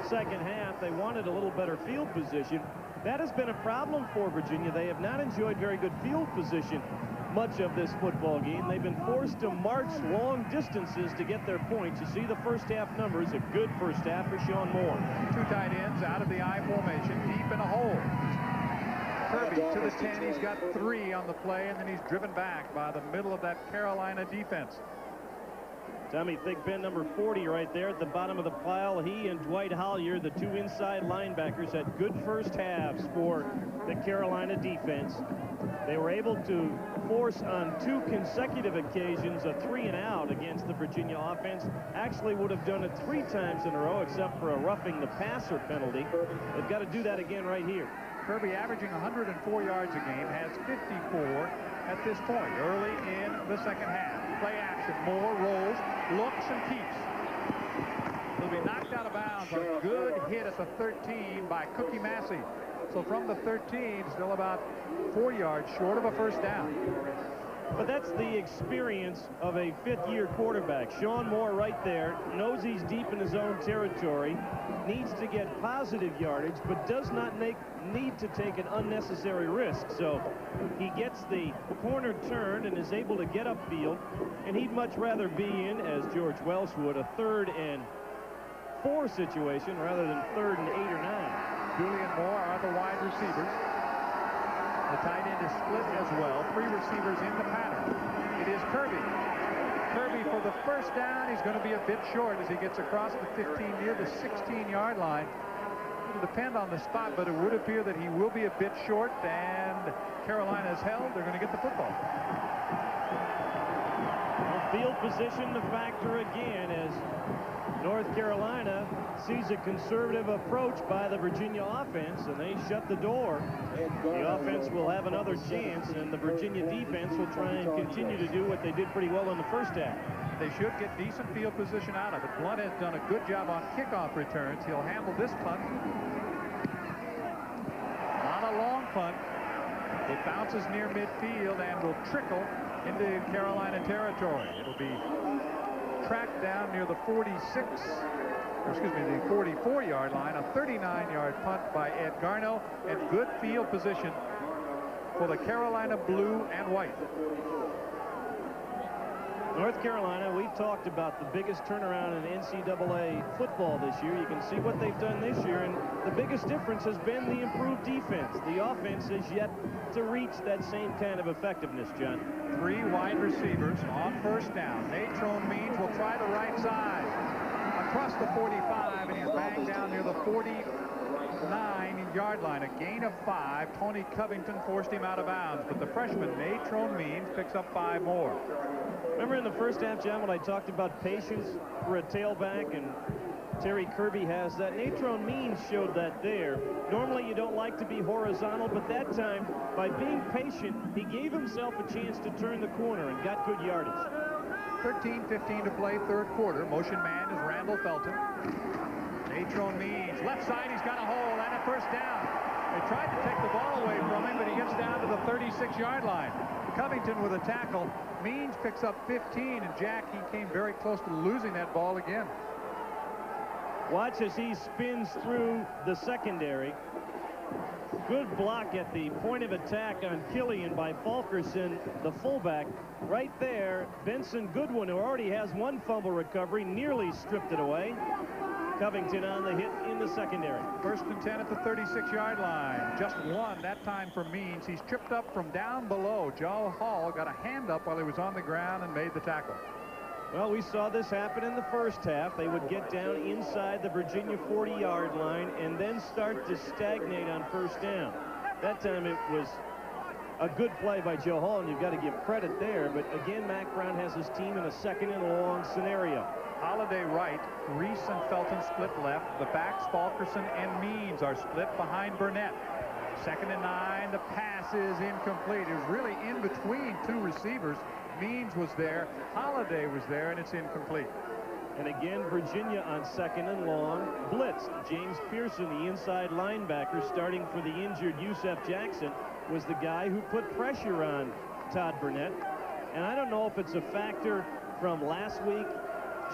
second half, they wanted a little better field position. That has been a problem for Virginia. They have not enjoyed very good field position much of this football game. They've been forced to march long distances to get their points. You see the first half numbers, a good first half for Sean Moore. 2 tight ends out of the I formation, deep in a hole. Kirby to the 10, he's got 3 on the play, and then he's driven back by the middle of that Carolina defense. Tommy Thigpen, number 40 right there at the bottom of the pile. He and Dwight Hollier, the 2 inside linebackers, had good first halves for the Carolina defense. They were able to force on 2 consecutive occasions a 3-and-out against the Virginia offense. Actually would have done it 3 times in a row except for a roughing the passer penalty. They've got to do that again right here. Kirby averaging 104 yards a game, has 54 at this point, early in the second half. Play action, Moore rolls, looks, and keeps. He'll be knocked out of bounds. A good hit at the 13 by Cookie Massey. So from the 13, still about 4 yards short of a first down. But that's the experience of a 5th-year quarterback. Sean Moore right there, knows he's deep in his own territory, needs to get positive yardage, but does not need to take an unnecessary risk. So he gets the corner turned and is able to get upfield, and he'd much rather be in, as George Welsh would, a 3rd and 4 situation rather than 3rd and 8 or 9. Julian Moore are the wide receivers. The tight end is split as well. 3 receivers in the pattern. It is Kirby. Kirby for the first down. He's going to be a bit short as he gets across the 15 near the 16-yard line. It'll depend on the spot, but it would appear that he will be a bit short, and Carolina is held. They're going to get the football. Well, field position to factor again as North Carolina sees a conservative approach by the Virginia offense, and they shut the door. The offense will have another chance, and the Virginia defense will try and continue to do what they did pretty well in the first half. they should get decent field position out of it. Blunt has done a good job on kickoff returns. He'll handle this punt. Not a long punt. It bounces near midfield and will trickle into Carolina territory. It'll be tracked down near the 44-yard line. A 39-yard punt by Ed Garno, and good field position for the Carolina blue and white. North Carolina, we've talked about the biggest turnaround in NCAA football this year. You can see what they've done this year, and the biggest difference has been the improved defense. The offense has yet to reach that same kind of effectiveness, John. 3 wide receivers on first down. Natrone Means will try the right side. Across the 45, and he's banged down near the 49-yard line. A gain of 5. Tony Covington forced him out of bounds, but the freshman, Natrone Means, picks up 5 more. Remember in the first half, John, when I talked about patience for a tailback, and Terry Kirby has that? Natrone Means showed that there. Normally you don't like to be horizontal, but that time, by being patient, he gave himself a chance to turn the corner and got good yardage. 13:15 to play, third quarter. Motion man is Randall Felton. Natrone Means, left side, he's got a hole and a first down. They tried to take the ball away from him, but he gets down to the 36-yard line. Covington with a tackle. Means picks up 15, and Jack, he came very close to losing that ball again. Watch as he spins through the secondary. Good block at the point of attack on Killian by Fulkerson, the fullback. Right there, Benson Goodwin, who already has 1 fumble recovery, nearly stripped it away. Covington on the hit in the secondary. 1st and 10 at the 36-yard line. Just 1 that time for Means. He's tripped up from down below. Joe Hall got a hand up while he was on the ground and made the tackle. Well, we saw this happen in the first half. They would get down inside the Virginia 40-yard line and then start to stagnate on first down. That time it was a good play by Joe Hall, and you've got to give credit there. But again, Mack Brown has his team in a 2nd and long scenario. Holiday right, Reese and Felton split left. The backs, Fulkerson and Means, are split behind Burnett. 2nd and 9, the pass is incomplete. It was really in between 2 receivers. Means was there, Holiday was there, and it's incomplete. And again, Virginia on 2nd and long, blitzed. James Pearson, the inside linebacker, starting for the injured Yusef Jackson, was the guy who put pressure on Todd Burnett. And I don't know if it's a factor from last week,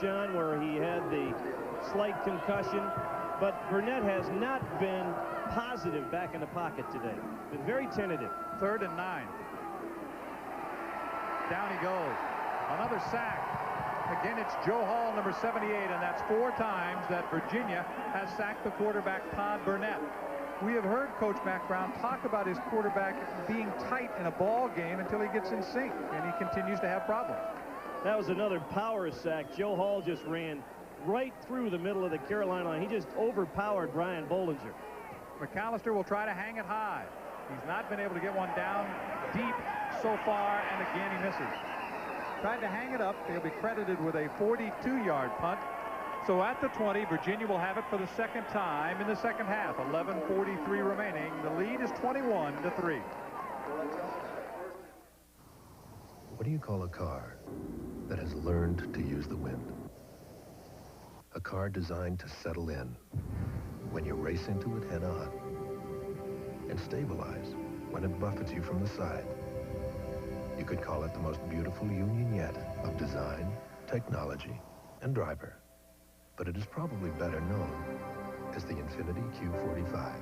John, where he had the slight concussion, but Burnett has not been positive back in the pocket today. Been very tentative. 3rd and 9. Down he goes. Another sack. Again, it's Joe Hall, number 78, and that's 4 times that Virginia has sacked the quarterback, Todd Burnett. We have heard Coach Mack Brown talk about his quarterback being tight in a ball game until he gets in sync, and he continues to have problems. That was another power sack. Joe Hall just ran right through the middle of the Carolina line. He just overpowered Brian Bollinger. McAllister will try to hang it high. He's not been able to get one down deep so far, and again he misses. Tried to hang it up. He'll be credited with a 42-yard punt. So at the 20, Virginia will have it for the 2nd time in the 2nd half. 11:43 remaining. The lead is 21-3. What do you call a car that has learned to use the wind? A car designed to settle in when you race into it head on and stabilize when it buffets you from the side. You could call it the most beautiful union yet of design, technology, and driver. But it is probably better known as the Infiniti Q45.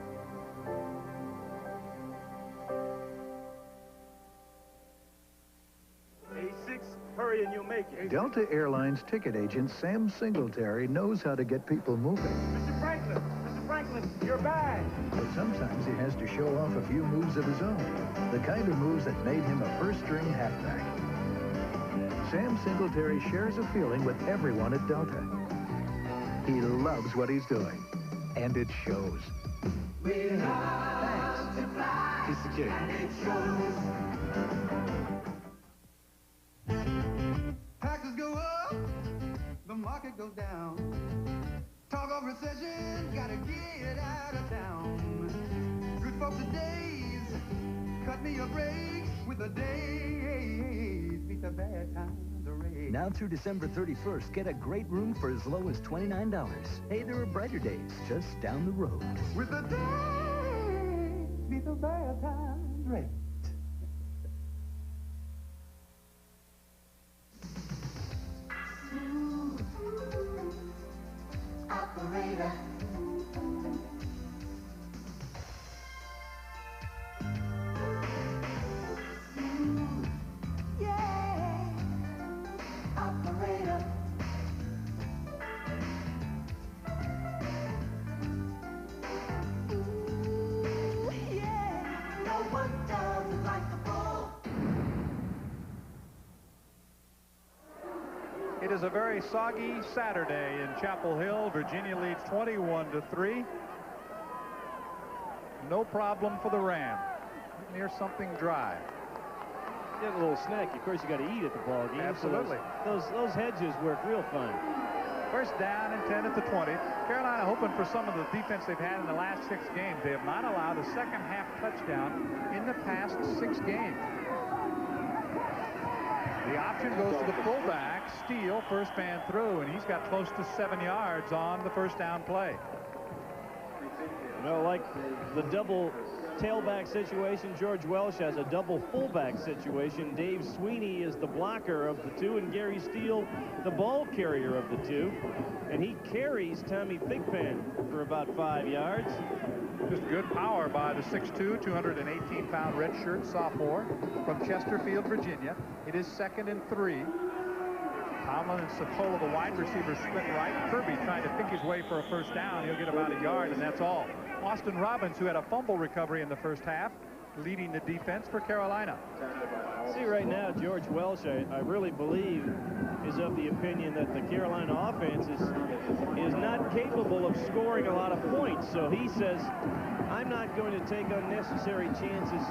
A6, hurry and you'll make it. Delta Airlines ticket agent Sam Singletary knows how to get people moving. Mr. Franklin, your bag. But sometimes he has to show off a few moves of his own. The kind of moves that made him a first-string halfback. Sam Singletary shares a feeling with everyone at Delta. He loves what he's doing, and it shows. Thanks. He's the kid. Taxes go up, the market goes down. Talk of recession, gotta get out of town. Good folks of days, cut me a break with the days, beat the bad times. Now through December 31st, get a great room for as low as $29. Hey, there are brighter days just down the road. With the day, be the Valentine's rate. Operator. Yeah. Operator. Ooh, yeah. No one does it like the ball. It is a very soggy Saturday in Chapel Hill. Virginia leads 21-3. No problem for the Ram. Near something dry. Get a little snack. Of course, you got to eat at the ball game. Absolutely. So those hedges work real fine. First down and 10 at the 20. Carolina hoping for some of the defense they've had in the last 6 games. They have not allowed a second half touchdown in the past 6 games. The option goes to the fullback. Steele, first man through, and he's got close to 7 yards on the first down play. You know, like the double tailback situation, George Welsh has a double fullback situation. Dave Sweeney is the blocker of the two, and Gary Steele the ball carrier of the two. And he carries Tommy Thigpen for about 5 yards. Just good power by the 6'2", 218-pound redshirt sophomore from Chesterfield, Virginia. It is 2nd and 3. Tomlin and Sapola, the wide receiver, split right. Kirby trying to pick his way for a first down. He'll get about a yard, and that's all. Austin Robbins, who had a fumble recovery in the first half, leading the defense for Carolina. See, right now, George Welsh, I really believe, is of the opinion that the Carolina offense is not capable of scoring a lot of points. So he says, I'm not going to take unnecessary chances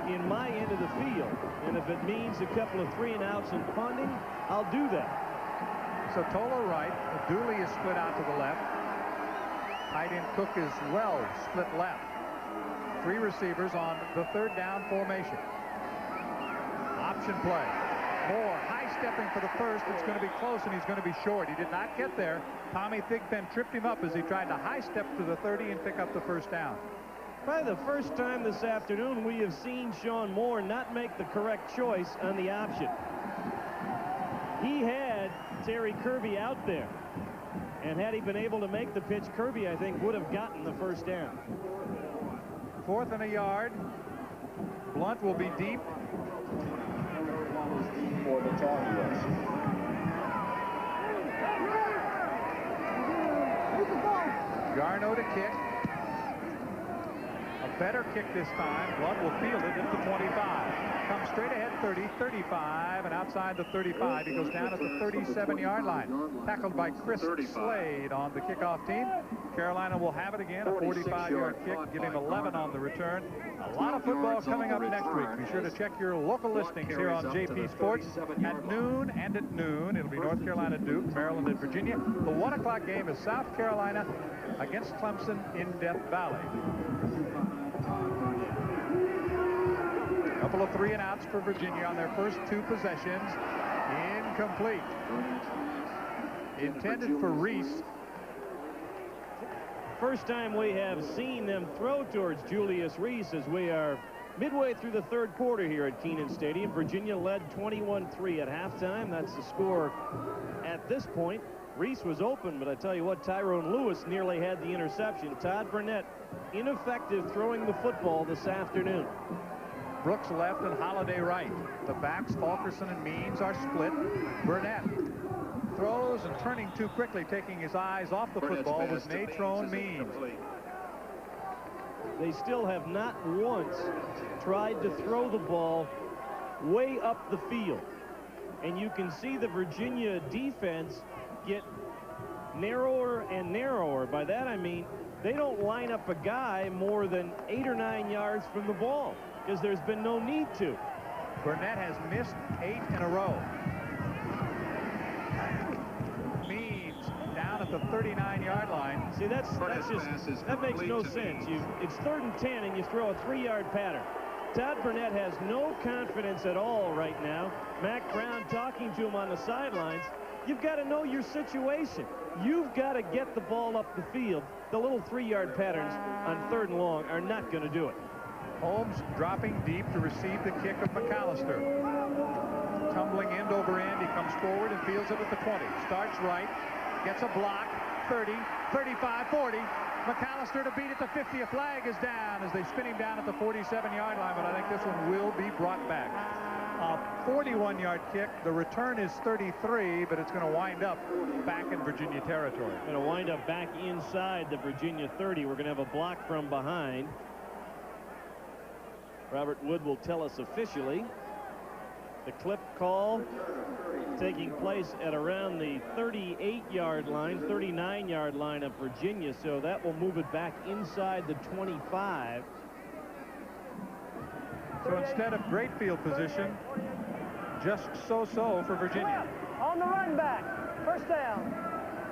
in my end of the field. And if it means a couple of 3-and-outs and punting, I'll do that. So Tola right, Dooley is split out to the left. Tight end Cook is well split left. 3 receivers on the 3rd down formation. Option play. Moore high-stepping for the first. It's going to be close, and he's going to be short. He did not get there. Tommy Thigpen tripped him up as he tried to high-step to the 30 and pick up the first down. Probably the first time this afternoon we have seen Sean Moore not make the correct choice on the option. He had Terry Kirby out there. And had he been able to make the pitch, Kirby, I think, would have gotten the first down. 4th and a yard. Blunt will be deep. For the Tar Heels. Garneau to kick. A better kick this time. Blunt will field it at the 25. Comes straight ahead 30, 35, and outside the 35. He goes down at the 37-yard line. Tackled by Chris Slade on the kickoff team. Carolina will have it again, a 45-yard kick, giving 11 on the return. A lot of football coming up next week. Be sure to check your local listings here on JP Sports at noon and at noon. It'll be North Carolina Duke, Maryland and Virginia. The 1 o'clock game is South Carolina against Clemson in Death Valley. Couple of 3-and-outs for Virginia on their first 2 possessions. Incomplete. Intended for Reese. First time we have seen them throw towards Julius Reese as we are midway through the 3rd quarter here at Kenan Stadium. Virginia led 21-3 at halftime. That's the score at this point. Reese was open, but I tell you what, Tyrone Lewis nearly had the interception. Todd Burnett ineffective throwing the football this afternoon. Brooks left and Holiday right. The backs, Fulkerson and Means, are split. Burnett throws and turning too quickly, taking his eyes off the football was Natrone Means. They still have not once tried to throw the ball way up the field. And you can see the Virginia defense get narrower and narrower. By that I mean they don't line up a guy more than 8 or 9 yards from the ball, because there's been no need to. Burnett has missed 8 in a row. Means down at the 39-yard line. See, that makes no sense. It's 3rd and 10, and you throw a 3-yard pattern. Todd Burnett has no confidence at all right now. Mack Brown talking to him on the sidelines. You've got to know your situation. You've got to get the ball up the field. The little 3-yard patterns on 3rd and long are not going to do it. Holmes dropping deep to receive the kick of McAllister. Tumbling end over end, he comes forward and fields it at the 20. Starts right, gets a block, 30, 35, 40. McAllister to beat at the 50. A flag is down as they spin him down at the 47-yard line, but I think this one will be brought back. A 41-yard kick. The return is 33, but it's going to wind up back in Virginia territory. Going to wind up back inside the Virginia 30. We're going to have a block from behind. Robert Wood will tell us officially. The clip call taking place at around the 38-yard line, 39-yard line of Virginia, so that will move it back inside the 25. So instead of great field position, just so-so for Virginia. On the run back, first down.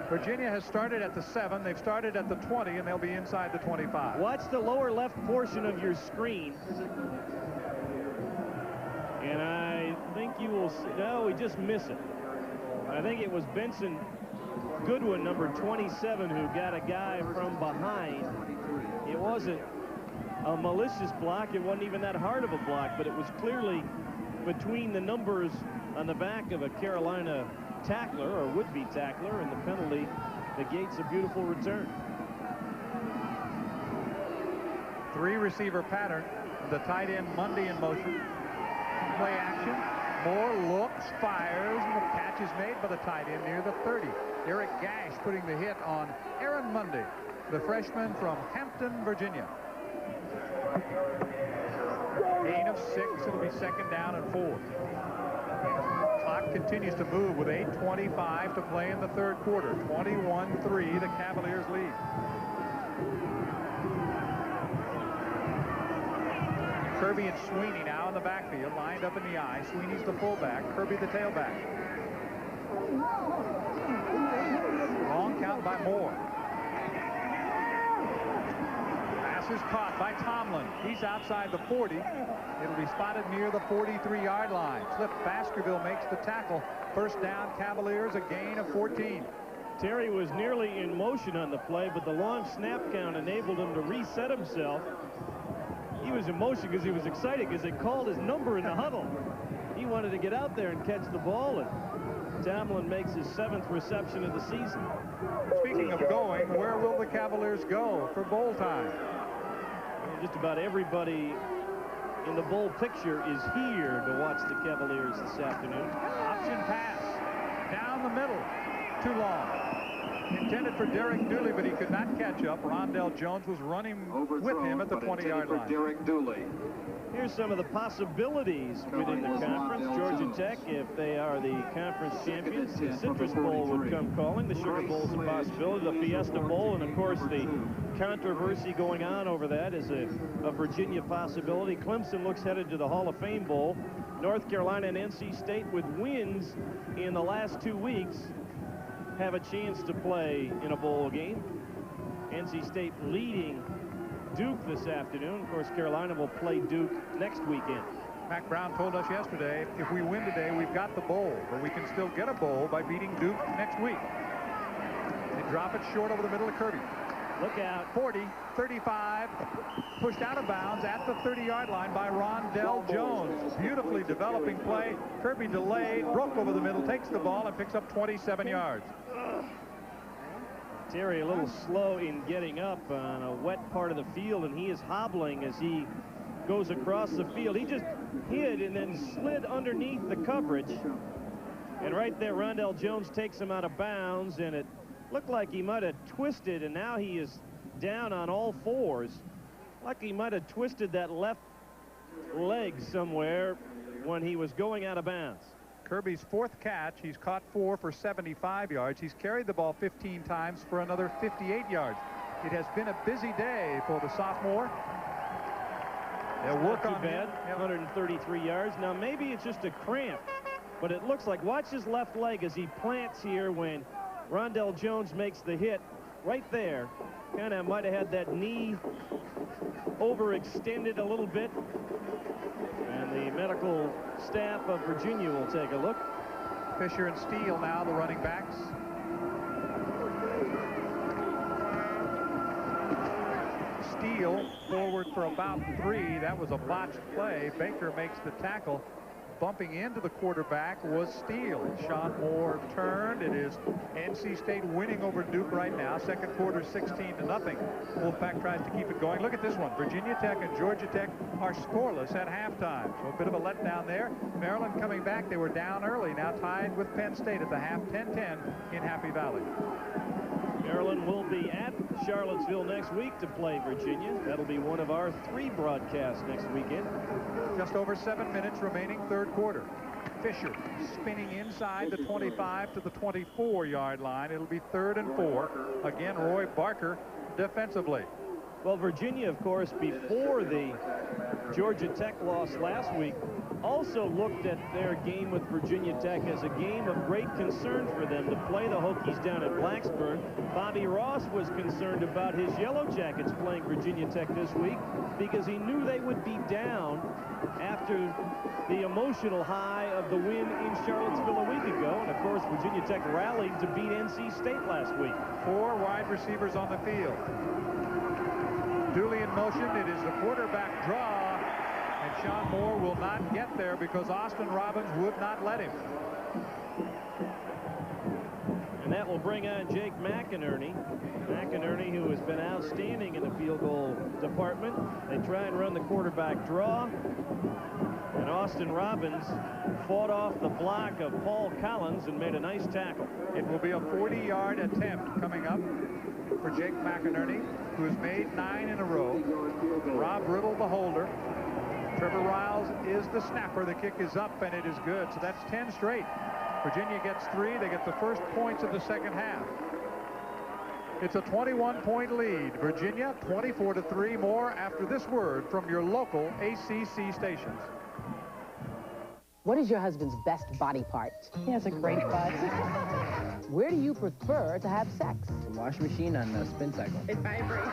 Virginia has started at the 7. They've started at the 20, and they'll be inside the 25. Watch the lower left portion of your screen. And I think you will see, no, we just miss it. I think it was Benson Goodwin, number 27, who got a guy from behind. It wasn't a malicious block. It wasn't even that hard of a block, but it was clearly between the numbers on the back of a Carolina tackler or would-be tackler, and the penalty negates a beautiful return. 3-receiver pattern. The tight end Mundy in motion. Play action. Moore looks, fires, and the catch is made by the tight end near the 30. Eric Gash putting the hit on Aaron Mundy, the freshman from Hampton, Virginia. Gain of 6. It'll be 2nd down and 4. Clock continues to move with 8:25 to play in the 3rd quarter. 21-3, the Cavaliers lead. Kirby and Sweeney now in the backfield, lined up in the I. Sweeney's the fullback, Kirby the tailback. Long count by Moore. Pass is caught by Tomlin. He's outside the 40. It'll be spotted near the 43-yard line. Cliff Baskerville makes the tackle. First down, Cavaliers, a gain of 14. Terry was nearly in motion on the play, but the long snap count enabled him to reset himself. He was in motion because he was excited because they called his number in the huddle. He wanted to get out there and catch the ball, and Tomlin makes his 7th reception of the season. Speaking of going, where will the Cavaliers go for bowl time? Just about everybody in the bowl picture is here to watch the Cavaliers this afternoon. Option pass down the middle. Too long. Intended for Derek Dooley, but he could not catch up. Rondell Jones was running with him at the 20-yard line. Derek Dooley. Here's some of the possibilities within the conference. Georgia Tech, if they are the conference champions, the Citrus Bowl would come calling. The Sugar Bowl is a possibility. The Fiesta Bowl, and of course the controversy going on over that is a Virginia possibility. Clemson looks headed to the Hall of Fame Bowl. North Carolina and NC State, with wins in the last 2 weeks, have a chance to play in a bowl game. NC State leading Duke this afternoon. Of course, Carolina will play Duke next weekend. Mack Brown told us yesterday, if we win today, we've got the bowl, but we can still get a bowl by beating Duke next week. They drop it short over the middle of Kirby. Look out. 40, 35, pushed out of bounds at the 30-yard line by Rondell Jones. Beautifully developing play. Kirby delayed, broke over the middle, takes the ball, and picks up 27 yards. Terry a little slow in getting up on a wet part of the field, and he is hobbling as he goes across the field. He just hid and then slid underneath the coverage. And right there, Rondell Jones takes him out of bounds, and it looked like he might have twisted, and now he is down on all fours. Like he might have twisted that left leg somewhere when he was going out of bounds. Kirby's 4th catch. He's caught 4 for 75 yards. He's carried the ball 15 times for another 58 yards. It has been a busy day for the sophomore. They'll work on bad. 133 yards. Now maybe it's just a cramp, but it looks like, watch his left leg as he plants here when Rondell Jones makes the hit. right there. Kind of might have had that knee overextended a little bit. And the medical staff of Virginia will take a look. Fisher and Steele now, the running backs. Steele forward for about 3. That was a botched play. Baker makes the tackle. Bumping into the quarterback was Steele. Sean Moore turned. It is NC State winning over Duke right now. Second quarter, 16-0. Wolfpack tries to keep it going. Look at this one. Virginia Tech and Georgia Tech are scoreless at halftime. So a bit of a letdown there. Maryland coming back. They were down early. Now tied with Penn State at the half, 10-10 in Happy Valley. Maryland will be at Charlottesville next week to play Virginia. That'll be one of our 3 broadcasts next weekend. Just over 7 minutes remaining, third quarter. Fisher spinning inside the 25 to the 24-yard line. It'll be 3rd and 4. Again, Roy Barker defensively. Well, Virginia, of course, before the Georgia Tech loss last week, also looked at their game with Virginia Tech as a game of great concern for them to play the Hokies down at Blacksburg. Bobby Ross was concerned about his Yellow Jackets playing Virginia Tech this week because he knew they would be down after the emotional high of the win in Charlottesville a week ago. And, of course, Virginia Tech rallied to beat NC State last week. 4 wide receivers on the field. Duly in motion. It is the quarterback draw. And Sean Moore will not get there because Austin Robbins would not let him. And that will bring on Jake McInerney. McInerney, who has been outstanding in the field goal department. They try and run the quarterback draw. And Austin Robbins fought off the block of Paul Collins and made a nice tackle. It will be a 40-yard attempt coming up for Jake McInerney, who has made 9 in a row. Rob Riddle, the holder. Trevor Riles is the snapper. The kick is up, and it is good. So that's 10 straight. Virginia gets 3. They get the first points of the second half. It's a 21-point lead. Virginia, 24-3. More after this word from your local ACC stations. What is your husband's best body part? He has a great butt. Where do you prefer to have sex? The washing machine on the spin cycle. It vibrates.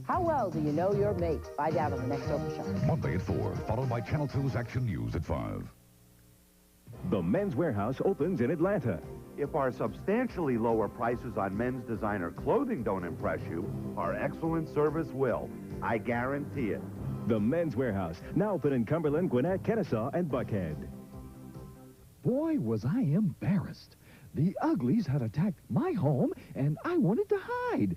How well do you know your mate? Find out on the next Oprah Show. Monday at 4, followed by Channel 2's Action News at 5. The Men's Warehouse opens in Atlanta. If our substantially lower prices on men's designer clothing don't impress you, our excellent service will. I guarantee it. The Men's Warehouse, now open in Cumberland, Gwinnett, Kennesaw, and Buckhead. Boy, was I embarrassed. The Uglies had attacked my home, and I wanted to hide.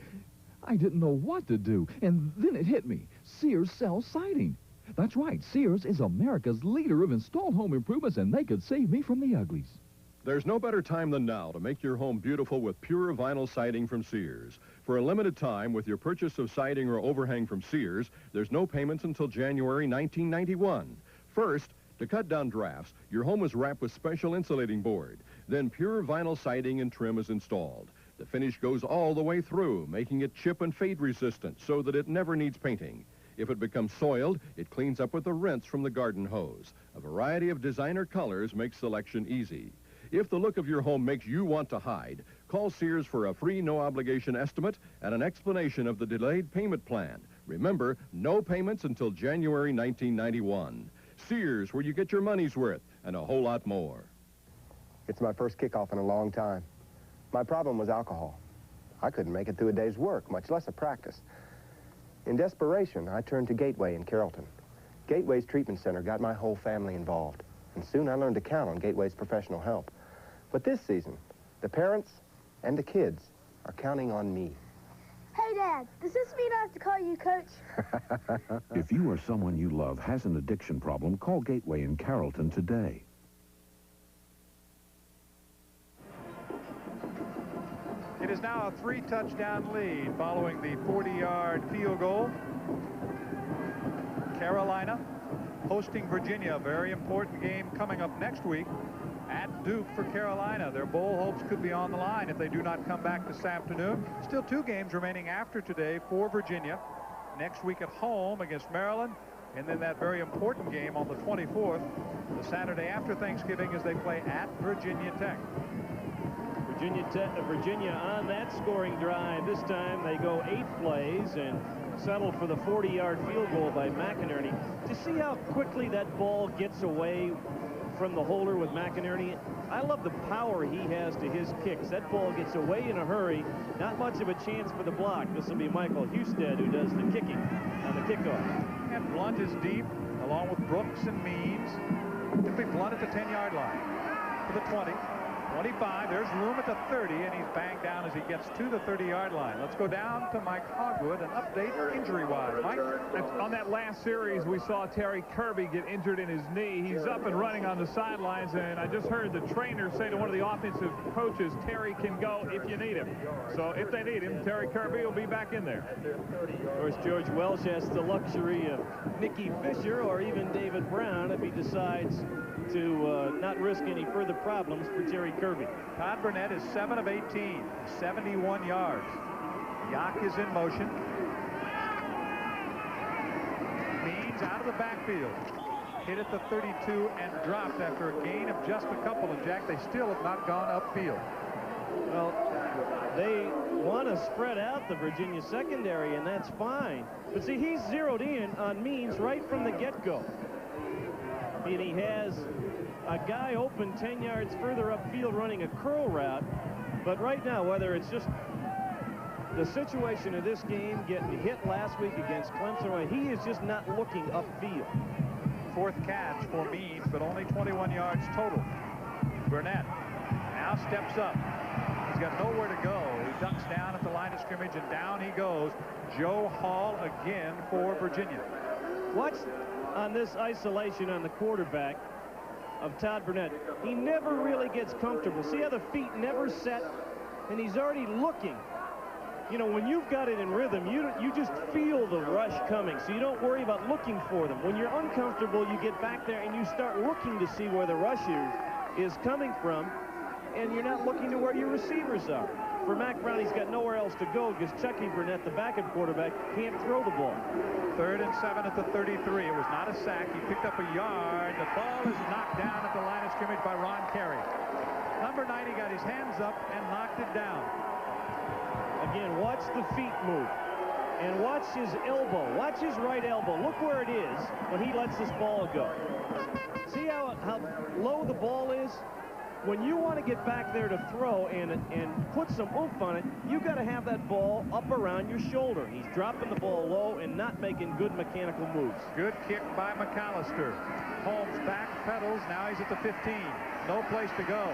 I didn't know what to do, and then it hit me. Sears sells siding. That's right, Sears is America's leader of installed home improvements, and they could save me from the Uglies. There's no better time than now to make your home beautiful with pure vinyl siding from Sears. For a limited time, with your purchase of siding or overhang from Sears, there's no payments until January 1991. First, to cut down drafts, your home is wrapped with special insulating board. Then pure vinyl siding and trim is installed. The finish goes all the way through, making it chip and fade resistant so that it never needs painting. If it becomes soiled, it cleans up with a rinse from the garden hose. A variety of designer colors makes selection easy. If the look of your home makes you want to hide, call Sears for a free no-obligation estimate and an explanation of the delayed payment plan. Remember, no payments until January 1991. Sears, where you get your money's worth and a whole lot more. It's my first kickoff in a long time. My problem was alcohol. I couldn't make it through a day's work, much less a practice. In desperation, I turned to Gateway in Carrollton. Gateway's treatment center got my whole family involved, and soon I learned to count on Gateway's professional help. But this season, the parents and the kids are counting on me. Hey, Dad, does this mean I have to call you Coach? If you or someone you love has an addiction problem, call Gateway in Carrollton today. It is now a 3-touchdown lead following the 40-yard field goal. Carolina hosting Virginia, a very important game coming up next week at Duke for Carolina. Their bowl hopes could be on the line if they do not come back this afternoon. Still 2 games remaining after today for Virginia. Next week at home against Maryland, and then that very important game on the 24th, the Saturday after Thanksgiving, as they play at Virginia Tech. Virginia on that scoring drive. This time they go 8 plays and settle for the 40-yard field goal by McInerney. Do you see how quickly that ball gets away from the holder with McInerney? I love the power he has to his kicks. That ball gets away in a hurry. Not much of a chance for the block. This will be Michael Husted who does the kicking on the kickoff. And Blunt is deep, along with Brooks and Means. It'll be Blunt at the 10-yard line. To the 20. 25, there's room at the 30, and he's banged down as he gets to the 30-yard line. Let's go down to Mike Hogwood and update injury-wise. Mike? On that last series, we saw Terry Kirby get injured in his knee. He's up and running on the sidelines, and I just heard the trainer say to one of the offensive coaches, Terry can go if you need him. So if they need him, Terry Kirby will be back in there. Of course, George Welsh has the luxury of Nicky Fisher or even David Brown if he decides to not risk any further problems for Terry Kirby. Todd Burnett is 7 of 18, 71 yards. Yak is in motion. Means out of the backfield. Hit at the 32 and dropped after a gain of just a couple. And Jack, they still have not gone upfield. Well, they want to spread out the Virginia secondary, and that's fine. But see, he's zeroed in on Means right from the get-go. And he has a guy open 10 yards further upfield running a curl route. But right now, whether it's just the situation of this game, getting hit last week against Clemson, he is just not looking upfield. Fourth catch for Means, but only 21 yards total. Burnett now steps up. He's got nowhere to go. He ducks down at the line of scrimmage, and down he goes. Joe Hall again for Virginia. Watch on this isolation on the quarterback of Todd Burnett. He never really gets comfortable. See how the feet never set, and he's already looking. You know, when you've got it in rhythm, you just feel the rush coming, so you don't worry about looking for them. When you're uncomfortable, you get back there and you start looking to see where the rush is coming from, and you're not looking to where your receivers are. For Mack Brown, he's got nowhere else to go because Chucky Burnett, the backup quarterback, can't throw the ball. 3rd and 7 at the 33. It was not a sack. He picked up a yard. The ball is knocked down at the line of scrimmage by Ron Carey. Number 90 got his hands up and knocked it down. Again, watch the feet move. And watch his elbow. Watch his right elbow. Look where it is when he lets this ball go. See how low the ball is? When you want to get back there to throw and put some oomph on it, you've got to have that ball up around your shoulder. He's dropping the ball low and not making good mechanical moves. Good kick by McAllister. Holmes back pedals. Now he's at the 15. No place to go.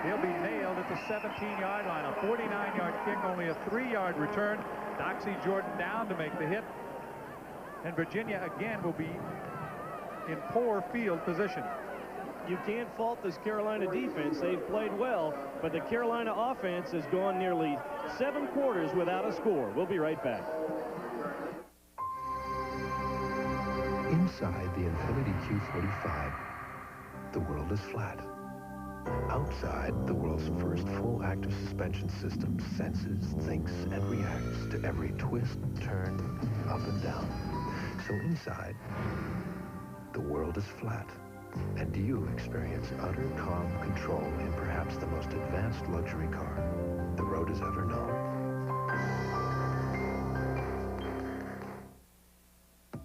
He'll be nailed at the 17-yard line. A 49-yard kick, only a 3-yard return. Doxy Jordan down to make the hit. And Virginia again will be in poor field position. You can't fault this Carolina defense. They've played well, but the Carolina offense has gone nearly 7 quarters without a score. We'll be right back. Inside the Infiniti Q45, the world is flat. Outside, the world's first full active suspension system senses, thinks, and reacts to every twist, turn, up and down. So inside, the world is flat. And you experience utter calm control in perhaps the most advanced luxury car the road has ever known.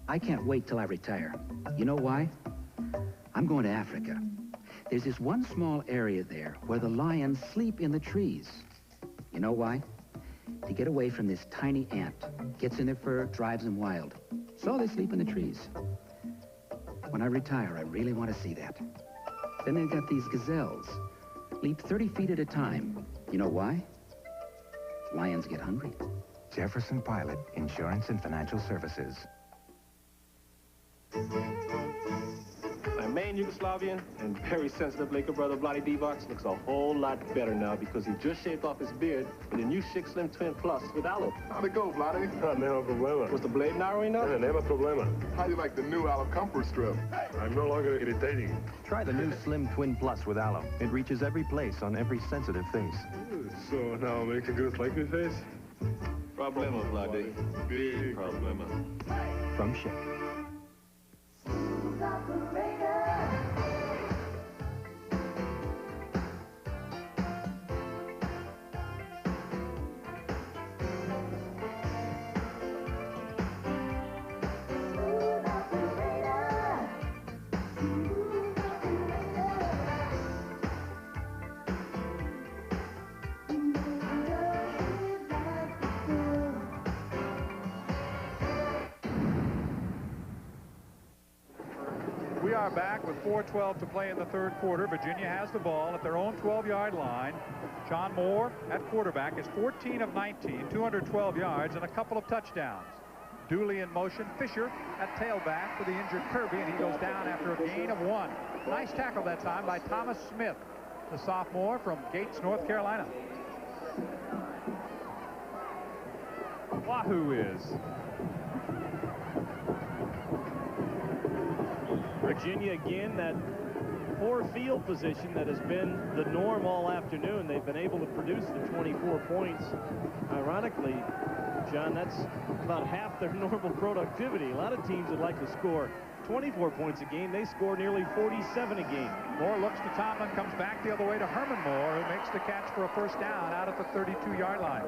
I can't wait till I retire. You know why? I'm going to Africa. There's this one small area there where the lions sleep in the trees. You know why? To get away from this tiny ant. Gets in their fur, drives them wild. So they sleep in the trees. When I retire, I really want to see that. Then they've got these gazelles. Leap 30 feet at a time. You know why? Lions get hungry. Jefferson Pilot, Insurance and Financial Services. My main Yugoslavian and very sensitive Laker brother, Vlade Divac, looks a whole lot better now because he just shaved off his beard in the new Schick Slim Twin Plus with aloe. How'd it go, Vlade? No problema. Was the blade narrowing up? Never problema. How do you like the new aloe comfort strip? I'm no longer irritating. Try the new Slim Twin Plus with aloe. It reaches every place on every sensitive face. So now American girls like my face? Problema, Vlade. Big problema. From Schick. are back with 4:12 to play in the third quarter. Virginia has the ball at their own 12-yard line. Sean Moore at quarterback is 14 of 19, 212 yards, and a couple of touchdowns. Dooley in motion. Fisher at tailback for the injured Kirby, and he goes down after a gain of 1. Nice tackle that time by Thomas Smith, the sophomore from Gates, North Carolina. Wahoo is. Virginia again, that poor field position that has been the norm all afternoon. They've been able to produce the 24 points. Ironically, John, that's about half their normal productivity. A lot of teams would like to score 24 points a game. They score nearly 47 a game. Moore looks to Tomlin, comes back the other way to Herman Moore, who makes the catch for a first down out at the 32-yard line.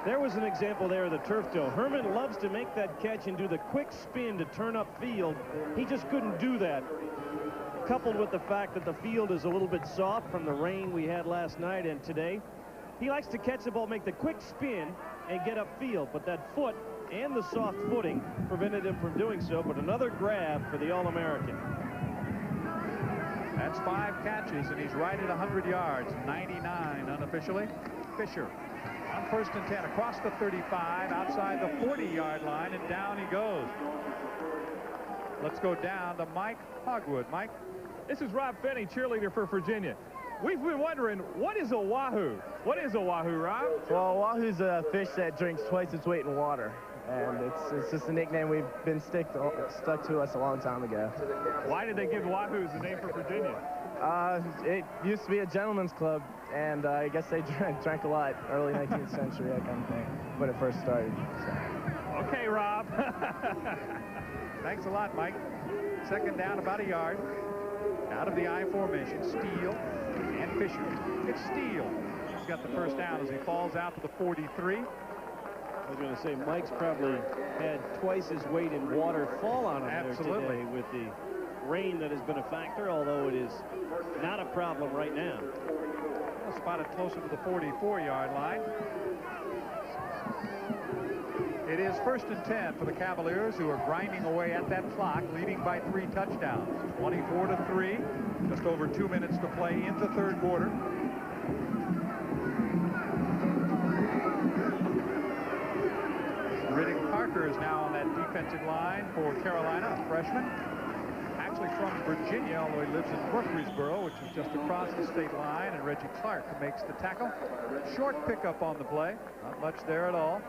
There was an example there of the turf toe. Herman loves to make that catch and do the quick spin to turn up field. He just couldn't do that, coupled with the fact that the field is a little bit soft from the rain we had last night and today. He likes to catch the ball, make the quick spin, and get upfield, but that foot and the soft footing prevented him from doing so. But another grab for the All-American. That's 5 catches, and he's right at 100 yards, 99 unofficially. Fisher on 1st and 10 across the 35, outside the 40-yard line, and down he goes. Let's go down to Mike Hogwood. Mike? This is Rob Finney, cheerleader for Virginia. We've been wondering, what is a wahoo? What is a wahoo, Rob? Well, a wahoo's a fish that drinks twice its weight in water. And it's just a nickname we've been stuck to us a long time ago. Why did they give wahoos the name for Virginia? It used to be a gentleman's club, and I guess they drank a lot early 19th century, that kind of thing, when it first started. So. Okay, Rob. Thanks a lot, Mike. Second down, about a yard. Out of the I formation, Steele and Fisher. It's Steele. He's got the first down as he falls out to the 43. I was going to say, Mike's probably had twice his weight in water fall on him there today with the rain that has been a factor, although it is not a problem right now. Well, spotted closer to the 44-yard line. It is 1st and 10 for the Cavaliers, who are grinding away at that clock, leading by 3 touchdowns. 24-3, just over 2 minutes to play in the third quarter. Riddick Parker is now on that defensive line for Carolina, a freshman. Actually from Virginia, although he lives in Murfreesboro, which is just across the state line, and Reggie Clark makes the tackle. Short pickup on the play, not much there at all.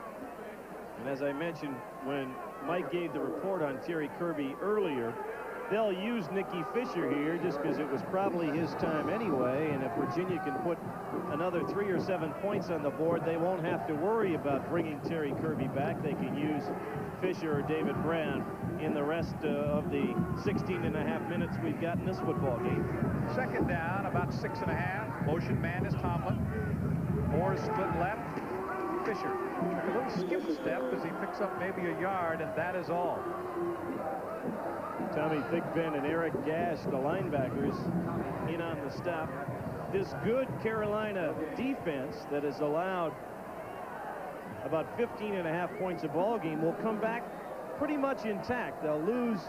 And as I mentioned, when Mike gave the report on Terry Kirby earlier, they'll use Nicky Fisher here just because it was probably his time anyway, and if Virginia can put another 3 or 7 points on the board, they won't have to worry about bringing Terry Kirby back. They can use Fisher or David Brown in the rest of the 16.5 minutes we've got in this football game. Second down, about 6.5. Motion man is Tomlin. Moore split left. Fisher took a little skip step as he picks up maybe a yard, and that is all. Tommy Thigpen and Eric Gash, the linebackers, in on the stop. This good Carolina defense that has allowed about 15.5 points a ball game will come back pretty much intact. They'll lose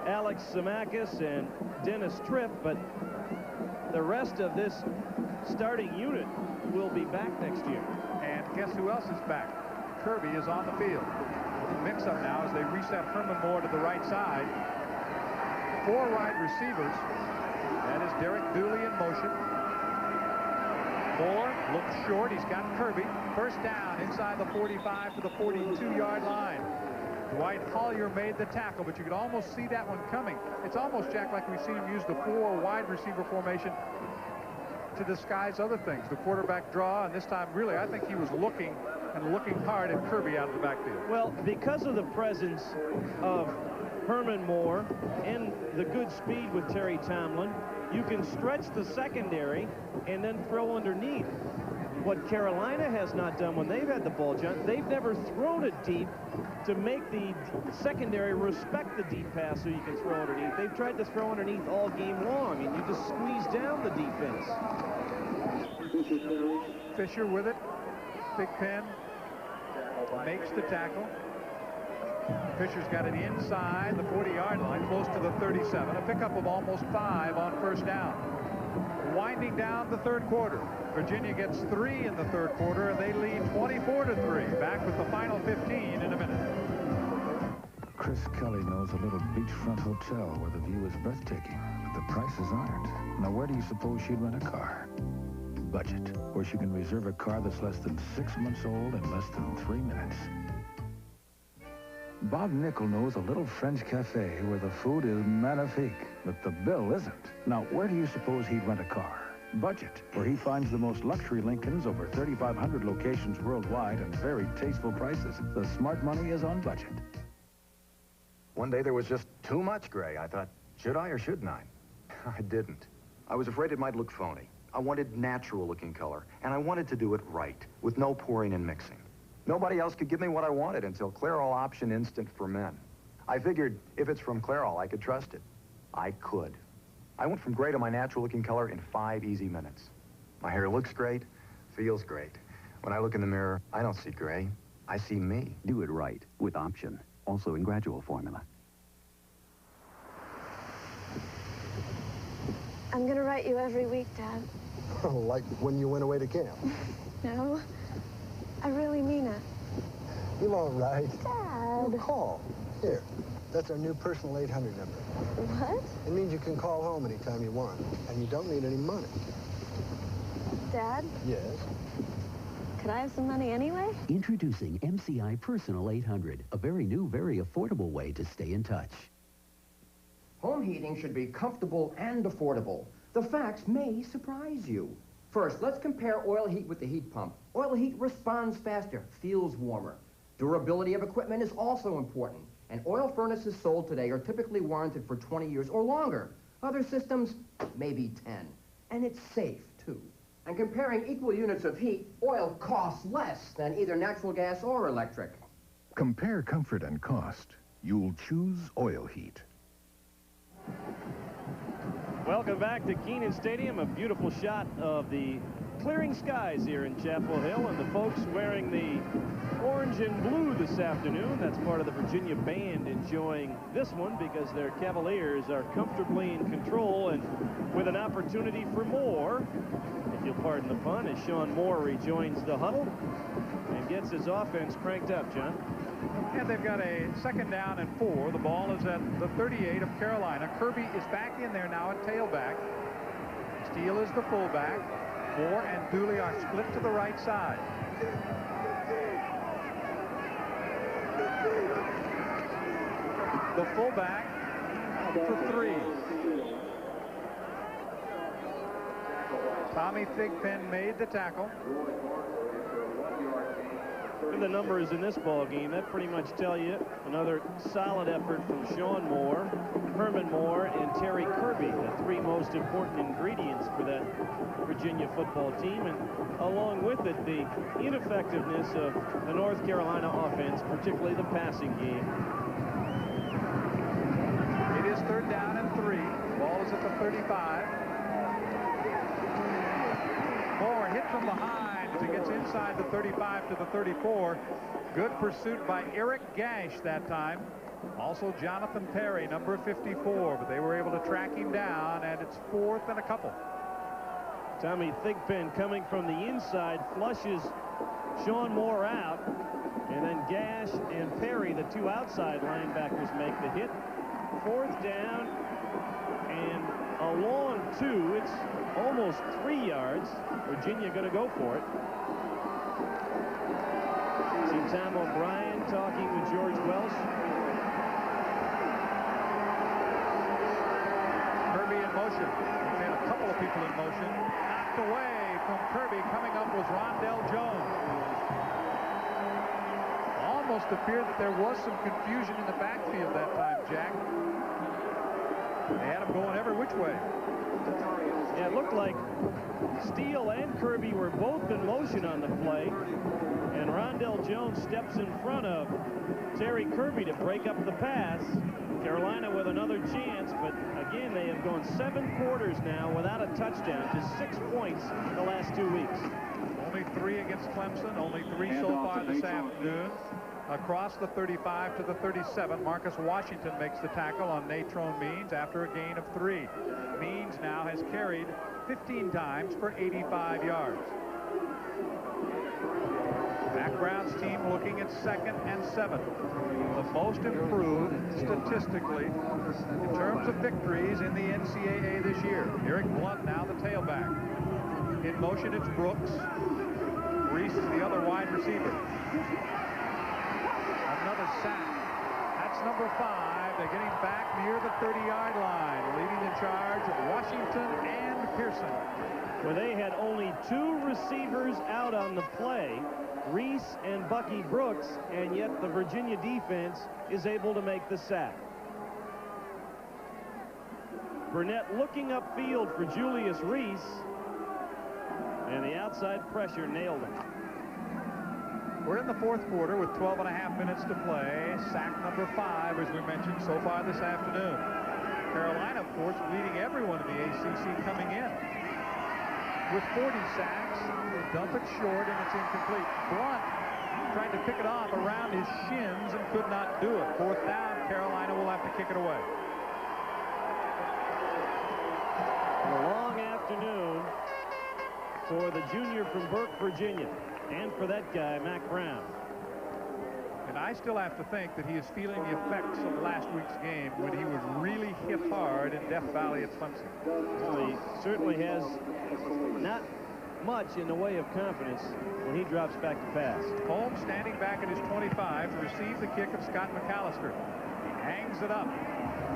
Alex Samakis and Dennis Tripp, but the rest of this starting unit will be back next year. And guess who else is back? Kirby is on the field. Mix-up now as they reset Herman Moore to the right side. 4 wide receivers. That is Derek Dooley in motion. Moore looks short. He's got Kirby. First down inside the 45 to the 42-yard line. Dwight Collier made the tackle, but you could almost see that one coming. It's almost, Jack, like we've seen him use the 4 wide receiver formation to disguise other things. The quarterback draw, and this time, really, I think he was looking hard at Kirby out of the backfield. Well, because of the presence of Herman Moore and the good speed with Terry Tomlin, you can stretch the secondary and then throw underneath. What Carolina has not done when they've had the ball, John, they've never thrown it deep to make the secondary respect the deep pass so you can throw underneath. They've tried to throw underneath all game long, and you just squeeze down the defense. Fisher with it. Thigpen makes the tackle. Fisher's got it inside the 40-yard line, close to the 37. A pickup of almost 5 on first down. Winding down the third quarter. Virginia gets 3 in the third quarter, and they lead 24-3. Back with the final 15 in a minute. Chris Kelly knows a little beachfront hotel where the view is breathtaking, but the prices aren't. Now, where do you suppose she'd rent a car? Budget, where she can reserve a car that's less than 6 months old in less than 3 minutes. Bob Nickel knows a little French cafe where the food is magnifique, but the bill isn't. Now, where do you suppose he'd rent a car? Budget, where he finds the most luxury Lincolns, over 3,500 locations worldwide, and very tasteful prices. The smart money is on budget. One day there was just too much gray. I thought, should I or shouldn't I? I didn't. I was afraid it might look phony. I wanted natural-looking color, and I wanted to do it right, with no pouring and mixing. Nobody else could give me what I wanted until Clairol Option Instant for Men. I figured if it's from Clairol, I could trust it. I could. I went from gray to my natural-looking color in 5 easy minutes. My hair looks great, feels great. When I look in the mirror, I don't see gray. I see me. Do it right with Option, also in gradual formula. I'm gonna write you every week, Dad. Oh, like when you went away to camp? No, I really mean it. You're all right. Dad. Well, call. Here, that's our new personal 800 number. What? It means you can call home anytime you want, and you don't need any money. Dad? Yes? Could I have some money anyway? Introducing MCI Personal 800, a very new, very affordable way to stay in touch. Home heating should be comfortable and affordable. The facts may surprise you. First, let's compare oil heat with the heat pump. Oil heat responds faster, feels warmer. Durability of equipment is also important, and oil furnaces sold today are typically warranted for 20 years or longer. Other systems, maybe 10. And it's safe, too. And comparing equal units of heat, oil costs less than either natural gas or electric. Compare comfort and cost. You'll choose oil heat. Welcome back to Kenan Stadium. A beautiful shot of the clearing skies here in Chapel Hill, and the folks wearing the orange and blue this afternoon. That's part of the Virginia band enjoying this one because their Cavaliers are comfortably in control and with an opportunity for more, if you'll pardon the pun, as Sean Moore rejoins the huddle and gets his offense cranked up, John. And they've got a 2nd down and 4. The ball is at the 38 of Carolina. Kirby is back in there now at tailback. Steele is the fullback. Moore and Dooley are split to the right side. The fullback for 3. Tommy Thigpen made the tackle. The numbers in this ball game that pretty much tell you another solid effort from Sean Moore, Herman Moore, and Terry Kirby, the 3 most important ingredients for that Virginia football team, and along with it the ineffectiveness of the North Carolina offense, particularly the passing game. It is 3rd down and 3. Ball is at the 35. Moore hit from behind. He gets inside the 35 to the 34. Good pursuit by Eric Gash that time. Also Jonathan Perry, number 54, but they were able to track him down, and it's 4th and a couple. Tommy Thigpen coming from the inside flushes Sean Moore out, and then Gash and Perry, the 2 outside linebackers, make the hit. 4th down and a long 2. It's almost 3 yards. Virginia going to go for it. See Tom O'Brien talking with George Welsh. Kirby in motion. We had a couple of people in motion. Knocked away from Kirby. Coming up was Rondell Jones. Almost appeared that there was some confusion in the backfield that time, Jack. They had him going every which way. Yeah, it looked like Steele and Kirby were both in motion on the play, and Rondell Jones steps in front of Terry Kirby to break up the pass. Carolina with another chance, but again, they have gone 7 quarters now without a touchdown, just 6 points the last 2 weeks. Only 3 against Clemson, only 3 so far this afternoon. Across the 35 to the 37, Marcus Washington makes the tackle on Natrone Means after a gain of 3. Means now has carried 15 times for 85 yards. Mack Brown's team looking at 2nd and 7. The most improved statistically in terms of victories in the NCAA this year. Eric Blunt now the tailback. In motion, it's Brooks. Reese is the other wide receiver. Another sack. That's number 5. They're getting back near the 30-yard line. Leading the charge, Washington and Pearson. Where they had only 2 receivers out on the play, Reese and Bucky Brooks, and yet the Virginia defense is able to make the sack. Burnett looking upfield for Julius Reese, and the outside pressure nailed him. We're in the 4th quarter with 12.5 minutes to play. Sack number 5, as we mentioned, so far this afternoon. Carolina, of course, leading everyone in the ACC coming in. With 40 sacks, they dump it short, and it's incomplete. Blunt trying to pick it off around his shins and could not do it. 4th down, Carolina will have to kick it away. A long afternoon for the junior from Burke, Virginia, and for that guy, Mack Brown. And I still have to think that he is feeling the effects of last week's game when he was really hit hard in Death Valley at Clemson. Well, he certainly has not much in the way of confidence when he drops back to pass. Holmes standing back at his 25 to receive the kick of Scott McAllister. He hangs it up,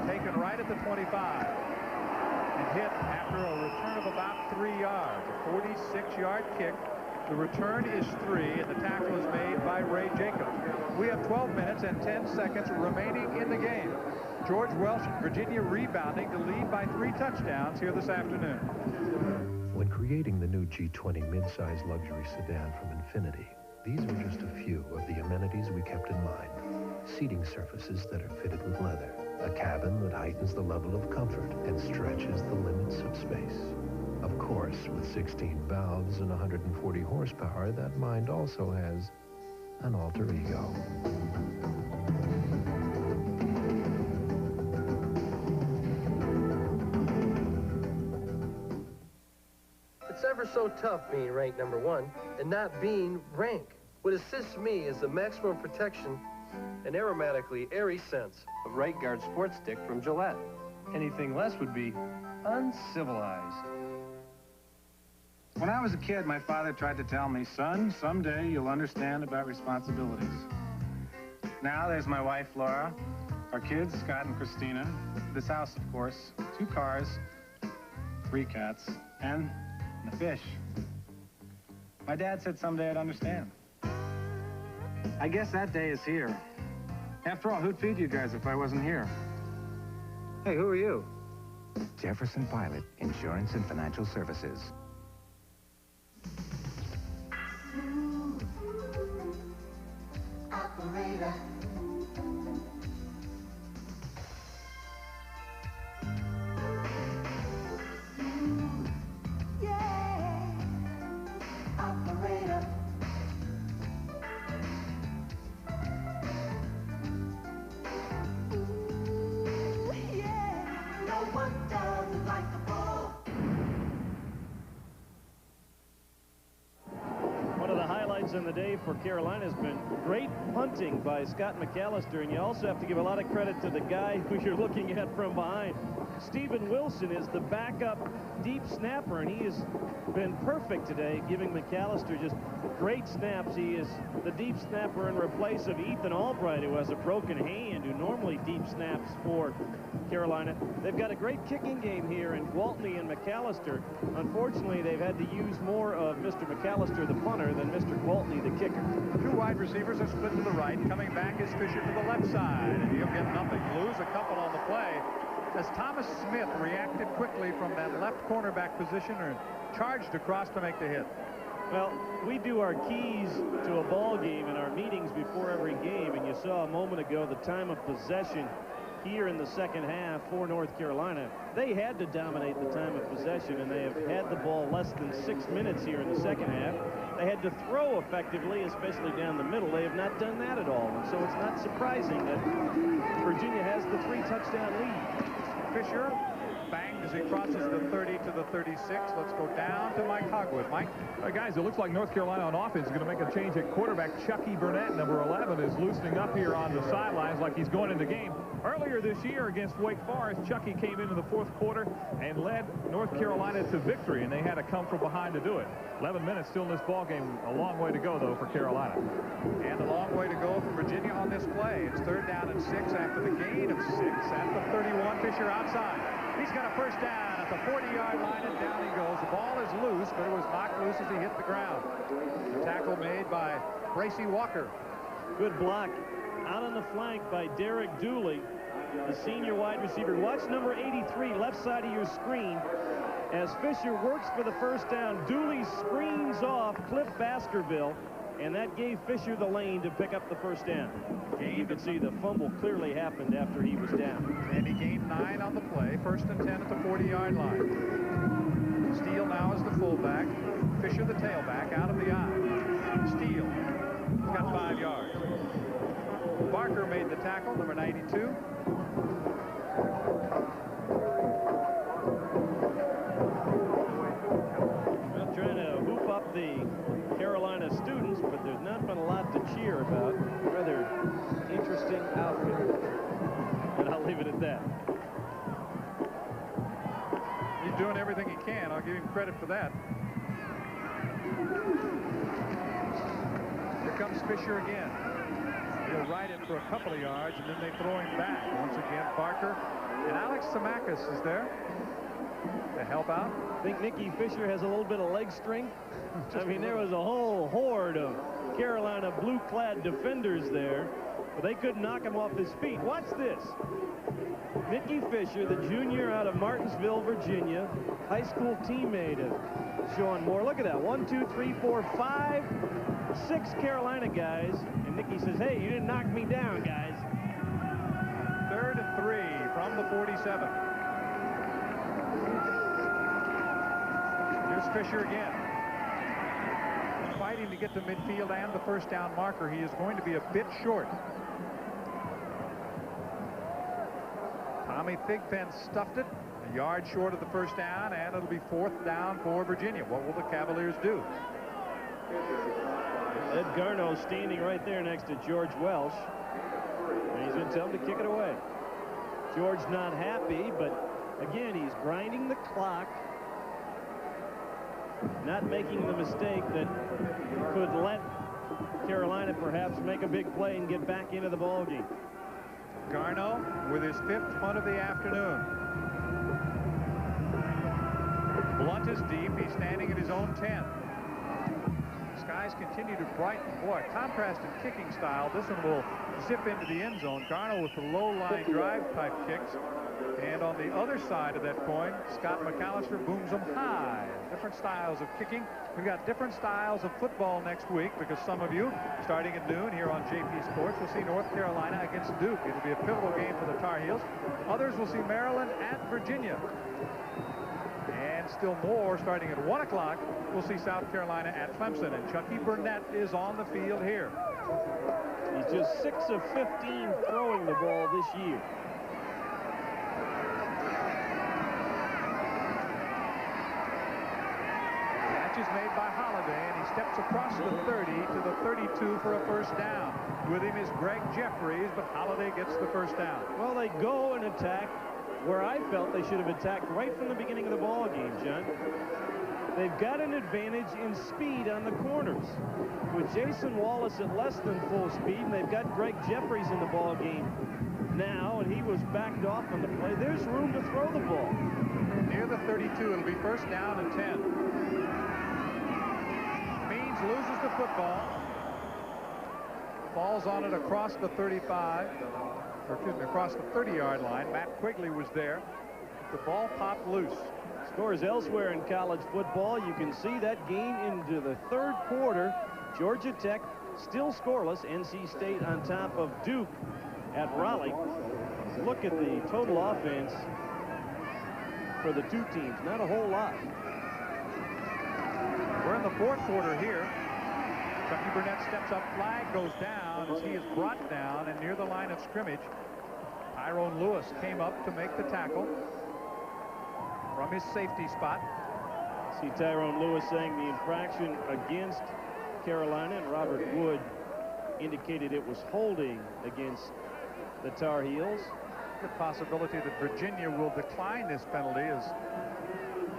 taken right at the 25, and hit after a return of about 3 yards. A 46-yard kick. The return is 3, and the tackle is made by Ray Jacobs. We have 12 minutes and 10 seconds remaining in the game. George Welsh, Virginia rebounding to lead by 3 touchdowns here this afternoon. When creating the new G20 midsize luxury sedan from Infiniti, these were just a few of the amenities we kept in mind. Seating surfaces that are fitted with leather, a cabin that heightens the level of comfort and stretches the limits of space. Of course, with 16 valves and 140 horsepower, that mind also has an alter ego. It's ever so tough being ranked #1 and not being rank. What assists me is the maximum protection and aromatically airy sense of Right Guard Sports Stick from Gillette. Anything less would be uncivilized. When I was a kid, my father tried to tell me, son, someday you'll understand about responsibilities. Now there's my wife, Laura, our kids, Scott and Christina, this house, of course, 2 cars, 3 cats, and the fish. My dad said someday I'd understand. I guess that day is here. After all, who'd feed you guys if I wasn't here? Hey, who are you? Jefferson Pilot, Insurance and Financial Services. Operator. Yeah. Operator. Ooh, yeah. No one doesn't like a ball. One of the highlights in the day for Carolina has been great punting by Scott McAllister, and you also have to give a lot of credit to the guy who you're looking at from behind. Stephen Wilson is the backup deep snapper, and he has been perfect today, giving McAllister just great snaps. He is the deep snapper in replace of Ethan Albright, who has a broken hand, who normally deep snaps for Carolina. They've got a great kicking game here in Gwaltney and McAllister. Unfortunately, they've had to use more of Mr. McAllister, the punter, than Mr. Gwaltney, the kicker. 2 wide receivers are split to the right. Coming back is Fisher to the left side, and he'll get nothing. Lose a couple on the play as Thomas Smith reacted quickly from that left cornerback position and charged across to make the hit. Well, we do our keys to a ball game in our meetings before every game, and you saw a moment ago the time of possession here in the second half for North Carolina. They had to dominate the time of possession, and they have had the ball less than 6 minutes here in the second half. They had to throw effectively, especially down the middle. They have not done that at all. And so it's not surprising that Virginia has the 3-touchdown lead. Fisher banged as he crosses the 30 to the 36. Let's go down to Mike Hogwood. Mike? Guys, it looks like North Carolina on offense is going to make a change at quarterback. Chucky Burnett, number 11, is loosening up here on the sidelines like he's going into the game. Earlier this year against Wake Forest, Chucky came into the fourth quarter and led North Carolina to victory, and they had to come from behind to do it. 11 minutes still in this ball game. A long way to go, though, for Carolina. And a long way to go for Virginia on this play. It's 3rd down and 6 after the gain of 6 at the 31. Fisher outside. He's got a first down at the 40-yard line, and down he goes. The ball is loose, but it was knocked loose as he hit the ground. The tackle made by Bracy Walker. Good block out on the flank by Derek Dooley, the senior wide receiver. Watch number 83, left side of your screen. As Fisher works for the first down, Dooley screens off Cliff Baskerville, and that gave Fisher the lane to pick up the first down. You can see the fumble clearly happened after he was down. And he gained 9 on the play. 1st and 10 at the 40-yard line. Steele now is the fullback. Fisher the tailback out of the eye. Steele has got 5 yards. Barker made the tackle, number 92. Well, trying to hoop up the Carolina students, but there's not been a lot to cheer about. Rather interesting outfit. And I'll leave it at that. He's doing everything he can. I'll give him credit for that. Here comes Fisher again. He'll ride it for a couple of yards, and then they throw him back. Once again, Barker. And Alex Samakis is there to help out. I think Nicky Fisher has a little bit of leg strength. I mean, there was a whole horde of Carolina blue-clad defenders there, but they couldn't knock him off his feet. Watch this. Nicky Fisher, the junior out of Martinsville, Virginia, high school teammate of Sean Moore. Look at that. 1, 2, 3, 4, 5, 6 Carolina guys. And Nicky says, hey, you didn't knock me down, guys. 3rd and 3 from the 47. Here's Fisher again. Fighting to get to midfield and the first down marker. He is going to be a bit short. Tommy Thigpen stuffed it, a yard short of the first down, and it'll be 4th down for Virginia. What will the Cavaliers do? Ed Garneau standing right there next to George Welsh. And he's going to tell him to kick it away. George not happy, but again, he's grinding the clock. Not making the mistake that could let Carolina perhaps make a big play and get back into the ball game. Garneau with his 5th punt of the afternoon. Blunt is deep. He's standing at his own 10. Skies continue to brighten. Boy, contrasted kicking style. This one will zip into the end zone. Garneau with the low-line drive-type kicks. And on the other side of that coin, Scott McAllister booms them high. Different styles of kicking. We've got different styles of football next week because some of you, starting at noon here on JP Sports, will see North Carolina against Duke. It'll be a pivotal game for the Tar Heels. Others will see Maryland at Virginia. And still more, starting at 1 o'clock, we'll see South Carolina at Clemson. And Chucky Burnett is on the field here. He's just 6 of 15 throwing the ball this year. Catch is made by Holiday, and he steps across the 30 to the 32 for a first down. With him is Greg Jeffries, but Holiday gets the first down. Well, they go and attack where I felt they should have attacked right from the beginning of the ball game, John. They've got an advantage in speed on the corners. With Jason Wallace at less than full speed, and they've got Greg Jeffries in the ball game now, and he was backed off on the play. There's room to throw the ball. Near the 32, it'll be first down and 10. Means loses the football. Falls on it across the 35. Or excuse me, across the 30-yard line. Matt Quigley was there. The ball popped loose. Scores elsewhere in college football. You can see that game into the 3rd quarter. Georgia Tech still scoreless. NC State on top of Duke at Raleigh. Look at the total offense for the two teams. Not a whole lot. We're in the fourth quarter here. Chucky Burnett steps up, flag goes down as he is brought down, and near the line of scrimmage, Tyrone Lewis came up to make the tackle from his safety spot. See Tyrone Lewis saying the infraction against Carolina, and Robert Wood indicated it was holding against the Tar Heels. The possibility that Virginia will decline this penalty is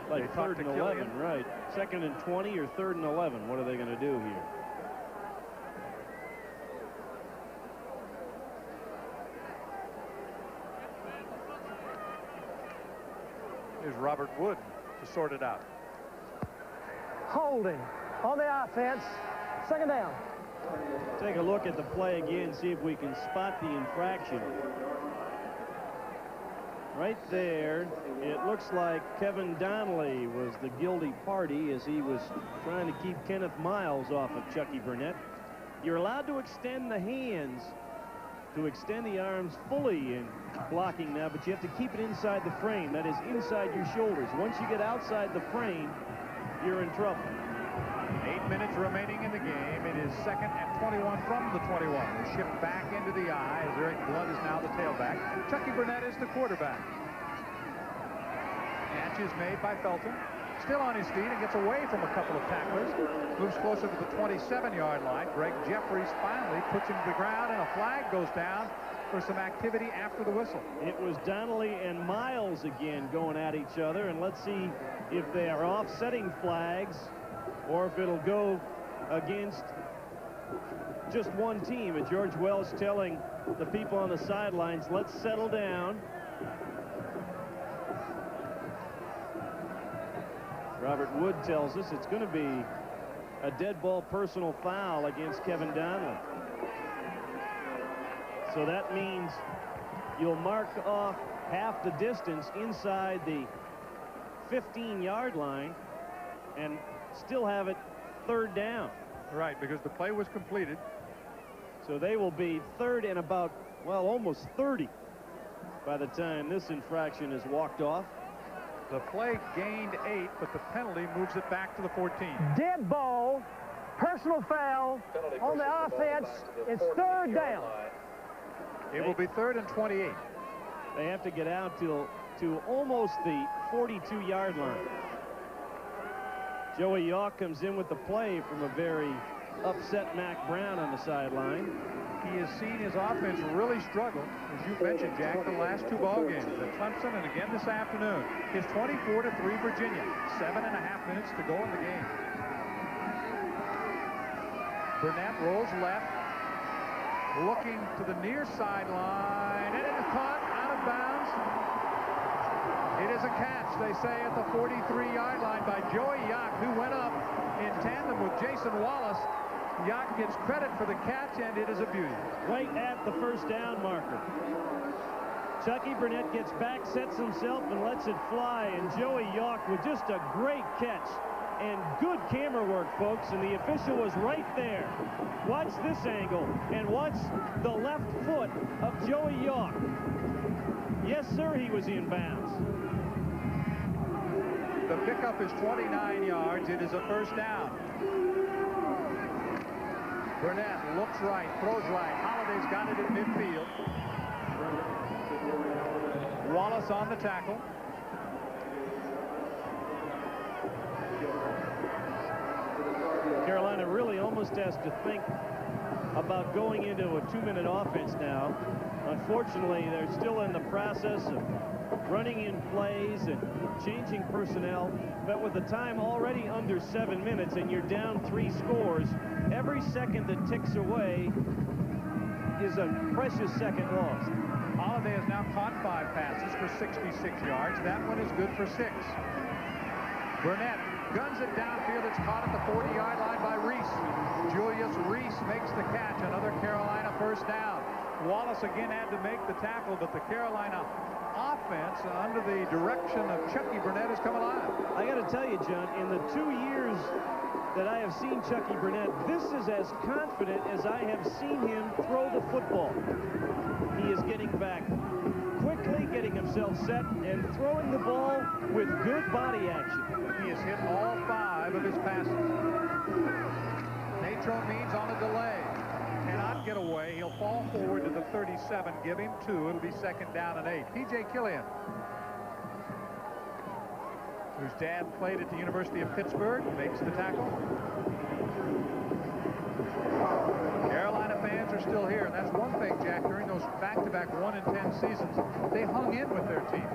like 3rd and 11, right? 2nd and 20 or 3rd and 11. What are they going to do here? Here's Robert Wood to sort it out. Holding on the offense. 2nd down. Take a look at the play again, see if we can spot the infraction. Right there, it looks like Kevin Donnelly was the guilty party as he was trying to keep Kenneth Miles off of Chucky Burnett. You're allowed to extend the hands, to extend the arms fully in blocking now, but you have to keep it inside the frame. That is inside your shoulders. Once you get outside the frame, you're in trouble. 8 minutes remaining in the game. It is 2nd and 21 from the 21. They shift back into the eye as Eric Blood is now the tailback. Chucky Burnett is the quarterback. Catch is made by Felton. Still on his feet and gets away from a couple of tacklers. Moves closer to the 27-yard line. Greg Jeffries finally puts him to the ground, and a flag goes down for some activity after the whistle. It was Donnelly and Miles again going at each other, and let's see if they are offsetting flags or if it'll go against just one team. And George Wells telling the people on the sidelines, let's settle down. Robert Wood tells us it's going to be a dead ball personal foul against Kevin Donnelly. So that means you'll mark off half the distance inside the 15-yard line and still have it 3rd down. Right, because the play was completed. So they will be 3rd and about, well, almost 30 by the time this infraction is walked off. The play gained 8, but the penalty moves it back to the 14. Dead ball, personal foul on the offense. It's 3rd down. It will be 3rd and 28. They have to get out to almost the 42-yard line. Joey York comes in with the play from a very upset Mack Brown on the sideline. He has seen his offense really struggle, as you mentioned, Jack, the last 2 ball games at Clemson and again this afternoon. It's 24-3 Virginia. 7.5 minutes to go in the game. Burnett rolls left, looking to the near sideline, and it is caught out of bounds. It is a catch, they say, at the 43-yard line by Joey York, who went up in tandem with Jason Wallace. York gets credit for the catch, and it is a beauty. Right at the 1st down marker. Chucky Burnett gets back, sets himself, and lets it fly. And Joey York with just a great catch. And good camera work, folks, and the official was right there. Watch this angle, and watch the left foot of Joey York. Yes, sir, he was in bounds. The pickup is 29 yards. It is a 1st down. Burnett looks right, throws right. Holliday's got it at midfield. Wallace on the tackle. Carolina really almost has to think about going into a 2-minute offense now. Unfortunately, they're still in the process of running in plays and changing personnel, but with the time already under 7 minutes and you're down 3 scores, every second that ticks away is a precious second lost. Holliday has now caught 5 passes for 66 yards. That one is good for 6. Burnett guns it downfield. It's caught at the 40-yard line by Reese. Julius Reese makes the catch. Another Carolina 1st down. Wallace again had to make the tackle, but the Carolina offense under the direction of Chucky Burnett has come alive. I got to tell you, John, in the 2 years that I have seen Chucky Burnett, this is as confident as I have seen him throw the football. He is getting back quickly, getting himself set, and throwing the ball with good body action. He has hit all 5 of his passes. Natrone Means on a delay. Cannot get away. He'll fall forward to the 37. Give him 2. It'll be second down and 8. P.J. Killian, whose dad played at the University of Pittsburgh, makes the tackle. Carolina fans are still here, and that's one thing, Jack. During those back-to-back 1-10 seasons, they hung in with their team.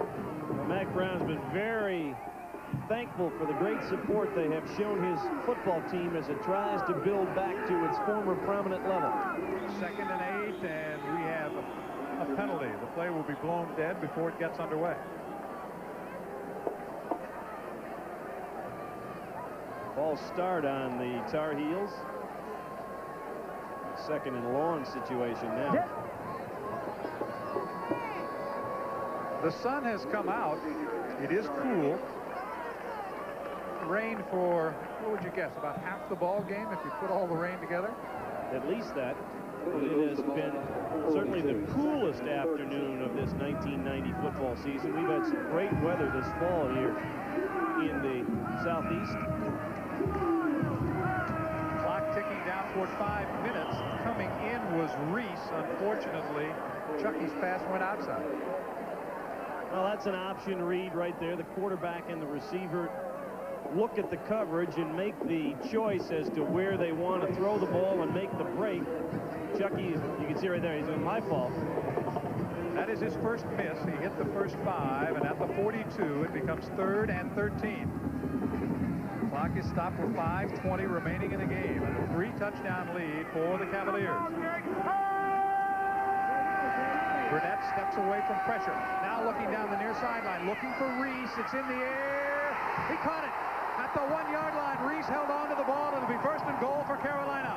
Well, Mack Brown's been very thankful for the great support they have shown his football team as it tries to build back to its former prominent level. Second and 8, and we have a penalty. The play will be blown dead before it gets underway. False start on the Tar Heels. Second and long situation now. The sun has come out. It is cool. Rain for, what would you guess, about half the ball game if you put all the rain together? At least that. It has been certainly the coolest afternoon of this 1990 football season. We've had some great weather this fall here in the southeast. Clock ticking down toward 5 minutes. Coming in was Reese. Unfortunately, Chucky's pass went outside. Well, that's an option read right there. The quarterback and the receiver look at the coverage and make the choice as to where they want to throw the ball and make the break. Chucky, you can see right there, he's doing my fault. That is his first miss. He hit the first 5, and at the 42, it becomes 3rd and 13. Clock is stopped with 5:20 remaining in the game. A 3-touchdown lead for the Cavaliers. Burnett steps away from pressure. Now looking down the near sideline, looking for Reese. It's in the air. He caught it at the 1-yard line. Reese held on to the ball. It'll be 1st and goal for Carolina.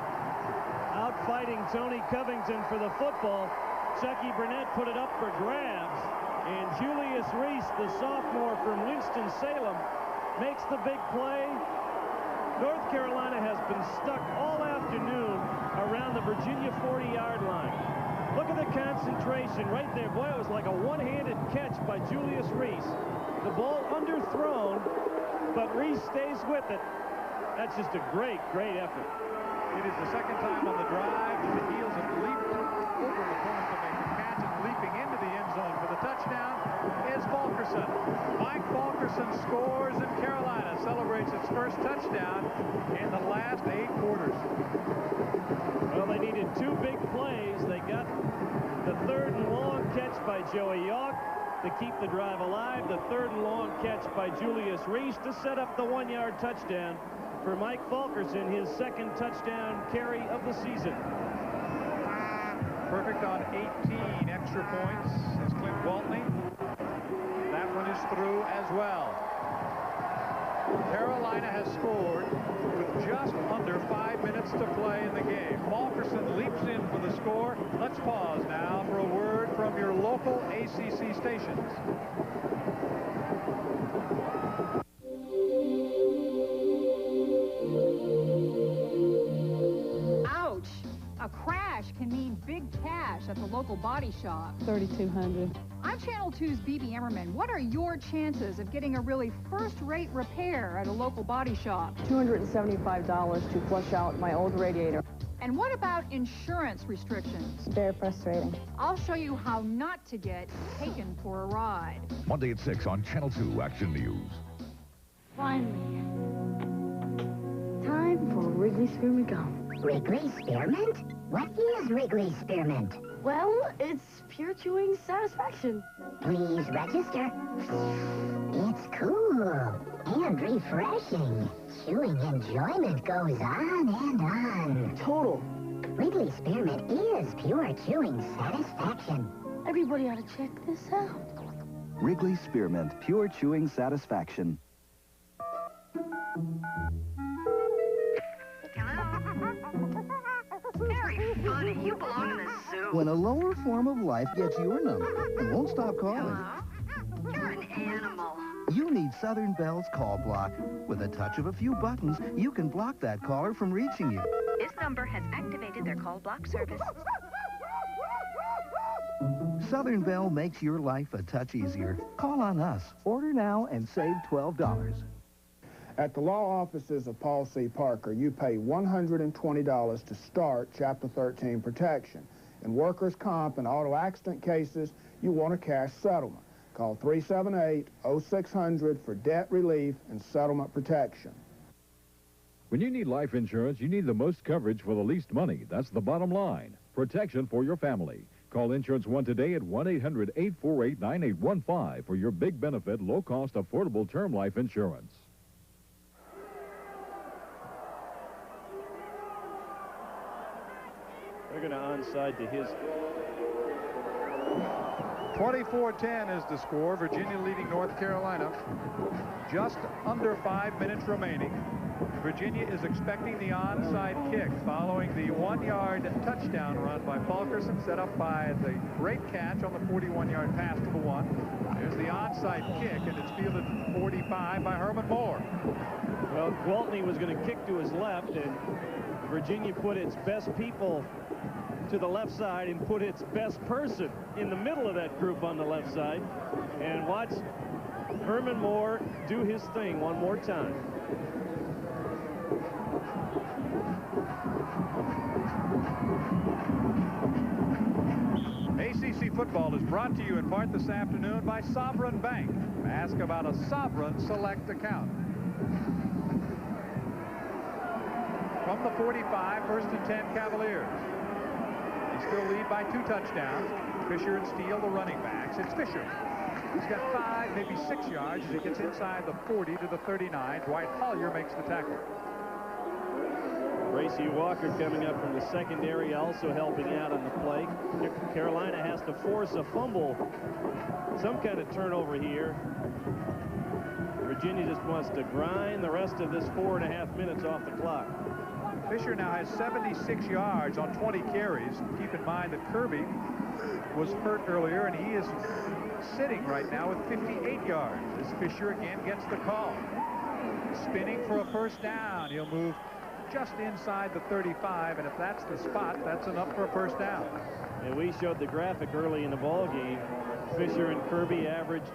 Out fighting Tony Covington for the football. Chucky Burnett put it up for grabs. And Julius Reese, the sophomore from Winston-Salem, makes the big play. North Carolina has been stuck all afternoon around the Virginia 40-yard line. Look at the concentration right there. Boy, it was like a one-handed catch by Julius Reese. The ball underthrown, but Reese stays with it. That's just a great, great effort. It is the second time on the drive that the Heels have leaped over an opponent to make the catch, and leaping into the end zone for the touchdown is Fulkerson. Mike Fulkerson scores, and Carolina celebrates its first touchdown in the last 8 quarters. Well, they needed 2 big plays. They got the 3rd and long catch by Joey York to keep the drive alive. The 3rd and long catch by Julius Reese to set up the 1-yard touchdown for Mike Fulkerson, his 2nd touchdown carry of the season. Perfect on 18 extra points is Clint Waltney. That one is through as well. Carolina has scored with just under 5 minutes to play in the game. Fulkerson leaps in for the score. Let's pause now for a word from your local ACC stations. Ouch! A crash can mean big cash at the local body shop. $3,200. I'm Channel 2's BB Emmerman. What are your chances of getting a really first-rate repair at a local body shop? $275 to flush out my old radiator. And what about insurance restrictions? Very frustrating. I'll show you how not to get taken for a ride. Monday at 6 on Channel 2 Action News. Finally. Time for Wrigley Spearmint Gum. Wrigley Spearmint? What is Wrigley Spearmint? Well, it's pure chewing satisfaction. Please register. It's cool and refreshing. Chewing enjoyment goes on and on. Total. Wrigley Spearmint is pure chewing satisfaction. Everybody ought to check this out. Wrigley Spearmint, pure chewing satisfaction. Very funny. You belong in the zoo. When a lower form of life gets your number and won't stop calling. Hello? You're an animal. You need Southern Bell's call block. With a touch of a few buttons, you can block that caller from reaching you. This number has activated their call block service. Southern Bell makes your life a touch easier. Call on us. Order now and save $12. At the law offices of Paul C. Parker, you pay $120 to start Chapter 13 protection. In workers' comp and auto accident cases, you want a cash settlement. Call 378-0600 for debt relief and settlement protection. When you need life insurance, you need the most coverage for the least money. That's the bottom line. Protection for your family. Call Insurance One today at 1-800-848-9815 for your big benefit, low-cost, affordable term life insurance. They're going to onside to his. 24-10 is the score. Virginia leading North Carolina. Just under 5 minutes remaining. Virginia is expecting the onside kick following the 1-yard touchdown run by Fulkerson, set up by the great catch on the 41-yard pass to the one. There's the onside kick, and it's fielded 45 by Herman Moore. Well, Gwaltney was going to kick to his left, and Virginia put its best people to the left side and put its best person in the middle of that group on the left side. And watch Herman Moore do his thing one more time. ACC football is brought to you in part this afternoon by Sovereign Bank. Ask about a Sovereign Select account. From the 45, 1st and 10 Cavaliers. They still lead by 2 touchdowns. Fisher and Steele, the running backs. It's Fisher. He's got 5, maybe 6 yards as he gets inside the 40 to the 39. Dwight Hollier makes the tackle. Gracie Walker coming up from the secondary, also helping out on the play. Carolina has to force a fumble, some kind of turnover here. Virginia just wants to grind the rest of this 4.5 minutes off the clock. Fisher now has 76 yards on 20 carries. Keep in mind that Kirby was hurt earlier, and he is sitting right now with 58 yards. As Fisher again gets the call. Spinning for a first down. He'll move just inside the 35, and if that's the spot, that's enough for a first down. And we showed the graphic early in the ball game. Fisher and Kirby averaged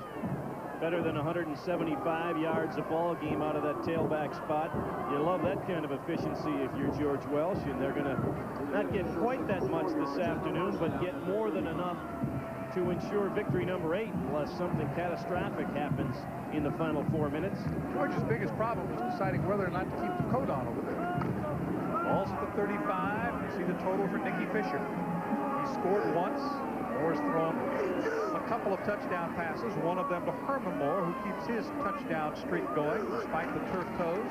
better than 175 yards a ball game out of that tailback spot. You love that kind of efficiency if you're George Welsh, and they're going to not get quite that much this afternoon, but get more than enough to ensure victory number 8, unless something catastrophic happens in the final 4 minutes. George's biggest problem was deciding whether or not to keep the coat on over there. Ball's at the 35. You see the total for Nicky Fisher. He scored once. Moore's thrown a couple of touchdown passes, one of them to Herman Moore, who keeps his touchdown streak going despite the turf toes.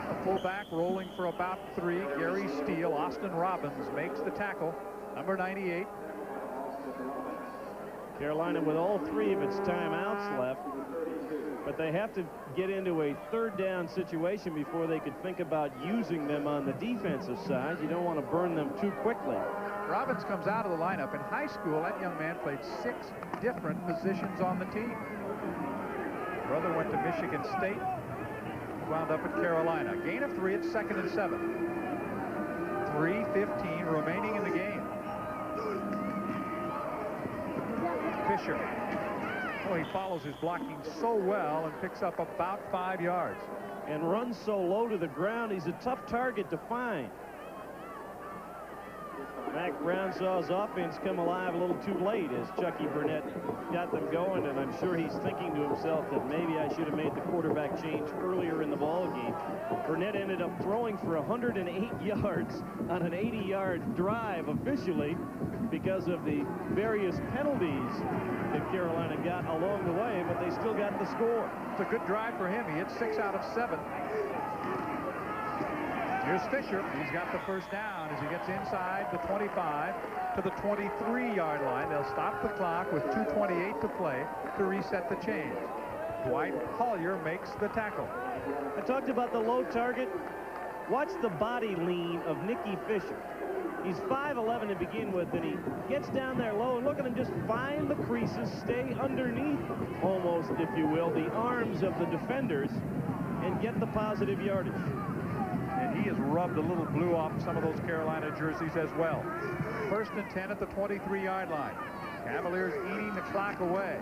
A fullback rolling for about 3. Gary Steele. Austin Robbins makes the tackle. Number 98. Carolina with all 3 of its timeouts left, but they have to get into a 3rd down situation before they could think about using them on the defensive side. You don't want to burn them too quickly. Robbins comes out of the lineup. In high school, that young man played 6 different positions on the team. Brother went to Michigan State, wound up at Carolina. Gain of 3 at 2nd and 7. 3:15 remaining in the game. Fisher. Oh, he follows his blocking so well and picks up about 5 yards. And runs so low to the ground, he's a tough target to find. Mac Brownsaw's offense come alive a little too late as Chucky Burnett got them going, and I'm sure he's thinking to himself that maybe I should have made the quarterback change earlier in the ball game. Burnett ended up throwing for 108 yards on an 80-yard drive officially because of the various penalties that Carolina got along the way, but they still got the score. It's a good drive for him. He hit 6 out of 7. Here's Fisher. He's got the first down as he gets inside the 25 to the 23-yard line. They'll stop the clock with 2:28 to play to reset the change. Dwight Hollier makes the tackle. I talked about the low target. Watch the body lean of Nicky Fisher. He's 5'11" to begin with, and he gets down there low, and look at him just find the creases, stay underneath, almost, if you will, the arms of the defenders, and get the positive yardage. And he has rubbed a little blue off some of those Carolina jerseys as well. 1st and 10 at the 23-yard line. Cavaliers eating the clock away.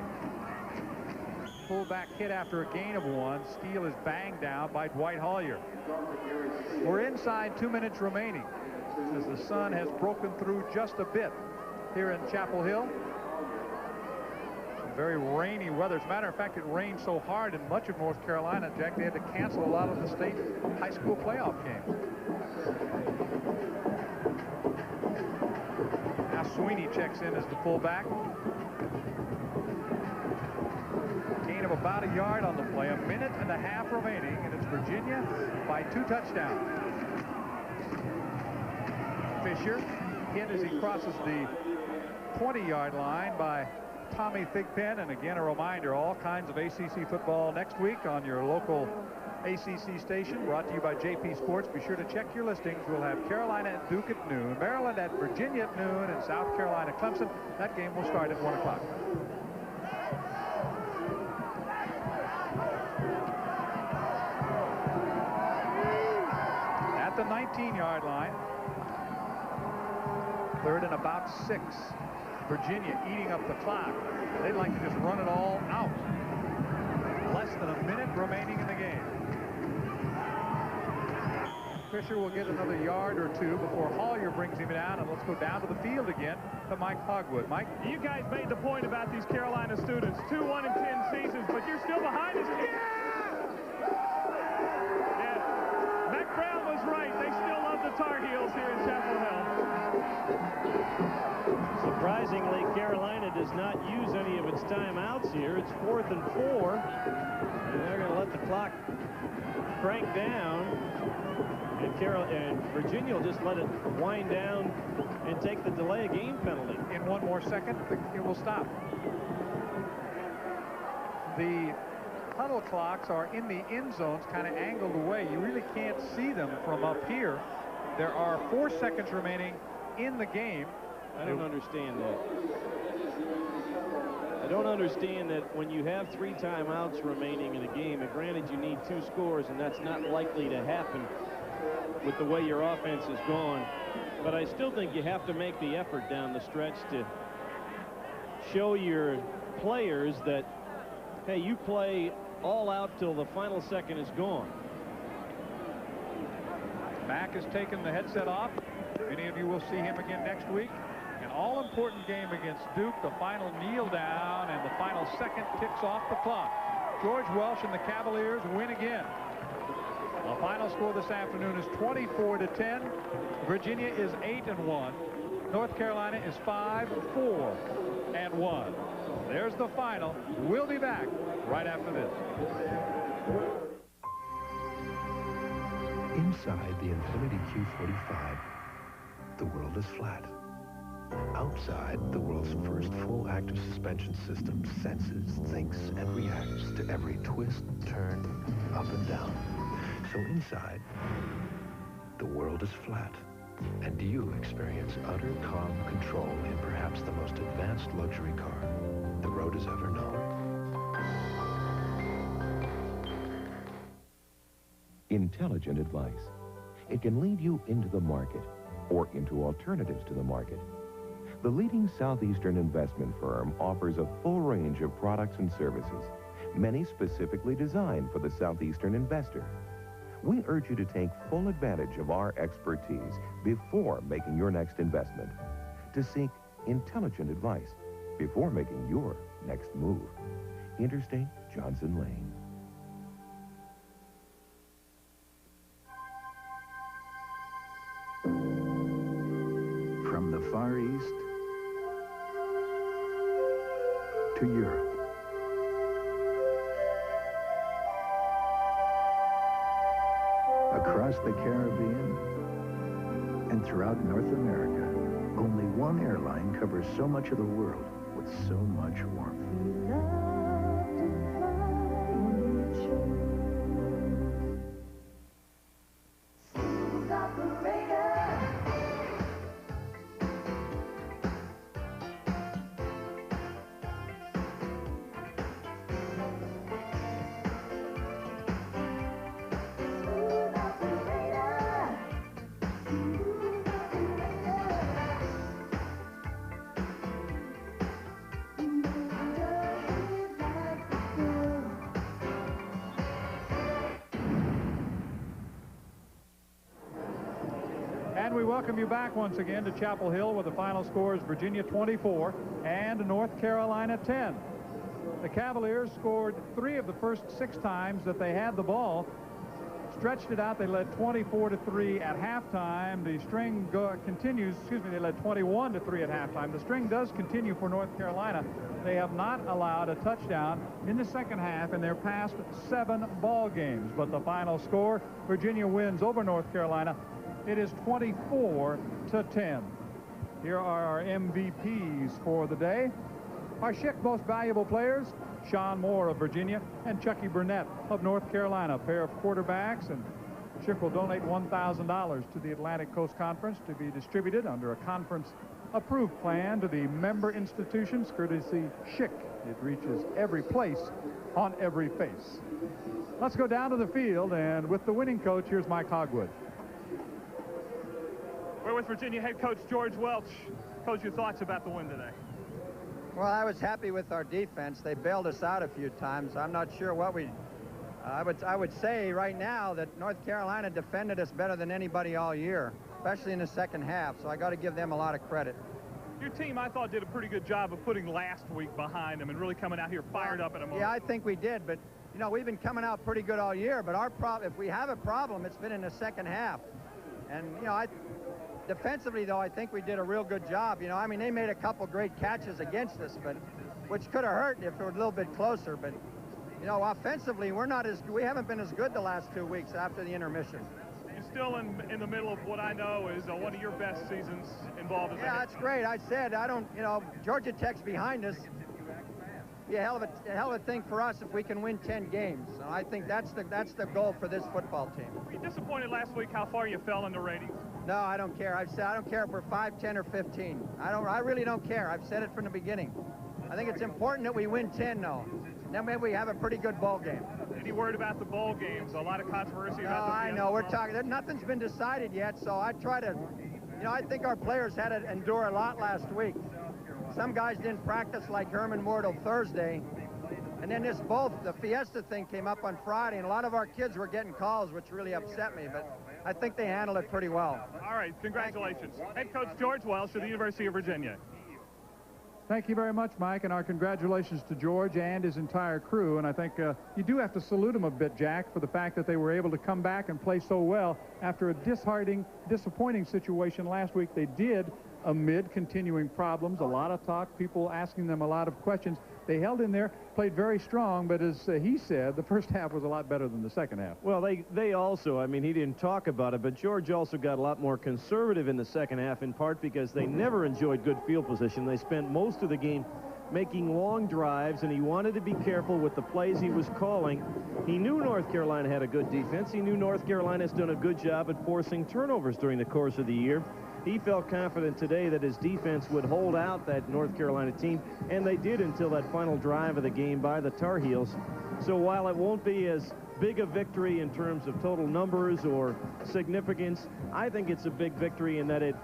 fullback hit after a gain of 1. Steele is banged down by Dwight Hollier. We're inside 2 minutes remaining as the sun has broken through just a bit here in Chapel Hill. Some very rainy weather. As a matter of fact, it rained so hard in much of North Carolina, Jack, they had to cancel a lot of the state high school playoff games. Now Sweeney checks in as the fullback. Gain of about a yard on the play. 1.5 minutes remaining, and it's Virginia by 2 touchdowns. Fisher hit as he crosses the 20-yard line by Tommy Thigpen. And again, a reminder, all kinds of ACC football next week on your local ACC station, brought to you by JP Sports. Be sure to check your listings. We'll have Carolina at Duke at noon, Maryland at Virginia at noon, and South Carolina Clemson. That game will start at 1 o'clock. At the 19-yard line, 3rd and about 6. Virginia eating up the clock. They'd like to just run it all out. Less than 1 minute remaining in the game. Fisher will get another yard or 2 before Hollier brings him down. And let's go down to the field again to Mike Hogwood. Mike? You guys made the point about these Carolina students. 2 1-10 seasons, but you're still behind us. Yeah. Mac Brown was right. They still love the Tar Heels here in Chapel Hill. Surprisingly, Carolina does not use any of its timeouts here. It's 4th and 4, and they're going to let the clock crank down. And Virginia will just let it wind down and take the delay of game penalty. In 1 more second, it will stop. The huddle clocks are in the end zones, kind of angled away. You really can't see them from up here. There are 4 seconds remaining in the game. I don't understand that. I don't understand that when you have 3 timeouts remaining in a game, and granted you need 2 scores, and that's not likely to happen with the way your offense is gone. But I still think you have to make the effort down the stretch to show your players that, hey, you play all out till the final second is gone. Mack has taken the headset off. Many of you will see him again next week. An all-important game against Duke. The final kneel down, and the final second ticks off the clock. George Welsh and the Cavaliers win again. The final score this afternoon is 24-10. Virginia is 8-1. North Carolina is 5-4-1. There's the final. We'll be back right after this. Inside the Infiniti Q45, the world is flat. Outside, the world's first full active suspension system senses, thinks, and reacts to every twist, turn, up and down. So inside, the world is flat, and you experience utter calm control in perhaps the most advanced luxury car the road has ever known. Intelligent advice. It can lead you into the market or into alternatives to the market. The leading Southeastern investment firm offers a full range of products and services, many specifically designed for the Southeastern investor. We urge you to take full advantage of our expertise before making your next investment, to seek intelligent advice before making your next move. Interstate Johnson Lane. From the Far East to Europe. Across the Caribbean and throughout North America, only one airline covers so much of the world with so much warmth. And we welcome you back once again to Chapel Hill, where the final score is Virginia 24 and North Carolina 10. The Cavaliers scored 3 of the first 6 times that they had the ball. Stretched it out. They led 24-3 at halftime. The string continues. They led 21-3 at halftime. The string does continue for North Carolina. They have not allowed a touchdown in the second half in their past 7 ball games. But the final score, Virginia wins over North Carolina. It is 24-10. Here are our MVPs for the day. Our Schick Most Valuable Players, Sean Moore of Virginia and Chucky Burnett of North Carolina, a pair of quarterbacks. And Schick will donate $1,000 to the Atlantic Coast Conference to be distributed under a conference-approved plan to the member institutions, courtesy Schick. It reaches every place on every face. Let's go down to the field, and with the winning coach, here's Mike Hogwood. We're with Virginia head coach George Welch. Coach, your thoughts about the win today? Well, I was happy with our defense. They bailed us out a few times. I'm not sure what we... I would say right now that North Carolina defended us better than anybody all year, especially in the second half, so I got to give them a lot of credit. Your team, I thought, did a pretty good job of putting last week behind them and really coming out here fired up in a moment. Yeah, I think we did, but, you know, we've been coming out pretty good all year, but our problem, if we have a problem, it's been in the second half. And, you know, defensively, though, I think we did a real good job. You know, I mean, they made a couple great catches against us, but which could have hurt if it were a little bit closer. But, you know, offensively, we haven't been as good the last 2 weeks after the intermission. You're still in the middle of what I know is one of your best seasons involved. Yeah, that's great. I said, you know, Georgia Tech's behind us. Be a hell of a thing for us if we can win 10 games. So I think that's the goal for this football team. Were you disappointed last week how far you fell in the ratings? No, I don't care. I've said I don't care if we're 5, 10, or 15. I really don't care. I've said it from the beginning. I think it's important that we win 10, though. Then maybe we have a pretty good bowl game. Any word about the bowl games? A lot of controversy about the I know. We're talking. Nothing's been decided yet, so I try to, you know, I think our players had to endure a lot last week. Some guys didn't practice like Herman Moore till Thursday. And then the Fiesta thing came up on Friday, and a lot of our kids were getting calls, which really upset me, but I think they handled it pretty well. All right, congratulations. Head coach George Welch of the University of Virginia. Thank you very much, Mike, and our congratulations to George and his entire crew. And I think you do have to salute them a bit, Jack, for the fact that they were able to come back and play so well after a disappointing situation last week. They did, amid continuing problems, a lot of talk, people asking them a lot of questions. They held in there, played very strong, but as he said, the first half was a lot better than the second half. Well, they also, I mean, he didn't talk about it, but George also got a lot more conservative in the second half, in part because they never enjoyed good field position. They spent most of the game making long drives, and he wanted to be careful with the plays he was calling. He knew North Carolina had a good defense. He knew North Carolina's done a good job at forcing turnovers during the course of the year. He felt confident today that his defense would hold out that North Carolina team, and they did until that final drive of the game by the Tar Heels. So while it won't be as big a victory in terms of total numbers or significance, I think it's a big victory in that it,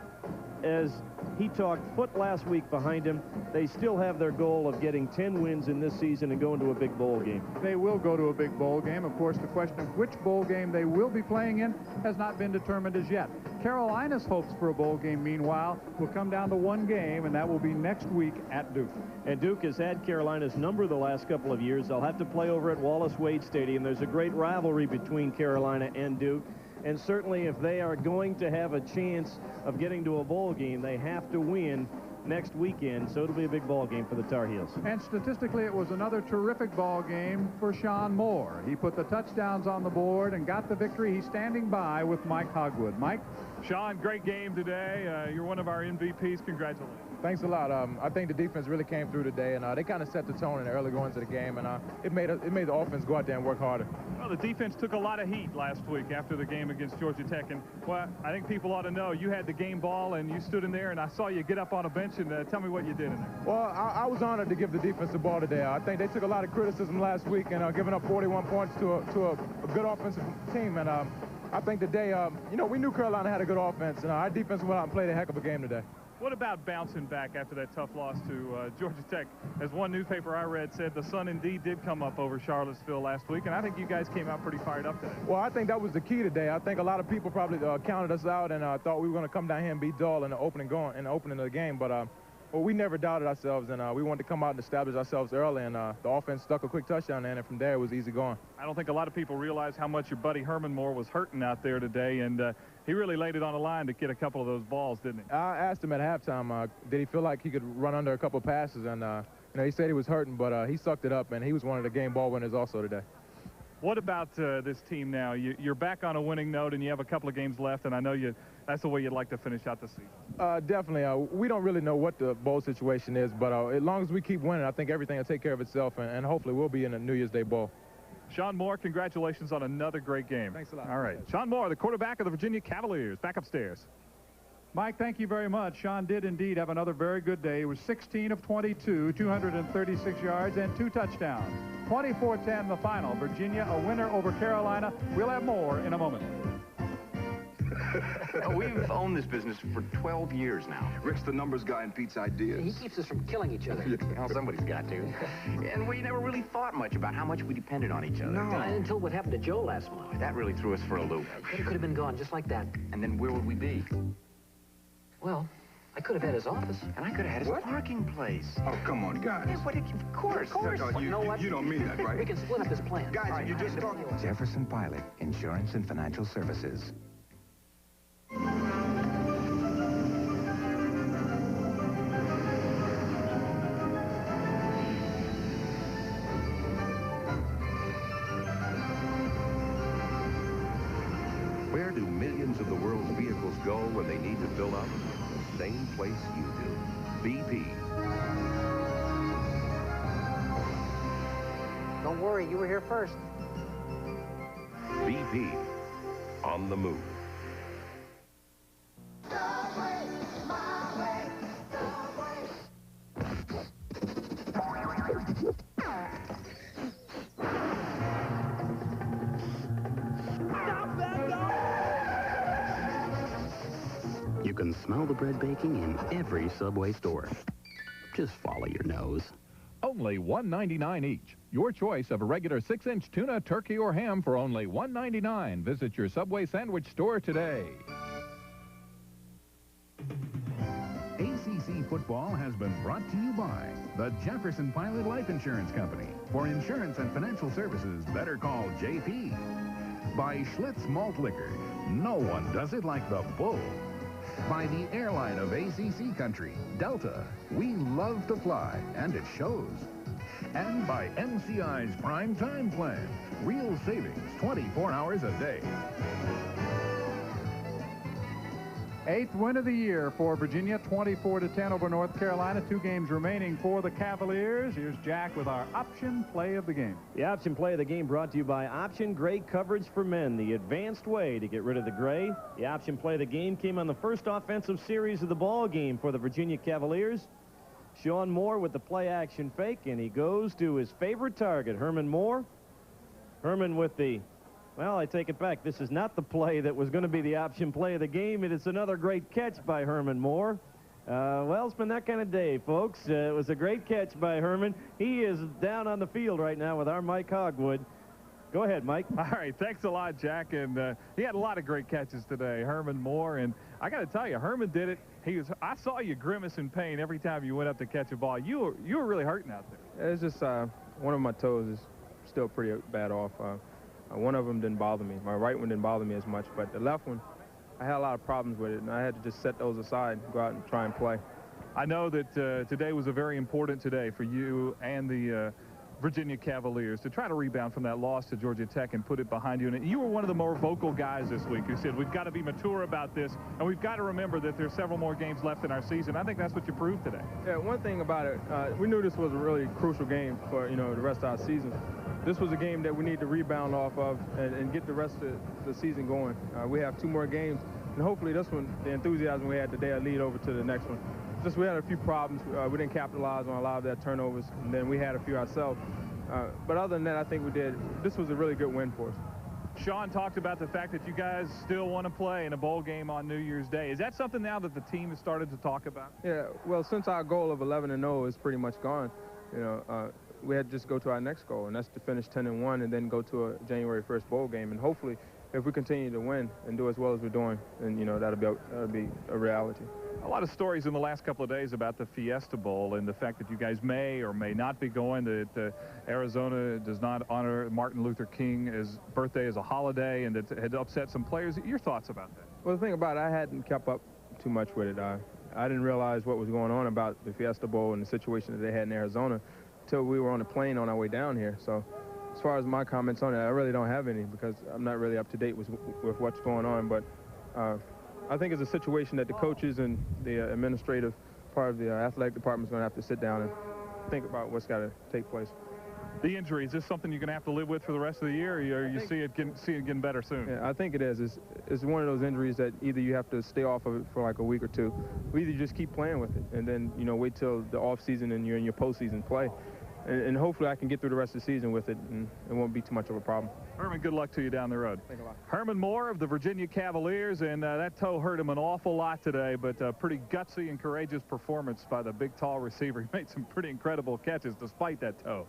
as he talked, put last week behind him. They still have their goal of getting 10 wins in this season and going to a big bowl game. They will go to a big bowl game. Of course, the question of which bowl game they will be playing in has not been determined as yet. Carolina's hopes for a bowl game, meanwhile, will come down to one game, and that will be next week at Duke. And Duke has had Carolina's number the last couple of years. They'll have to play over at Wallace Wade Stadium. There's a great rivalry between Carolina and Duke. And certainly if they are going to have a chance of getting to a bowl game, they have to win next weekend, so it'll be a big ball game for the Tar Heels. And statistically, it was another terrific ball game for Sean Moore. He put the touchdowns on the board and got the victory. He's standing by with Mike Hogwood. Mike? Sean, great game today. You're one of our MVPs. Congratulations. Thanks a lot. I think the defense really came through today, and they kind of set the tone in the early goings of the game, and it made the offense go out there and work harder. Well, the defense took a lot of heat last week after the game against Georgia Tech, and well, I think people ought to know you had the game ball and you stood in there, and I saw you get up on a bench and tell me what you did in there. Well, I was honored to give the defense the ball today. I think they took a lot of criticism last week and giving up 41 points to a good offensive team, and I think today, you know, we knew Carolina had a good offense, and our defense went out and played a heck of a game today. What about bouncing back after that tough loss to Georgia Tech? As one newspaper I read said, the sun indeed did come up over Charlottesville last week, and I think you guys came out pretty fired up today. Well, I think that was the key today. I think a lot of people probably counted us out and thought we were going to come down here and beat Dull in the opening of the game, but well, we never doubted ourselves, and we wanted to come out and establish ourselves early, and the offense stuck a quick touchdown in, and from there it was easy going. I don't think a lot of people realize how much your buddy Herman Moore was hurting out there today, and he really laid it on the line to get a couple of those balls, didn't he? I asked him at halftime, did he feel like he could run under a couple of passes, and you know, he said he was hurting, but he sucked it up, and he was one of the game ball winners also today. What about this team now? You're back on a winning note, and you have a couple of games left, and I know that's the way you'd like to finish out the season. Definitely. We don't really know what the bowl situation is, but as long as we keep winning, I think everything will take care of itself, and hopefully we'll be in a New Year's Day bowl. Sean Moore, congratulations on another great game. Thanks a lot. All right. Sean Moore, the quarterback of the Virginia Cavaliers, back upstairs. Mike, thank you very much. Sean did indeed have another very good day. He was 16 of 22, 236 yards, and 2 touchdowns. 24-10 the final. Virginia a winner over Carolina. We'll have more in a moment. We've owned this business for 12 years now. Rick's the numbers guy and Pete's ideas. He keeps us from killing each other. Well, somebody's got to. And we never really thought much about how much we depended on each other. No. Until what happened to Joe last month. That really threw us for a loop. He could have been gone just like that. And then where would we be? Well, I could have had his office. And I could have had his parking place. Oh, come on, guys. Yeah, but of course. No, you know what? You don't mean that, right? We can split up his plan. Guys, right, you just talking. Jefferson Pilot Insurance and Financial Services. Where do millions of the world's vehicles go when they need to fill up? The same place you do. BP. Don't worry, you were here first. BP. On the move. You can smell the bread baking in every Subway store. Just follow your nose. Only $1.99 each. Your choice of a regular 6-inch tuna, turkey, or ham for only $1.99. Visit your Subway sandwich store today. ACC football has been brought to you by the Jefferson Pilot Life Insurance Company. For insurance and financial services, better call JP. By Schlitz Malt Liquor. No one does it like the Bull. By the airline of ACC country, Delta. We love to fly, and it shows. And by MCI's Prime Time Plan. Real savings 24 hours a day. 8th win of the year for Virginia, 24-10 over North Carolina. 2 games remaining for the Cavaliers. Here's Jack with our option play of the game. The option play of the game brought to you by Option Gray Coverage for Men, the advanced way to get rid of the gray. The option play of the game came on the first offensive series of the ball game for the Virginia Cavaliers. Sean Moore with the play action fake, and he goes to his favorite target, Herman Moore. Herman with the... Well, I take it back. This is not the play that was going to be the option play of the game. It is another great catch by Herman Moore. Well, it's been that kind of day, folks. It was a great catch by Herman. He is down on the field right now with our Mike Hogwood. Go ahead, Mike. All right, thanks a lot, Jack. And he had a lot of great catches today, Herman Moore. And I got to tell you, Herman did it. I saw you grimace in pain every time you went up to catch a ball. You were really hurting out there. It's just one of my toes is still pretty bad off. One of them didn't bother me. My right one didn't bother me as much, but the left one, I had a lot of problems with it, and I had to just set those aside, go out and try and play. I know that today was a very important day for you and the Virginia Cavaliers to try to rebound from that loss to Georgia Tech and put it behind you. And you were one of the more vocal guys this week who said, we've got to be mature about this, and we've got to remember that there's several more games left in our season. I think that's what you proved today. Yeah, one thing about it, we knew this was a really crucial game for, the rest of our season. This was a game that we need to rebound off of and get the rest of the season going. We have 2 more games, and hopefully this one, the enthusiasm we had today, will lead over to the next one. Just we had a few problems. We didn't capitalize on a lot of their turnovers, and then we had a few ourselves. But other than that, I think this was a really good win for us. Sean talked about the fact that you guys still want to play in a bowl game on New Year's Day. Is that something now that the team has started to talk about? Yeah, well, since our goal of 11-0 is pretty much gone, you know, we had to just go to our next goal, and that's to finish 10-1 and then go to a January 1st bowl game. And hopefully, if we continue to win and do as well as we're doing, then, you know, that'll be a reality. A lot of stories in the last couple of days about the Fiesta Bowl and the fact that you guys may or may not be going, that Arizona does not honor Martin Luther King's birthday as a holiday, and that had upset some players. Your thoughts about that? Well, the thing about it, I hadn't kept up too much with it. I didn't realize what was going on about the Fiesta Bowl and the situation that they had in Arizona until we were on a plane on our way down here. So as far as my comments on it, I really don't have any because I'm not really up to date with what's going on. But I think it's a situation that the coaches and the administrative part of the athletic department is going to have to sit down and think about what's got to take place. The injury, is this something you're going to have to live with for the rest of the year, or you see it getting better soon? Yeah, I think it is. It's one of those injuries that either you have to stay off of it for like a week or two, or either you just keep playing with it and then, you know, wait till the off season and you're in your postseason play. And hopefully I can get through the rest of the season with it, and it won't be too much of a problem. Herman, good luck to you down the road. Thanks a lot. Herman Moore of the Virginia Cavaliers, and that toe hurt him an awful lot today, but a pretty gutsy and courageous performance by the big, tall receiver. He made some pretty incredible catches despite that toe.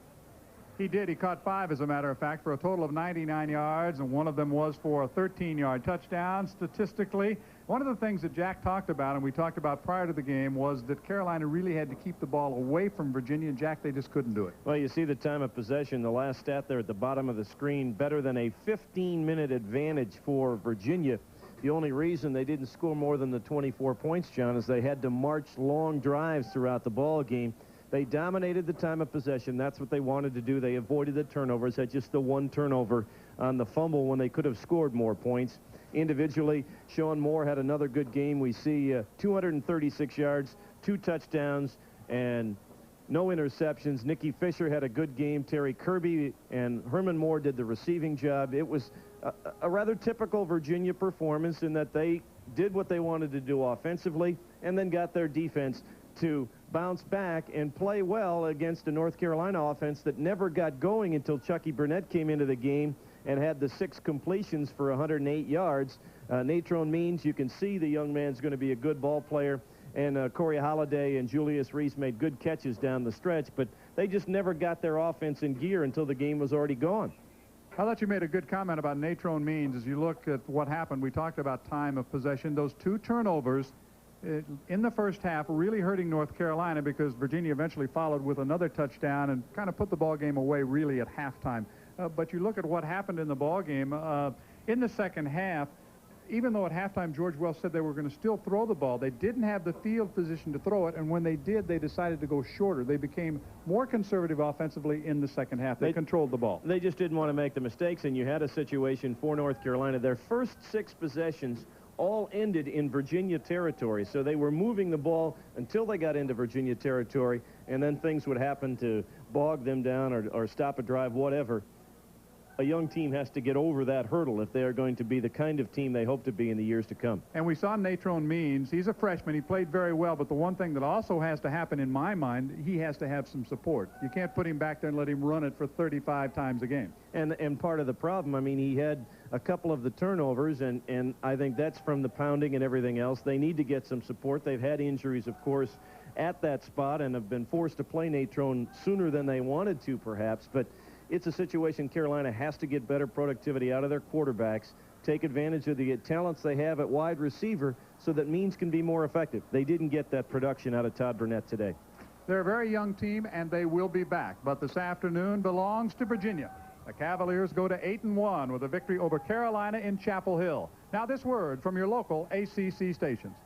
He did. He caught 5, as a matter of fact, for a total of 99 yards, and one of them was for a 13-yard touchdown. Statistically, one of the things that Jack talked about, and we talked about prior to the game, was that Carolina really had to keep the ball away from Virginia, and Jack, they just couldn't do it. Well, you see the time of possession, the last stat there at the bottom of the screen, better than a 15-minute advantage for Virginia. The only reason they didn't score more than the 24 points, John, is they had to march long drives throughout the ball game. They dominated the time of possession. That's what they wanted to do. They avoided the turnovers. Had just the one turnover on the fumble when they could have scored more points. Individually, Sean Moore had another good game. We see 236 yards, 2 touchdowns, and no interceptions. Nicky Fisher had a good game. Terry Kirby and Herman Moore did the receiving job. It was a rather typical Virginia performance in that they did what they wanted to do offensively and then got their defense to bounce back and play well against a North Carolina offense that never got going until Chucky Burnett came into the game and had the 6 completions for 108 yards. Natrone Means, you can see the young man's going to be a good ball player, and Corey Holliday and Julius Reese made good catches down the stretch, but they just never got their offense in gear until the game was already gone. I thought you made a good comment about Natrone Means. As you look at what happened, we talked about time of possession. Those 2 turnovers in the first half really hurting North Carolina because Virginia eventually followed with another touchdown and kind of put the ball game away really at halftime. But you look at what happened in the ball game in the second half. Even though at halftime George Welsh said they were going to still throw the ball, they didn't have the field position to throw it, and when they did, they decided to go shorter. They became more conservative offensively in the second half. They controlled the ball. They just didn't want to make the mistakes, and you had a situation for North Carolina. Their first 6 possessions all ended in Virginia territory, so they were moving the ball until they got into Virginia territory, and then things would happen to bog them down or stop a drive, whatever. A young team has to get over that hurdle if they are going to be the kind of team they hope to be in the years to come. And we saw Natrone Means. He's a freshman. He played very well, but the one thing that also has to happen in my mind, he has to have some support. You can't put him back there and let him run it for 35 times a game. And part of the problem, I mean, he had a couple of the turnovers, and I think that's from the pounding and everything else. They need to get some support. They've had injuries, of course, at that spot and have been forced to play Natrone sooner than they wanted to, perhaps, but it's a situation Carolina has to get better productivity out of their quarterbacks, take advantage of the talents they have at wide receiver so that Means can be more effective. They didn't get that production out of Todd Burnett today. They're a very young team, and they will be back. But this afternoon belongs to Virginia. The Cavaliers go to 8-1 with a victory over Carolina in Chapel Hill. Now this word from your local ACC stations.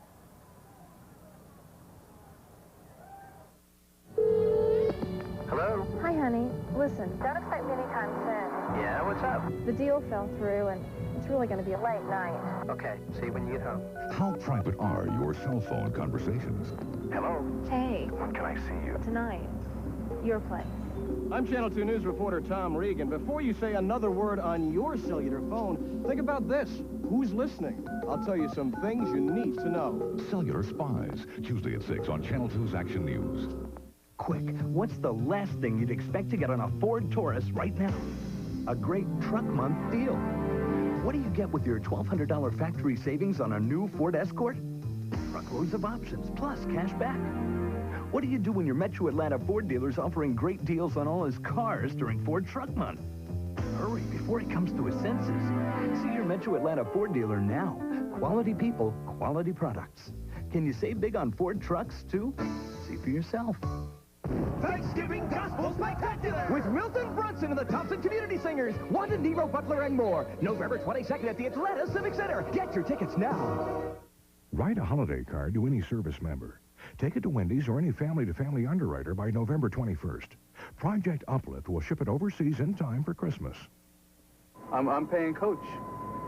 Hello? Hi, honey. Listen, don't expect me anytime soon. Yeah, what's up? The deal fell through, and it's really going to be a late night. Okay, see you when you get home. How private are your cell phone conversations? Hello? Hey. When can I see you? Tonight. Your place. I'm Channel 2 News reporter Tom Regan. Before you say another word on your cellular phone, think about this. Who's listening? I'll tell you some things you need to know. Cellular Spies, Tuesday at 6 on Channel 2's Action News. Quick, what's the last thing you'd expect to get on a Ford Taurus right now? A great truck month deal. What do you get with your $1,200 factory savings on a new Ford Escort? Truckloads of options, plus cash back. What do you do when your Metro Atlanta Ford dealer's offering great deals on all his cars during Ford Truck Month? Hurry before he comes to his senses. See your Metro Atlanta Ford dealer now. Quality people, quality products. Can you save big on Ford trucks, too? See for yourself. Thanksgiving Gospel Spectacular! With Milton Brunson and the Thompson Community Singers, Wanda Nero Butler and more. November 22nd at the Atlanta Civic Center. Get your tickets now. Write a holiday card to any service member. Take it to Wendy's or any family-to-family underwriter by November 21st. Project Uplift will ship it overseas in time for Christmas. I'm paying coach,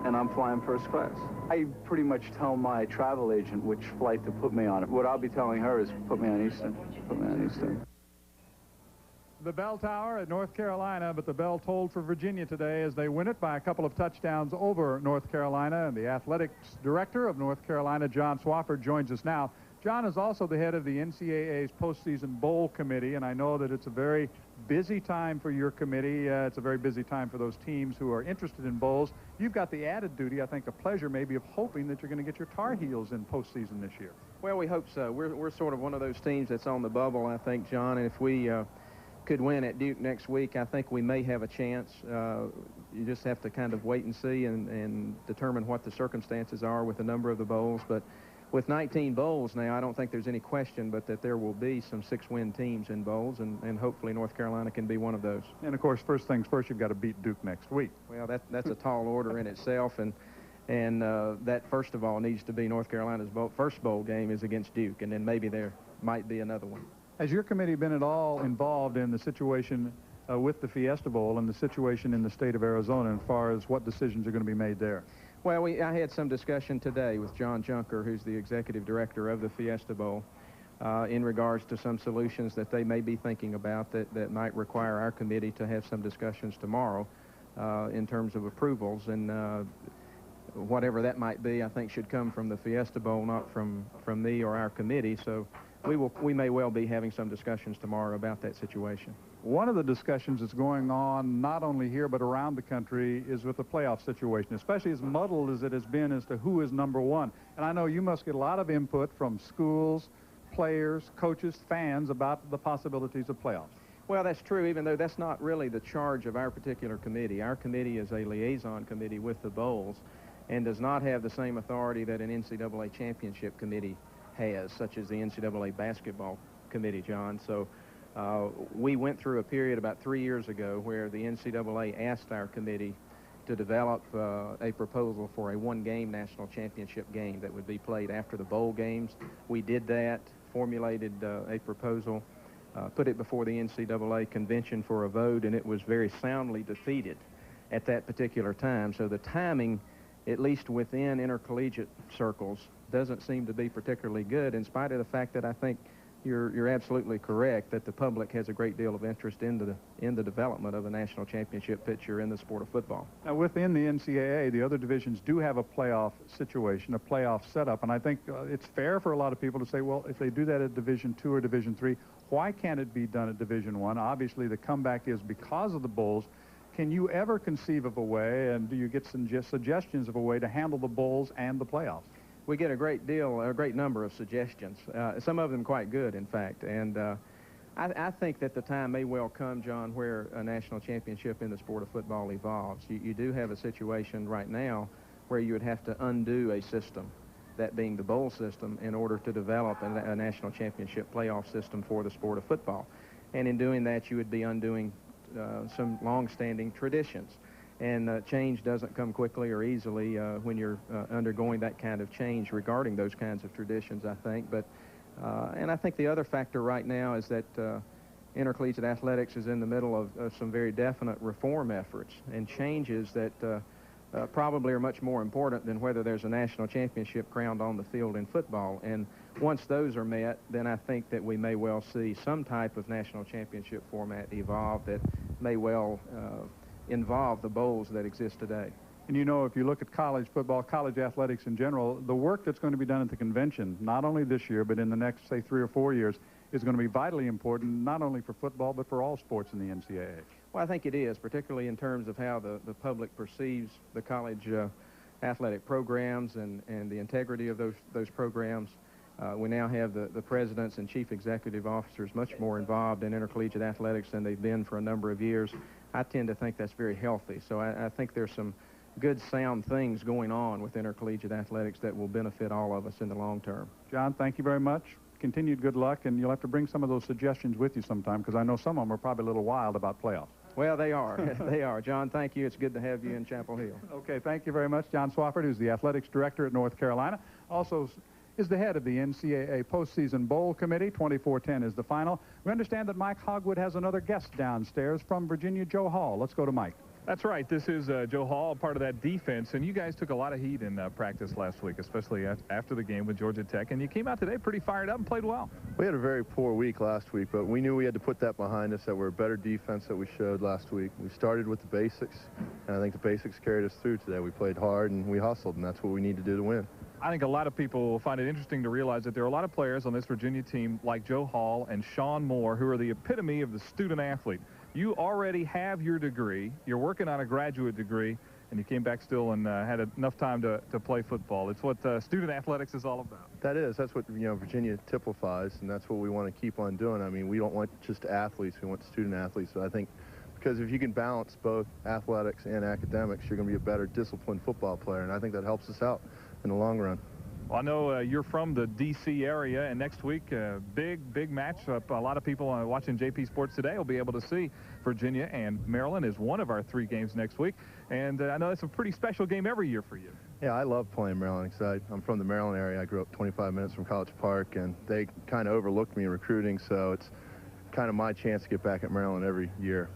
and I'm flying first class. I pretty much tell my travel agent which flight to put me on. What I'll be telling her is put me on Eastern. Put me on Eastern. The bell tower at North Carolina, but the bell tolled for Virginia today as they win it by a couple of touchdowns over North Carolina. And the athletics director of North Carolina, John Swofford, joins us now. John is also the head of the NCAA's postseason bowl committee, and I know that it's a very busy time for your committee. It's a very busy time for those teams who are interested in bowls. You've got the added duty, I think, a pleasure maybe of hoping that you're going to get your Tar Heels in postseason this year. Well, we hope so. We're sort of one of those teams that's on the bubble, I think, John, and if we could win at Duke next week, I think we may have a chance. You just have to kind of wait and see and determine what the circumstances are with a number of the bowls, but with 19 bowls now, I don't think there's any question but that there will be some 6-win teams in bowls, and hopefully North Carolina can be one of those. And, of course, first things first, you've got to beat Duke next week. Well, that's a tall order in itself, and that, first of all, needs to be North Carolina's first bowl game is against Duke, and then maybe there might be another one. Has your committee been at all involved in the situation with the Fiesta Bowl and the situation in the state of Arizona as far as what decisions are going to be made there? Well, I had some discussion today with John Junker, who's the executive director of the Fiesta Bowl, in regards to some solutions that they may be thinking about that might require our committee to have some discussions tomorrow in terms of approvals. And whatever that might be, I think should come from the Fiesta Bowl, not from me or our committee. So we may well be having some discussions tomorrow about that situation. One of the discussions that's going on not only here but around the country is with the playoff situation, especially as muddled as it has been as to who is number one. And I know you must get a lot of input from schools, players, coaches, fans about the possibilities of playoffs. Well, that's true, even though that's not really the charge of our particular committee. Our committee is a liaison committee with the bowls and does not have the same authority that an NCAA championship committee has, such as the NCAA basketball committee, John. So we went through a period about 3 years ago where the NCAA asked our committee to develop a proposal for a one-game national championship game that would be played after the bowl games. We did that, formulated a proposal, put it before the NCAA convention for a vote, and it was very soundly defeated at that particular time. So the timing, at least within intercollegiate circles, doesn't seem to be particularly good, in spite of the fact that I think you're absolutely correct that the public has a great deal of interest in the development of a national championship picture in the sport of football. Now, within the NCAA, the other divisions do have a playoff situation, a playoff setup, and I think it's fair for a lot of people to say, well, if they do that at Division II or Division III, why can't it be done at Division I? Obviously, the comeback is because of the bowls. Can you ever conceive of a way, and do you get some suggestions of a way to handle the bowls and the playoffs? We get a great number of suggestions, some of them quite good, in fact. And I think that the time may well come, John, where a national championship in the sport of football evolves. You do have a situation right now where you would have to undo a system, that being the bowl system, in order to develop a national championship playoff system for the sport of football. And in doing that, you would be undoing some long-standing traditions. And change doesn't come quickly or easily when you're undergoing that kind of change regarding those kinds of traditions, I think. But and I think the other factor right now is that intercollegiate athletics is in the middle of some very definite reform efforts and changes that probably are much more important than whether there's a national championship crowned on the field in football. And once those are met, then I think that we may well see some type of national championship format evolve that may well involve the bowls that exist today. And you know, if you look at college football, college athletics in general, the work that's going to be done at the convention, not only this year, but in the next, say, 3 or 4 years, is going to be vitally important, not only for football, but for all sports in the NCAA. Well, I think it is, particularly in terms of how the public perceives the college athletic programs and the integrity of those programs. We now have the presidents and chief executive officers much more involved in intercollegiate athletics than they've been for a number of years. I tend to think that's very healthy. So I think there's some good, sound things going on with intercollegiate athletics that will benefit all of us in the long term. John, thank you very much. Continued good luck, and you'll have to bring some of those suggestions with you sometime, because I know some of them are probably a little wild about playoffs. Well, they are. They are. John, thank you. It's good to have you in Chapel Hill. Okay, thank you very much. John Swofford, who's the athletics director at North Carolina, also is the head of the NCAA postseason bowl committee. 24-10 is the final. We understand that Mike Hogwood has another guest downstairs from Virginia, Joe Hall. Let's go to Mike. That's right. This is Joe Hall, part of that defense, and you guys took a lot of heat in practice last week, especially after the game with Georgia Tech, and you came out today pretty fired up and played well. We had a very poor week last week, but we knew we had to put that behind us, that we're a better defense that we showed last week. We started with the basics, and I think the basics carried us through today. We played hard, and we hustled, and that's what we need to do to win. I think a lot of people will find it interesting to realize that there are a lot of players on this Virginia team like Joe Hall and Sean Moore who are the epitome of the student athlete. You already have your degree, you're working on a graduate degree, and you came back still and had enough time to play football. It's what student athletics is all about. That is. That's what, Virginia typifies, and that's what we want to keep on doing. I mean, we don't want just athletes, we want student athletes. So I think because if you can balance both athletics and academics, you're going to be a better disciplined football player, and I think that helps us out in the long run. Well, I know you're from the D.C. area, and next week, big matchup. A lot of people watching JP Sports Today will be able to see Virginia and Maryland is one of our 3 games next week. And I know it's a pretty special game every year for you. Yeah, I love playing Maryland because I'm from the Maryland area. I grew up 25 minutes from College Park, and they kind of overlooked me in recruiting, so it's kind of my chance to get back at Maryland every year.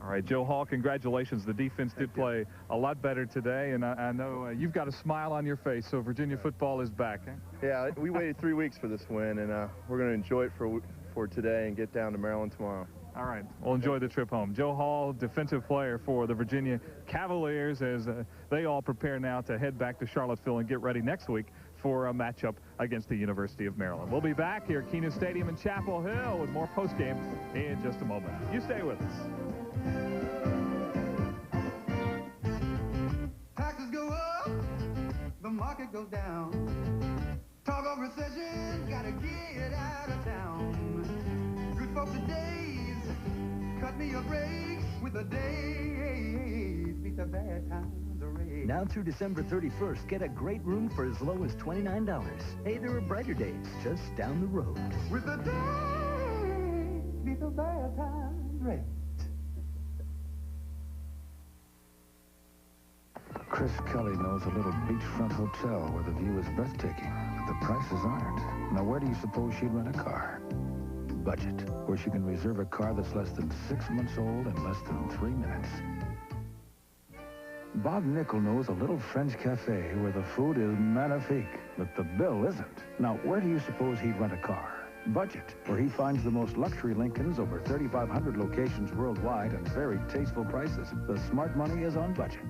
All right, Joe Hall, congratulations. The defense did play a lot better today, and I know you've got a smile on your face, so Virginia football is back. Eh? Yeah, we waited 3 weeks for this win, and we're going to enjoy it for today and get down to Maryland tomorrow. All right, we'll enjoy the trip home. Joe Hall, defensive player for the Virginia Cavaliers, as they all prepare now to head back to Charlottesville and get ready next week for a matchup against the University of Maryland. We'll be back here at Keenan Stadium in Chapel Hill with more postgame in just a moment. You stay with us. Taxes go up, the market goes down. Talk of recession, gotta get out of town. Good folks a days, cut me a break with the days, beat the bad times. Now through December 31st, get a great room for as low as $29. Hey, there are brighter days just down the road. With the days, beat the bad times rate. Chris Kelly knows a little beachfront hotel where the view is breathtaking, but the prices aren't. Now, where do you suppose she'd rent a car? Budget, where she can reserve a car that's less than 6 months old in less than 3 minutes. Bob Nickel knows a little French cafe where the food is magnifique, but the bill isn't. Now, where do you suppose he'd rent a car? Budget, where he finds the most luxury Lincolns, over 3,500 locations worldwide, and very tasteful prices. The smart money is on Budget.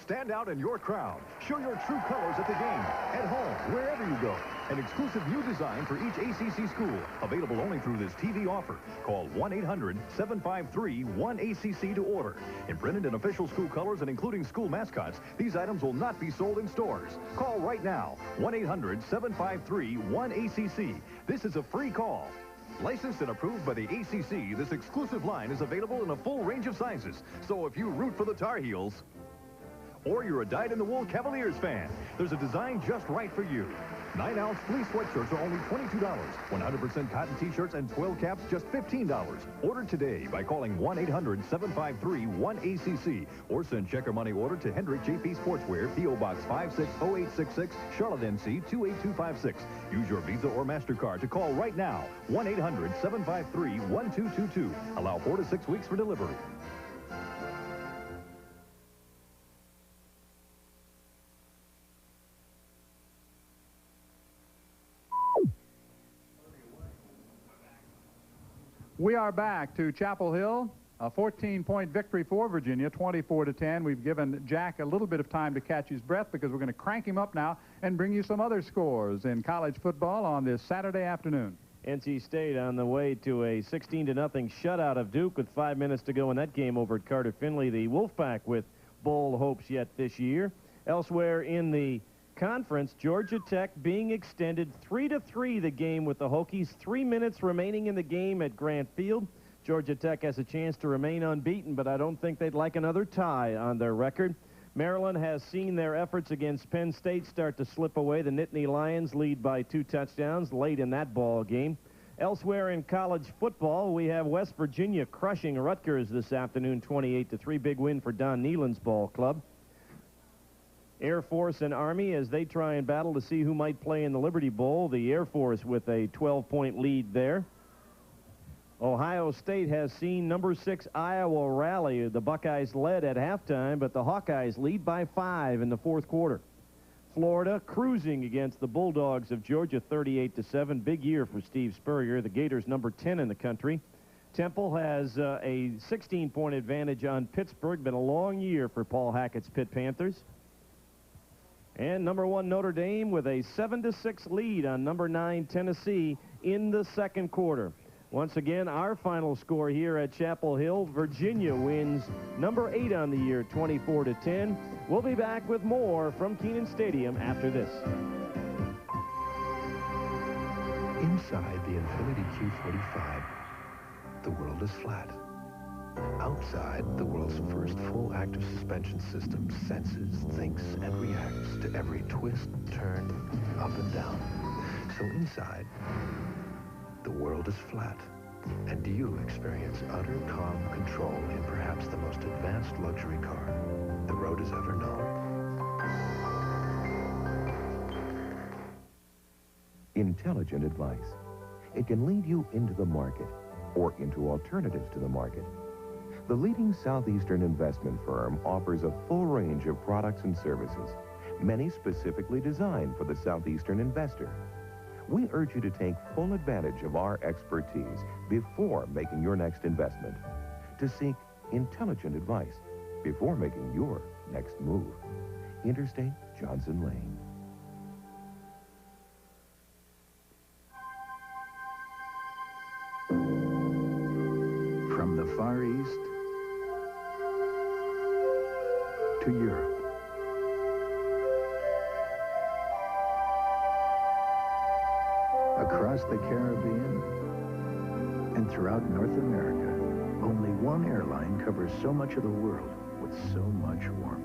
Stand out in your crowd. Show your true colors at the game, at home, wherever you go. An exclusive new design for each ACC school. Available only through this TV offer. Call 1-800-753-1ACC to order. Imprinted in official school colors and including school mascots, these items will not be sold in stores. Call right now. 1-800-753-1ACC. This is a free call. Licensed and approved by the ACC, this exclusive line is available in a full range of sizes. So if you root for the Tar Heels, or you're a dyed-in-the-wool Cavaliers fan, there's a design just right for you. 9-ounce fleece sweatshirts are only $22. 100% cotton t-shirts and 12 caps just $15. Order today by calling 1-800-753-1ACC or send check or money order to Hendrick JP Sportswear, P.O. Box 560866, Charlotte, NC 28256. Use your Visa or MasterCard to call right now. 1-800-753-1222. Allow 4 to 6 weeks for delivery. We are back to Chapel Hill, a 14-point victory for Virginia, 24-10. We've given Jack a little bit of time to catch his breath because we're going to crank him up now and bring you some other scores in college football on this Saturday afternoon. NC State on the way to a 16-0 shutout of Duke with 5 minutes to go in that game over at Carter Finley. The Wolfpack with bowl hopes yet this year. Elsewhere in the conference, Georgia Tech being extended 3-3 the game with the Hokies. 3 minutes remaining in the game at Grant Field. Georgia Tech has a chance to remain unbeaten, but I don't think they'd like another tie on their record. Maryland has seen their efforts against Penn State start to slip away. The Nittany Lions lead by 2 touchdowns late in that ball game. Elsewhere in college football, we have West Virginia crushing Rutgers this afternoon, 28-3. Big win for Don Nehlen's ball club. Air Force and Army as they try and battle to see who might play in the Liberty Bowl. The Air Force with a 12-point lead there. Ohio State has seen number 6 Iowa rally. The Buckeyes led at halftime, but the Hawkeyes lead by 5 in the fourth quarter. Florida cruising against the Bulldogs of Georgia 38-7. Big year for Steve Spurrier. The Gators number 10 in the country. Temple has a 16-point advantage on Pittsburgh. Been a long year for Paul Hackett's Pitt Panthers. And number 1 Notre Dame with a 7-6 lead on number 9 Tennessee in the second quarter. Once again, our final score here at Chapel Hill, Virginia wins number 8 on the year, 24-10. We'll be back with more from Kenan Stadium after this. Inside the Infiniti Q45, the world is flat. Outside, the world's first full active suspension system senses, thinks, and reacts to every twist, turn, up and down. So inside, the world is flat, and you experience utter calm control in perhaps the most advanced luxury car the road has ever known. Intelligent advice. It can lead you into the market or into alternatives to the market. The leading Southeastern investment firm offers a full range of products and services, many specifically designed for the Southeastern investor. We urge you to take full advantage of our expertise before making your next investment, to seek intelligent advice before making your next move. Interstate Johnson Lane. From the Far East to Europe. Across the Caribbean and throughout North America, only one airline covers so much of the world with so much warmth.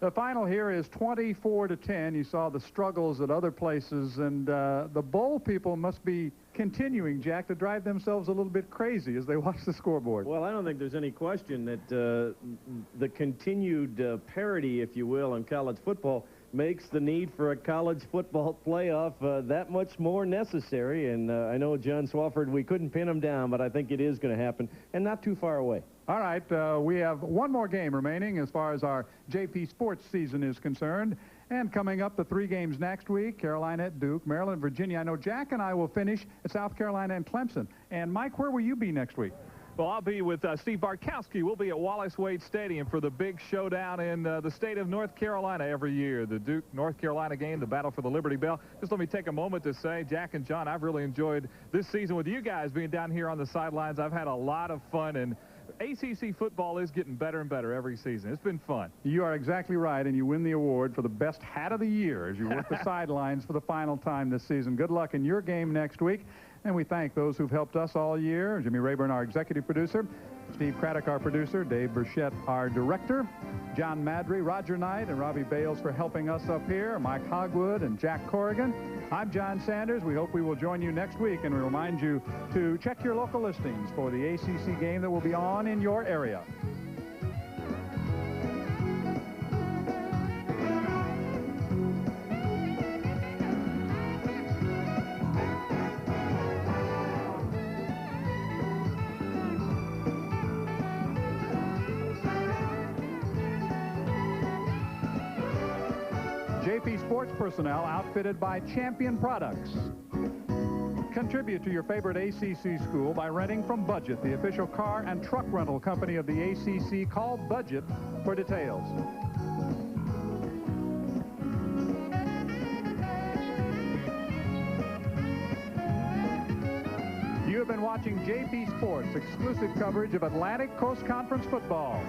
The final here is 24-10. You saw the struggles at other places, and the bowl people must be continuing, Jack, to drive themselves a little bit crazy as they watch the scoreboard. Well, I don't think there's any question that the continued parity, if you will, in college football makes the need for a college football playoff that much more necessary. And I know, John Swafford, we couldn't pin him down, but I think it is going to happen, and not too far away. All right, we have one more game remaining as far as our JP Sports season is concerned. And coming up, the 3 games next week, Carolina at Duke, Maryland, Virginia. I know Jack and I will finish at South Carolina and Clemson. And, Mike, where will you be next week? Well, I'll be with Steve Bartkowski. We'll be at Wallace Wade Stadium for the big showdown in the state of North Carolina every year, the Duke-North Carolina game, the battle for the Liberty Bell. Just let me take a moment to say, Jack and John, I've really enjoyed this season with you guys being down here on the sidelines. I've had a lot of fun, and ACC football is getting better and better every season. It's been fun. You are exactly right, and you win the award for the best hat of the year as you work the sidelines for the final time this season. Good luck in your game next week. And we thank those who've helped us all year. Jimmy Rayburn, our executive producer. Steve Craddock, our producer. Dave Burchett, our director. John Madry, Roger Knight, and Robbie Bales for helping us up here. Mike Hogwood and Jack Corrigan. I'm John Sanders. We hope we will join you next week, and we remind you to check your local listings for the ACC game that will be on in your area. sports personnel outfitted by Champion Products. Contribute to your favorite ACC school by renting from Budget, the official car and truck rental company of the ACC. Call Budget for details. You have been watching JP Sports, exclusive coverage of Atlantic Coast Conference football.